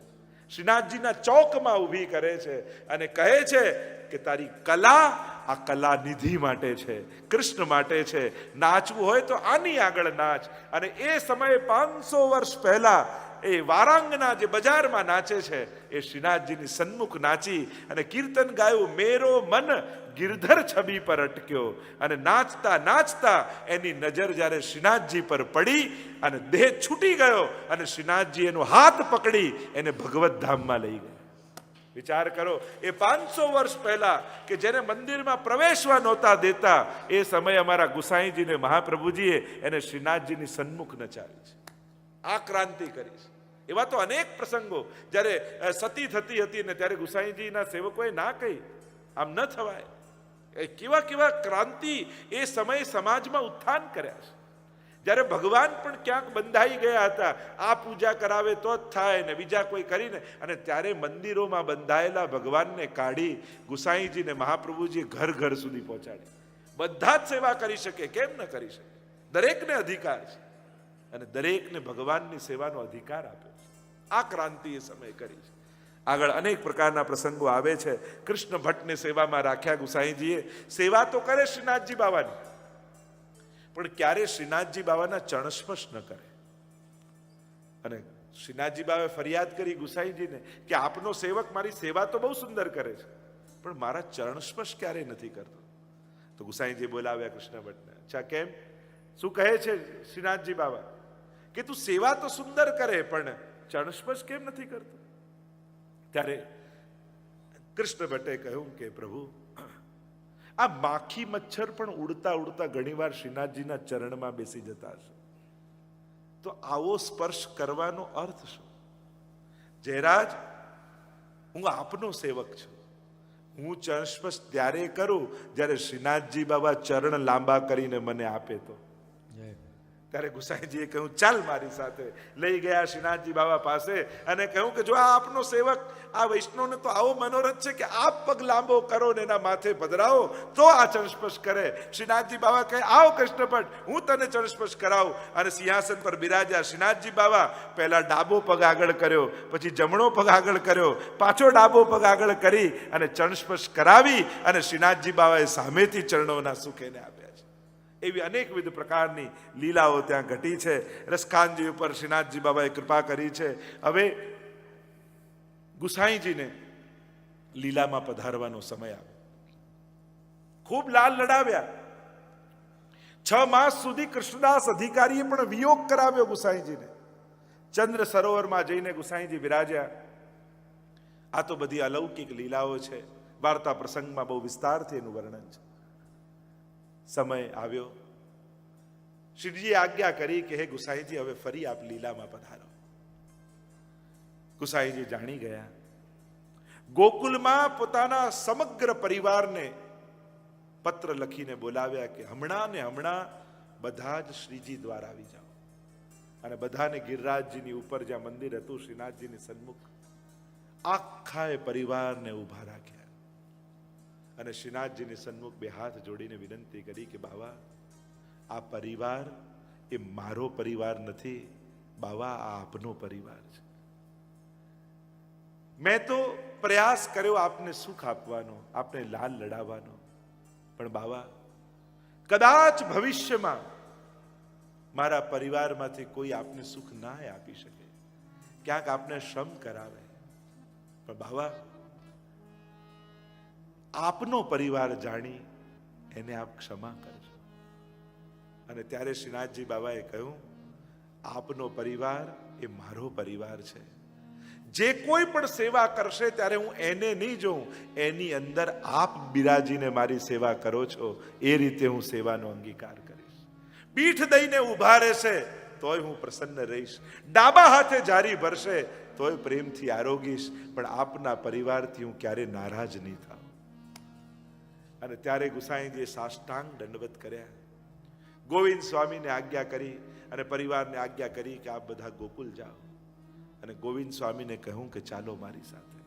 શ્રીનાથજીના ચોકમાં ઊભી કરે છે, અને કહે છે કે તારી કલા આ કલા નિધિ માટે છે, કૃષ્ણ માટે છે, નાચવું હોય તો આની આગળ નાચ. અને એ સમયે 500 વર્ષ પહેલા એ વારાંગના જે બજારમાં નાચે છે, એ શ્રીનાથજીની સન્મુખ નાચી અને કીર્તન ગાયું, મેરો મન ગિરધર છબી પર અટક્યો. અને નાચતા નાચતા એની નજર જ્યારે શ્રીનાથજી પર પડી અને દેહ છૂટી ગયો, અને શ્રીનાથજી એનો હાથ પકડી એને ભગવત ધામમાં લઈ ગયા. વિચાર કરો, એ 500 વર્ષ પહેલા કે જેને મંદિરમાં પ્રવેશવા નહોતા દેતા, એ સમયે અમારા ગુસાઈજીને, મહાપ્રભુજીએ એને શ્રીનાથજીની સન્મુખ નચાવી છે. આ ક્રાંતિ કરી છે. એવા તો અનેક પ્રસંગો, જ્યારે સતી થતી હતી ને ત્યારે ગુસાઈજીના સેવકોએ ના કહી, આમ ન થવાય. કેવા કેવા ક્રાંતિ એ સમયે સમાજમાં ઉત્થાન કર્યા છે. જ્યારે ભગવાન પણ ક્યાંક બંધાઈ ગયા હતા, આ પૂજા કરાવે તો જ થાય ને બીજા કોઈ કરીને, અને ત્યારે મંદિરોમાં બંધાયેલા ભગવાનને કાઢી ગુસાઈજીને મહાપ્રભુજીએ ઘર ઘર સુધી પહોંચાડી. બધા જ સેવા કરી શકે, કેમ ન કરી શકે? દરેકને અધિકાર છે અને દરેકને ભગવાનની સેવાનો અધિકાર આપ્યો છે. આ ક્રાંતિ એ સમય કરી છે. આગળ અનેક પ્રકારના પ્રસંગો આવે છે. કૃષ્ણ ભટ્ટને સેવામાં રાખ્યા ગુસાઈજીએ. સેવા તો કરે શ્રીનાથજી બાવાની, પણ ક્યારે શ્રીનાથજી બાવાના ચરણસ્પર્શ ન કરે. અને શ્રીનાથજી બાવાએ ફરિયાદ કરી ગુસાઈજીને કે આપનો સેવક મારી સેવા તો બહુ સુંદર કરે છે, પણ મારા ચરણસ્પર્શ ક્યારેય નથી કરતો. તો ગુસાઈજી બોલાવ્યા કૃષ્ણ ભટ્ટને. અચ્છા, કેમ? શું કહે છે શ્રીનાથજી બાવા? કે તું સેવા તો સુંદર કરે પણ ચરણસ્પર્શ કેમ નથી કરતો? ત્યારે કૃષ્ણ ભટ્ટે કહ્યું કે પ્રભુ, આ માખી મચ્છર પણ ઉડતા ઉડતા ઘણીવાર શ્રીનાથજીના ચરણમાં બેસી જતા હશે, તો આવો સ્પર્શ કરવાનો અર્થ શું? જયરાજ, હું આપનો સેવક છું. હું ચરણ સ્પર્શ ત્યારે કરું જ્યારે શ્રીનાથજી બાબા ચરણ લાંબા કરીને મને આપે તો. ત્યારે ગુસાઈજીએ કહ્યું, ચાલ મારી સાથે. લઈ ગયા શ્રીનાથજી બાબા પાસે અને કહ્યું કે જો આ આપનો સેવક, આ વૈષ્ણવને તો આવો મનોરથ છે કે આપ પગ લાંબો કરો ને એના માથે પધરાવો તો આ ચરણસ્પર્શ કરે. શ્રીનાથજી બાબા કહે, આવો કૃષ્ણ ભટ્ટ, હું તને ચરણસ્પર્શ કરાવું. અને સિંહાસન પર બિરાજ્યા. શ્રીનાથજી બાબા પહેલા ડાબો પગ આગળ કર્યો, પછી જમણો પગ આગળ કર્યો, પાછો ડાબો પગ આગળ કરી અને ચરણસ્પર્શ કરાવી અને શ્રીનાથજી બાબાએ સામેથી ચરણોના સુખ એને આપ્યા. એવી અનેકવિધ પ્રકારની લીલાઓ ત્યાં ઘટી છે. રસખાનજી ઉપર શ્રીનાથજી બાબાએ કૃપા કરી છે. હવે ગુસાઈજીને લીલામાં પધારવાનો સમય આવ્યો. ખૂબ લાલ લડાવ્યા. 6 માસ સુધી કૃષ્ણદાસ અધિકારીએ પણ વિયોગ કરાવ્યો ગુસાઈજીને. ચંદ્ર સરોવરમાં જઈને ગુસાઈજી બિરાજ્યા. આ તો બધી અલૌકિક લીલાઓ છે. વાર્તા પ્રસંગમાં બહુ વિસ્તારથી એનું વર્ણન છે. સમય આવ્યો. શ્રીજીએ આજ્ઞા કરી કે હે ગુસાઈજી, હવે ફરી આપ લીલામાં પધારો. ગુસાઈજી જાણી ગયા. ગોકુલમાં પોતાના સમગ્ર પરિવારને પત્ર લખીને બોલાવ્યા કે હમણાં ને હમણાં બધા જ શ્રીજી દ્વારા આવી જાઓ. અને બધાને ગિરિરાજજીની ઉપર જ્યાં મંદિર હતું શ્રીનાથજીની સન્મુખ આખા પરિવારને ઉભા રાખ્યા અને શ્રીનાથજીની સન્મુખ બે હાથ જોડીને વિનંતી કરી કે બાવા, આ પરિવાર એ મારો પરિવાર નથી, બાવા આ આપનો પરિવાર છે. મેં તો પ્રયાસ કર્યો આપને સુખ આપવાનો, આપને લાલ લડાવવાનો, પણ બાવા કદાચ ભવિષ્યમાં મારા પરિવારમાંથી કોઈ આપને સુખ ના આપી શકે, ક્યાંક આપને શ્રમ કરાવે, પણ બાવા આપનો પરિવાર જાણી એને આપ ક્ષમા કરજો. અને ત્યારે શ્રીનાથજી બાબાએ કહ્યું, આપનો પરિવાર એ મારો પરિવાર છે. જે કોઈ પણ સેવા કરશે ત્યારે હું એને નહીં જોઉં, એની અંદર આપ બિરાજીને મારી સેવા કરો છો એ રીતે હું સેવાનો અંગીકાર કરીશ. પીઠ દઈને ઊભા રહેશે તોય હું પ્રસન્ન રહીશ, ડાબા હાથે જારી ભરશે તોય પ્રેમથી આરોગીશ, પણ આપના પરિવારથી હું ક્યારે નારાજ નહીં થાઉં. અને ત્યારે ગુસાઈજીએ સાષ્ટાંગ દંડવત કર્યા. ગોવિંદ સ્વામીને આજ્ઞા કરી અને પરિવારને આજ્ઞા કરી કે આપ બધા ગોકુલ જાઓ. અને ગોવિંદ સ્વામીને કહ્યું કે ચાલો મારી સાથે.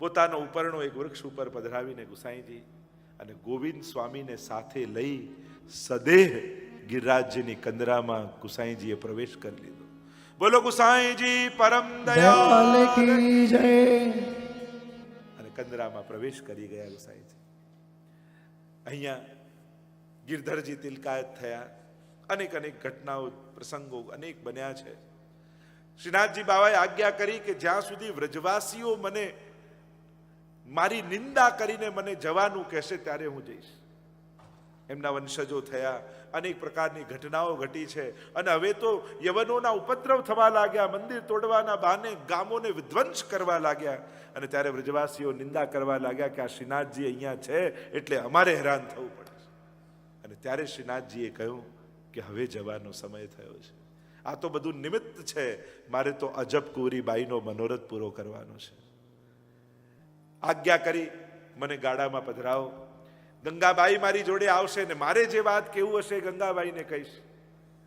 પોતાનો ઉપરણો એક વૃક્ષ ઉપર પધરાવીને ગુસાઈજી અને ગોવિંદ સ્વામીને સાથે લઈ સદેહ ગિરિરાજજીની કંદરામાં ગુસાઈજીએ પ્રવેશ કરી લીધો. બોલો ગુસાઈજી પરમ દયાલ કી જય. અને કંદરામાં પ્રવેશ કરી ગયા ગુસાઈજી. અહીંયા ગિરધરજી તિલકાયત થયા. અનેક અનેક ઘટનાઓ પ્રસંગો અનેક બન્યા છે. શ્રીનાથજી બાબાએ આજ્ઞા કરી કે જ્યાં સુધી વ્રજવાસીઓ મને મારી નિંદા કરીને મને જવાનું કહેશે ત્યારે હું જઈશ. એમના વંશજો થયા. અનેક પ્રકારની ઘટનાઓ ઘટી છે. અને હવે તો યવનોના ઉપદ્રવ થવા લાગ્યા, મંદિર તોડવાના બહાને ગામોને વિધ્વંસ કરવા લાગ્યા. અને ત્યારે વ્રજવાસીઓ નિંદા કરવા લાગ્યા કે આ શ્રીનાથજી અહીંયા છે એટલે અમારે હેરાન થવું પડે. અને ત્યારે શ્રીનાથજીએ કહ્યું કે હવે જવાનો સમય થયો છે. આ તો બધું નિમિત્ત છે, મારે તો અજબ કુંવરીબાઈનો મનોરથ પૂરો કરવાનો છે. આજ્ઞા કરી મને ગાડામાં પધરાવો. ગંગાબાઈ મારી જોડે આવશે ને મારે જે વાત કેવું હશે ગંગાબાઈને કહીશ.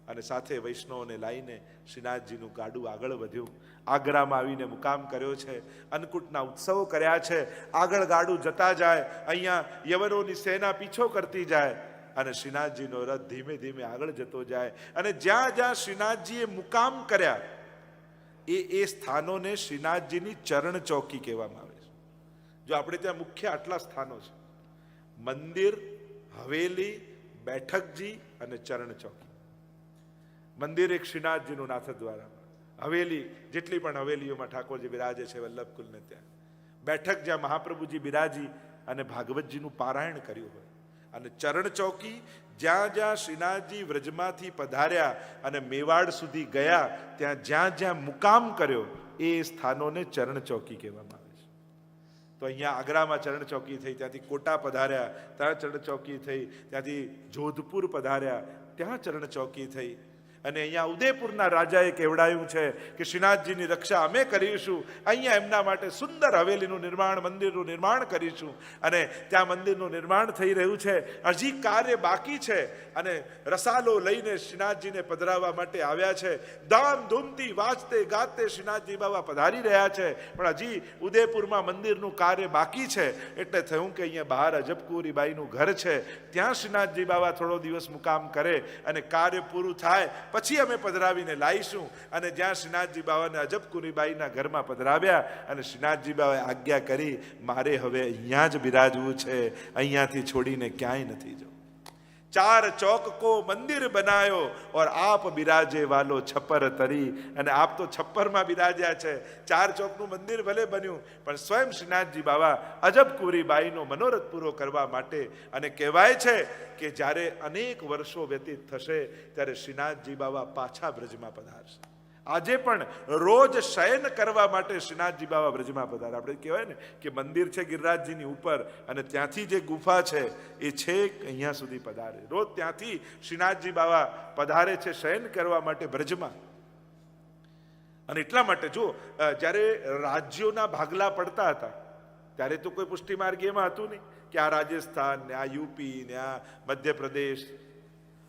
અને સાથે વૈષ્ણવને લાવીને શ્રીનાથજીનું ગાડું આગળ વધ્યું. આગ્રામાં આવીને મુકામ કર્યો છે. અન્નકૂટના ઉત્સવો કર્યા છે. આગળ ગાડું જતા જાય, અહીંયા યવનોની સેના પીછો કરતી જાય અને શ્રીનાથજીનો રથ ધીમે ધીમે આગળ જતો જાય. અને જ્યાં જ્યાં શ્રીનાથજીએ મુકામ કર્યા એ સ્થાનોને શ્રીનાથજીની ચરણ ચોકી કહેવામાં આવે છે. જો આપણે ત્યાં મુખ્ય આટલા સ્થાનો છે: મંદિર, હવેલી, બેઠકજી અને ચરણ ચોકી. મંદિર એક શ્રીનાથજીનું નાથદ્વારામાં, હવેલી જેટલી પણ હવેલીઓમાં ઠાકોરજી બિરાજે છે વલ્લભકુલને ત્યાં, બેઠક જ્યાં મહાપ્રભુજી બિરાજી અને ભાગવતજીનું પારાયણ કર્યું હોય, અને ચરણ ચોકી જ્યાં જ્યાં શ્રીનાથજી વ્રજમાંથી પધાર્યા અને મેવાડ સુધી ગયા ત્યાં જ્યાં જ્યાં મુકામ કર્યો એ સ્થાનોને ચરણ ચોકી કહેવામાં આવે છે. તો અહીંયા આગ્રામાં ચરણ ચોકી થઈ, ત્યાંથી કોટા પધાર્યા ત્યાં ચરણ ચોકી થઈ, ત્યાંથી જોધપુર પધાર્યા ત્યાં ચરણ ચોકી થઈ. અને અહીંયા ઉદયપુરના રાજાએ કહેવડાયું છે કે શ્રીનાથજીની રક્ષા અમે કરીશું, અહીંયા એમના માટે સુંદર હવેલીનું નિર્માણ, મંદિરનું નિર્માણ કરીશું. અને ત્યાં મંદિરનું નિર્માણ થઈ રહ્યું છે, હજી કાર્ય બાકી છે. અને રસાલો લઈને શ્રીનાથજીને પધરાવવા માટે આવ્યા છે. ધામધૂમથી વાજતે ગાતે શ્રીનાથજી બાબા પધારી રહ્યા છે, પણ હજી ઉદયપુરમાં મંદિરનું કાર્ય બાકી છે. એટલે થયું કે અહીંયા બહાર અજબકુરીબાઈનું ઘર છે, ત્યાં શ્રીનાથજી બાબા થોડો દિવસ મુકામ કરે અને કાર્ય પૂરું થાય પછી અમે પધરાવીને લાવીશું. અને જ્યાં શ્રીનાથજી બાવાને અજબકુરીબાઈના ઘરમાં પધરાવ્યા અને શ્રીનાથજી બાવાએ આજ્ઞા કરી, મારે હવે અહીંયા જ બિરાજવું છે, અહીંયાથી છોડીને ક્યાંય નથી જવું. 4 चौक को मंदिर बनायो और आप बिराजे वालो छप्पर तरी. અને આપ તો છપ્પરમાં બિરાજ્યા છે. 4 ચોકનું મંદિર ભલે બન્યું પણ સ્વયં શ્રીનાથજી બાવા અજબકુરીબાઈનો મનોરથ પૂરો કરવા માટે. અને કહેવાય છે કે જ્યારે અનેક વર્ષો વ્યતીત થશે ત્યારે શ્રીનાથજી બાવા પાછા બ્રજમાં પધારશે. આજે પણ રોજ શયન કરવા માટે શ્રીનાથજી બાવા બ્રજમાં પધારે. આપણે કહેવાય ને કે મંદિર છે ગિરિરાજજીની ઉપર અને ત્યાંથી જે ગુફા છે એ છેક અહીંયા સુધી પધારે. રોજ ત્યાંથી શ્રીનાથજી બાવા પધારે છે શયન કરવા માટે બ્રજમાં. અને એટલા માટે જો જ્યારે રાજ્યોના ભાગલા પડતા હતા ત્યારે તો કોઈ પુષ્ટિ માર્ગ એમાં હતું નહીં કે આ રાજસ્થાન ને આ યુપી ને આ મધ્યપ્રદેશ.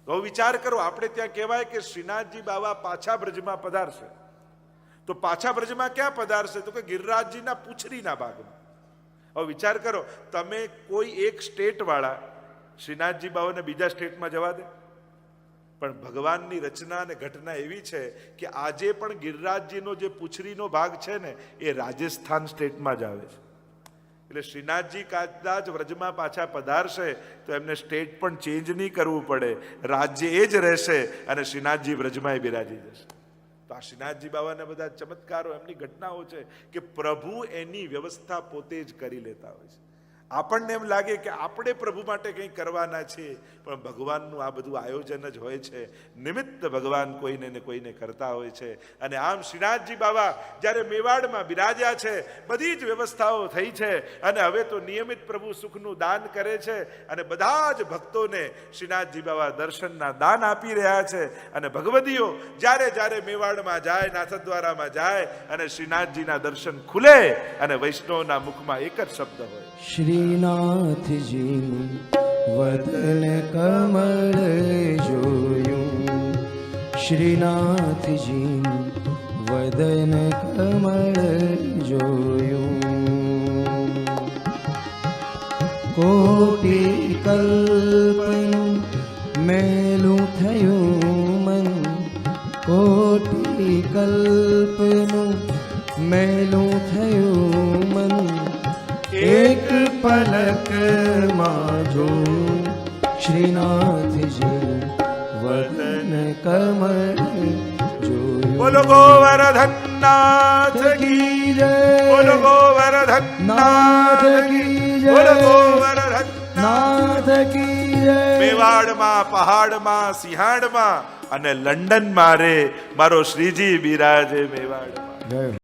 તો વિચાર કરો, આપણે ત્યાં કહેવાય કે શ્રીનાથજી બાવા પાછા બ્રજમાં પધારશે. તો પાછા બ્રજમાં ક્યાં પધારશે? તો કે ગિરિરાજજીના પૂંછડીના ભાગમાં. હવે વિચાર કરો, તમે કોઈ એક સ્ટેટ વાળા શ્રીનાથજી બાવાને બીજા સ્ટેટમાં જવા દે? પણ ભગવાનની રચના અને ઘટના એવી છે કે આજે પણ ગિરિરાજજીનો જે પૂંછડીનો ભાગ છે ને એ રાજસ્થાન સ્ટેટમાં જ આવે છે. એટલે શ્રીનાથજી કદાચ વ્રજમાં પાછા પધારશે તો એમને સ્ટેટ પણ ચેન્જ નહીં કરવું પડે, રાજ્ય એ જ રહેશે અને શ્રીનાથજી વ્રજમાં બિરાજી જશે. તો આ શ્રીનાથજી બાવાના બધા ચમત્કારો, એમની ઘટનાઓ છે કે પ્રભુ એની વ્યવસ્થા પોતે જ કરી લેતા હોય છે. આપણને એમ લાગે કે આપણે પ્રભુ માટે કંઈ કરવાના છીએ, પણ ભગવાનનું આ બધું આયોજન જ હોય છે. નિમિત્ત ભગવાન કોઈને ને કોઈને કરતા હોય છે. અને આમ શ્રીનાથજી બાબા જ્યારે મેવાડમાં બિરાજ્યા છે, બધી જ વ્યવસ્થાઓ થઈ છે અને હવે તો નિયમિત પ્રભુ સુખનું દાન કરે છે. અને બધા જ ભક્તોને શ્રીનાથજી બાબા દર્શનના દાન આપી રહ્યા છે. અને ભગવદીઓ જ્યારે જ્યારે મેવાડમાં જાય, નાથદ્વારામાં જાય અને શ્રીનાથજીના દર્શન ખુલે અને વૈષ્ણવના મુખમાં એક જ શબ્દ હોય, શ્રીનાથજી વદન કમળ જોયું. શ્રીનાથજી વદન કમળ જોયું. કોટી કલ્પનું મેલું થયું મન, કોટી કલ્પનું મેલું થયું મન. એક પલકમાં જો શ્રીનાથજી વદન કમળ જોયું. બોલો ગોવર્ધન નાથ કી જય, બોલો ગોવર્ધન નાથ કી જય, બોલો ગોવર્ધન નાથ કી જય. મેવાડમાં, પહાડમાં, સિંહાડમાં અને લંડનમાં રે મારો શ્રીજી બિરાજે મેવાડમાં.